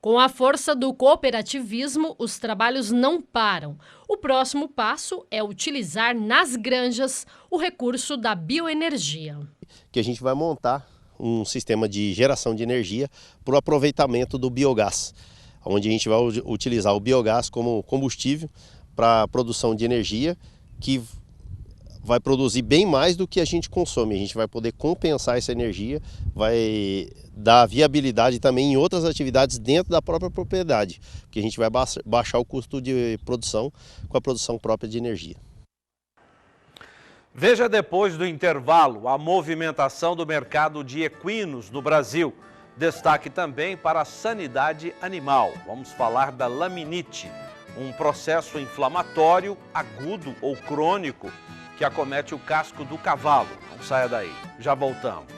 Com a força do cooperativismo, os trabalhos não param. O próximo passo é utilizar nas granjas o recurso da bioenergia. Que a gente vai montar um sistema de geração de energia para o aproveitamento do biogás, onde a gente vai utilizar o biogás como combustível para a produção de energia, que vai produzir bem mais do que a gente consome. A gente vai poder compensar essa energia, vai dar viabilidade também em outras atividades dentro da própria propriedade, porque a gente vai baixar o custo de produção com a produção própria de energia. Veja depois do intervalo a movimentação do mercado de equinos no Brasil. Destaque também para a sanidade animal. Vamos falar da laminite, um processo inflamatório agudo ou crônico que acomete o casco do cavalo. Não saia daí, já voltamos.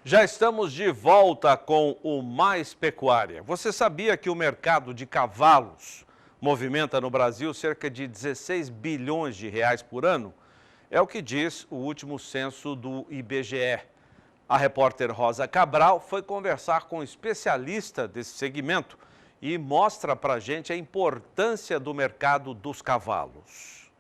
Já estamos de volta com o Mais Pecuária. Você sabia que o mercado de cavalos movimenta no Brasil cerca de 16 bilhões de reais por ano? É o que diz o último censo do IBGE. A repórter Rosa Cabral foi conversar com um especialista desse segmento e mostra pra gente a importância do mercado dos cavalos.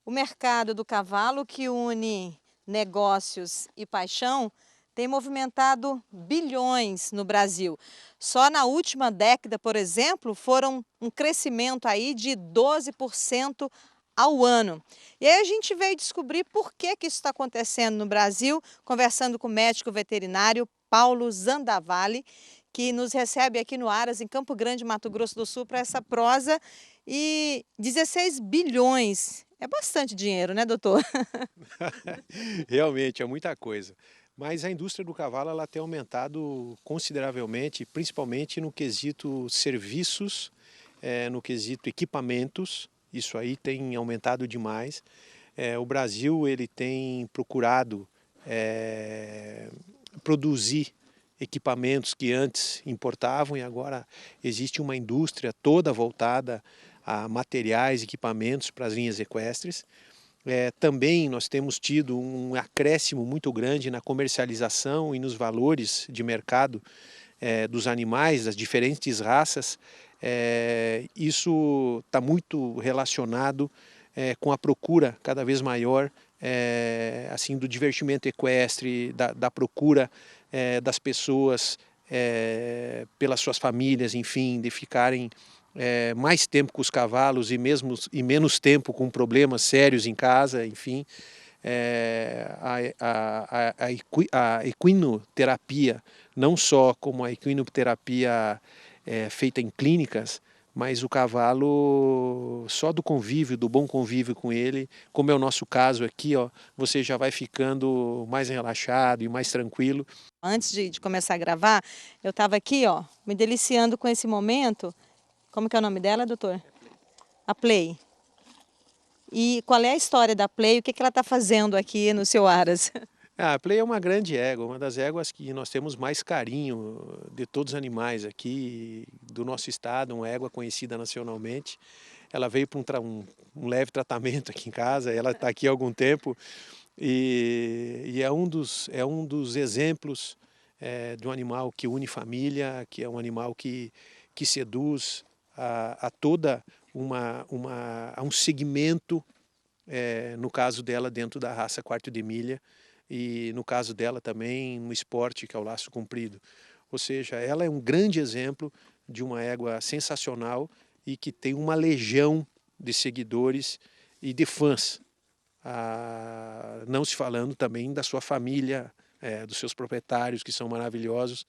O mercado do cavalo, que une negócios e paixão, tem movimentado bilhões no Brasil. Só na última década, por exemplo, foram um crescimento aí de 12% ao ano. E aí a gente veio descobrir por que isso está acontecendo no Brasil, conversando com o médico veterinário Paulo Zandavalli, que nos recebe aqui no Aras, em Campo Grande, Mato Grosso do Sul, para essa prosa. E 16 bilhões, é bastante dinheiro, né, doutor? Realmente, é muita coisa. Mas a indústria do cavalo ela tem aumentado consideravelmente, principalmente no quesito serviços, no quesito equipamentos. Isso aí tem aumentado demais. O Brasil ele tem procurado produzir equipamentos que antes importavam, e agora existe uma indústria toda voltada a materiais, equipamentos para as linhas equestres. Também nós temos tido um acréscimo muito grande na comercialização e nos valores de mercado dos animais, das diferentes raças. Isso está muito relacionado com a procura cada vez maior assim, do divertimento equestre, da procura das pessoas pelas suas famílias, enfim, de ficarem mais tempo com os cavalos e menos tempo com problemas sérios em casa, enfim. A equinoterapia, não só como a equinoterapia feita em clínicas, mas o cavalo, só do convívio, do bom convívio com ele, como é o nosso caso aqui, ó, você já vai ficando mais relaxado e mais tranquilo. Antes de começar a gravar, eu estava aqui, ó, me deliciando com esse momento. Como que é o nome dela, doutor? A Play. E qual é a história da Play? O que ela está fazendo aqui no seu Aras? A Play é uma grande égua, uma das éguas que nós temos mais carinho de todos os animais aqui do nosso estado, uma égua conhecida nacionalmente. Ela veio para um leve tratamento aqui em casa, ela está aqui há algum tempo e é um dos exemplos de um animal que une família, que é um animal que seduz a toda um segmento, no caso dela, dentro da raça quarto de milha, e no caso dela também no esporte, que é o laço comprido. Ou seja, ela é um grande exemplo de uma égua sensacional e que tem uma legião de seguidores e de fãs, não se falando também da sua família, dos seus proprietários, que são maravilhosos.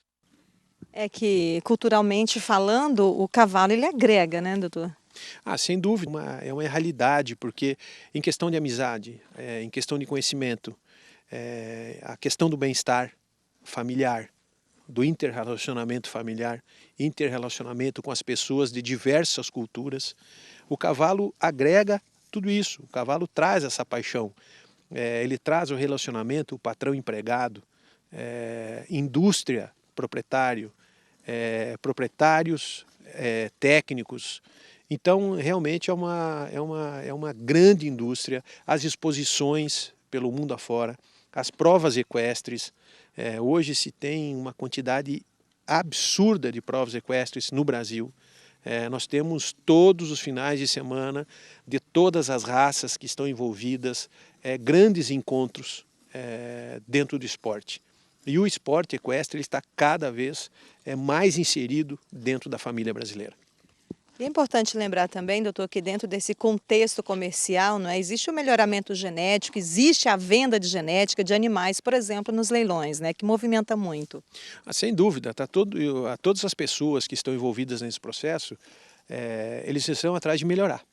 É que, culturalmente falando, o cavalo ele agrega, né, doutor? Sem dúvida, é uma realidade, porque em questão de amizade, em questão de conhecimento, a questão do bem-estar familiar, do interrelacionamento familiar, interrelacionamento com as pessoas de diversas culturas, o cavalo agrega tudo isso, o cavalo traz essa paixão, ele traz o relacionamento, o patrão-empregado, indústria, proprietário, proprietários, técnicos. Então, realmente é uma grande indústria, as exposições pelo mundo afora, as provas equestres. Hoje se tem uma quantidade absurda de provas equestres no Brasil. Nós temos todos os finais de semana, de todas as raças que estão envolvidas, grandes encontros dentro do esporte. E o esporte equestre ele está cada vez mais inserido dentro da família brasileira. E é importante lembrar também, doutor, que dentro desse contexto comercial, não é, existe o melhoramento genético, existe a venda de genética de animais, por exemplo, nos leilões, né, que movimenta muito. Sem dúvida, a todas as pessoas que estão envolvidas nesse processo, eles estão atrás de melhorar.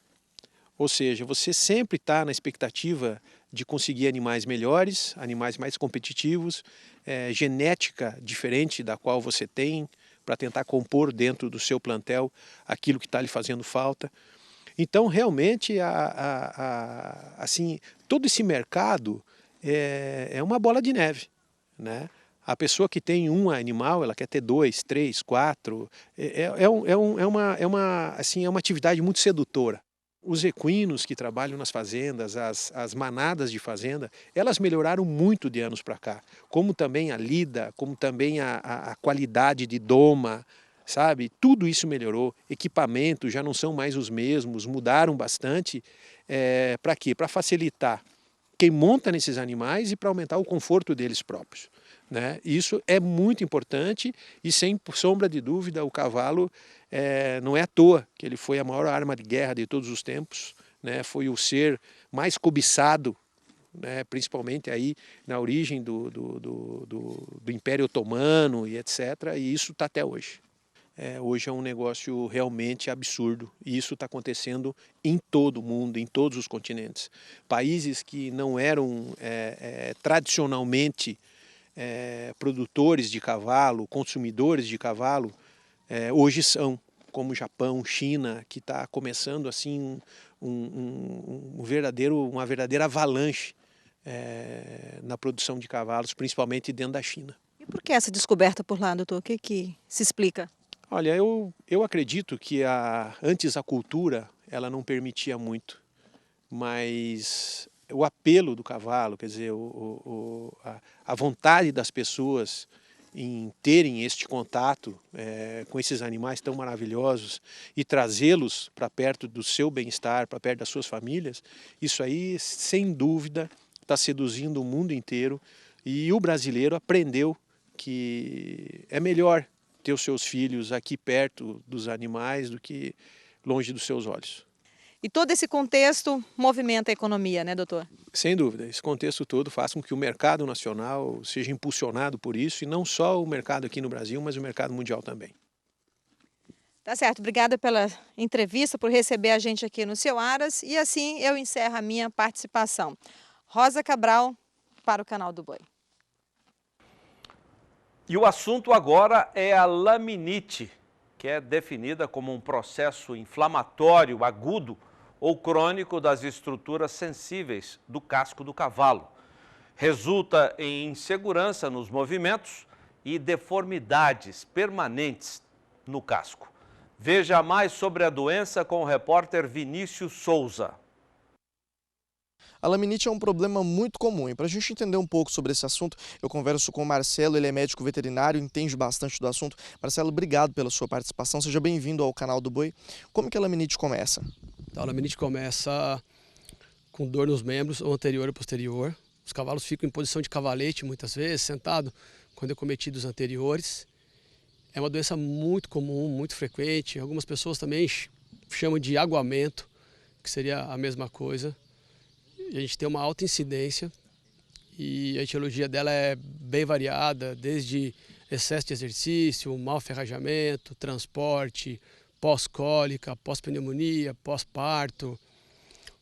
Ou seja, você sempre está na expectativa de conseguir animais melhores, animais mais competitivos, genética diferente da qual você tem, para tentar compor dentro do seu plantel aquilo que está lhe fazendo falta. Então, realmente, assim, todo esse mercado é uma bola de neve, né? A pessoa que tem um animal, ela quer ter 2, 3, 4. É uma atividade muito sedutora. Os equinos que trabalham nas fazendas, as manadas de fazenda, elas melhoraram muito de anos para cá. Como também a lida, como também a qualidade de doma, sabe? Tudo isso melhorou. Equipamentos já não são mais os mesmos, mudaram bastante. Para quê? Para facilitar quem monta nesses animais e para aumentar o conforto deles próprios, né? Isso é muito importante e, sem sombra de dúvida, o cavalo não é à toa que ele foi a maior arma de guerra de todos os tempos, né? Foi o ser mais cobiçado, né? Principalmente aí na origem do Império Otomano e etc. E isso está até hoje. Hoje é um negócio realmente absurdo e isso está acontecendo em todo o mundo, em todos os continentes. Países que não eram tradicionalmente produtores de cavalo, consumidores de cavalo, hoje são, como Japão, China, que está começando assim uma verdadeira avalanche na produção de cavalos, principalmente dentro da China. E por que essa descoberta por lá, doutor? O que se explica? Olha, eu acredito que antes a cultura ela não permitia muito, mas o apelo do cavalo, quer dizer, a vontade das pessoas em terem este contato com esses animais tão maravilhosos e trazê-los para perto do seu bem-estar, para perto das suas famílias, isso aí, sem dúvida, está seduzindo o mundo inteiro e o brasileiro aprendeu que é melhor ter os seus filhos aqui perto dos animais do que longe dos seus olhos. E todo esse contexto movimenta a economia, né, doutor? Sem dúvida, esse contexto todo faz com que o mercado nacional seja impulsionado por isso, e não só o mercado aqui no Brasil, mas o mercado mundial também. Tá certo, obrigada pela entrevista, por receber a gente aqui no Seu Aras, e assim eu encerro a minha participação. Rosa Cabral, para o Canal do Boi. E o assunto agora é a laminite, que é definida como um processo inflamatório agudo ou crônico das estruturas sensíveis do casco do cavalo. Resulta em insegurança nos movimentos e deformidades permanentes no casco. Veja mais sobre a doença com o repórter Vinícius Souza. A laminite é um problema muito comum e para a gente entender um pouco sobre esse assunto, eu converso com o Marcelo, ele é médico veterinário, entende bastante do assunto. Marcelo, obrigado pela sua participação, seja bem-vindo ao Canal do Boi. Como que a laminite começa? Então, a laminite começa com dor nos membros, ou anterior ou posterior. Os cavalos ficam em posição de cavalete, muitas vezes, sentado, quando cometidos anteriores. É uma doença muito comum, muito frequente. Algumas pessoas também chamam de aguamento, que seria a mesma coisa. A gente tem uma alta incidência e a etiologia dela é bem variada, desde excesso de exercício, mau ferrajamento, transporte, pós-cólica, pós-pneumonia, pós-parto,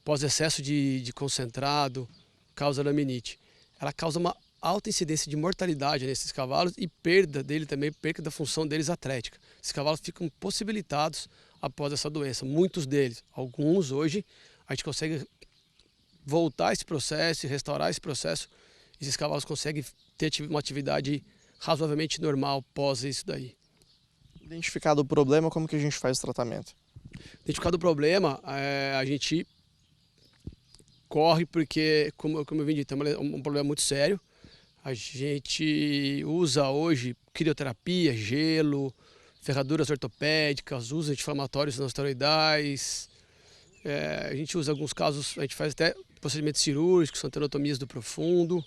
pós-excesso de concentrado, causa laminite. Ela causa uma alta incidência de mortalidade nesses cavalos e perda dele também, perda da função deles atlética. Esses cavalos ficam impossibilitados após essa doença, muitos deles. Alguns hoje a gente consegue voltar esse processo e restaurar esse processo, esses cavalos conseguem ter uma atividade razoavelmente normal pós isso daí. Identificado o problema, como que a gente faz o tratamento? Identificado o problema, a gente corre porque, como eu vim dito, é um problema muito sério. A gente usa hoje crioterapia, gelo, ferraduras ortopédicas, usa anti-inflamatórios não esteroidais. A gente usa alguns casos, a gente faz até procedimentos cirúrgicos, são tenotomias do profundo.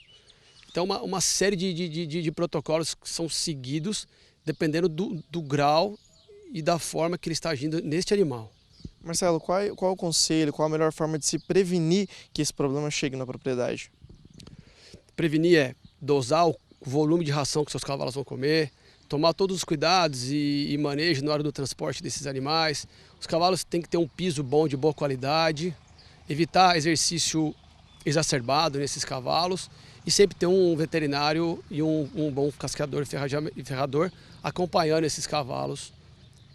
Então, uma série de protocolos que são seguidos dependendo do grau e da forma que ele está agindo neste animal. Marcelo, qual é o conselho, qual a melhor forma de se prevenir que esse problema chegue na propriedade? Prevenir é dosar o volume de ração que seus cavalos vão comer, tomar todos os cuidados e manejo na hora do transporte desses animais. Os cavalos têm que ter um piso bom, de boa qualidade, evitar exercício exacerbado nesses cavalos e sempre ter um veterinário e um bom cascador e ferrador acompanhando esses cavalos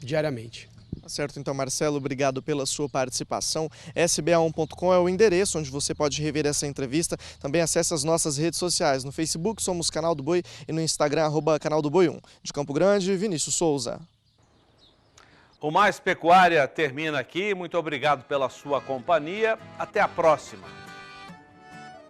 diariamente. Tá certo, então, Marcelo, obrigado pela sua participação. sba1.com é o endereço onde você pode rever essa entrevista. Também acesse as nossas redes sociais. No Facebook somos Canal do Boi e no Instagram @Canal do Boi 1. De Campo Grande, Vinícius Souza. O Mais Pecuária termina aqui. Muito obrigado pela sua companhia. Até a próxima.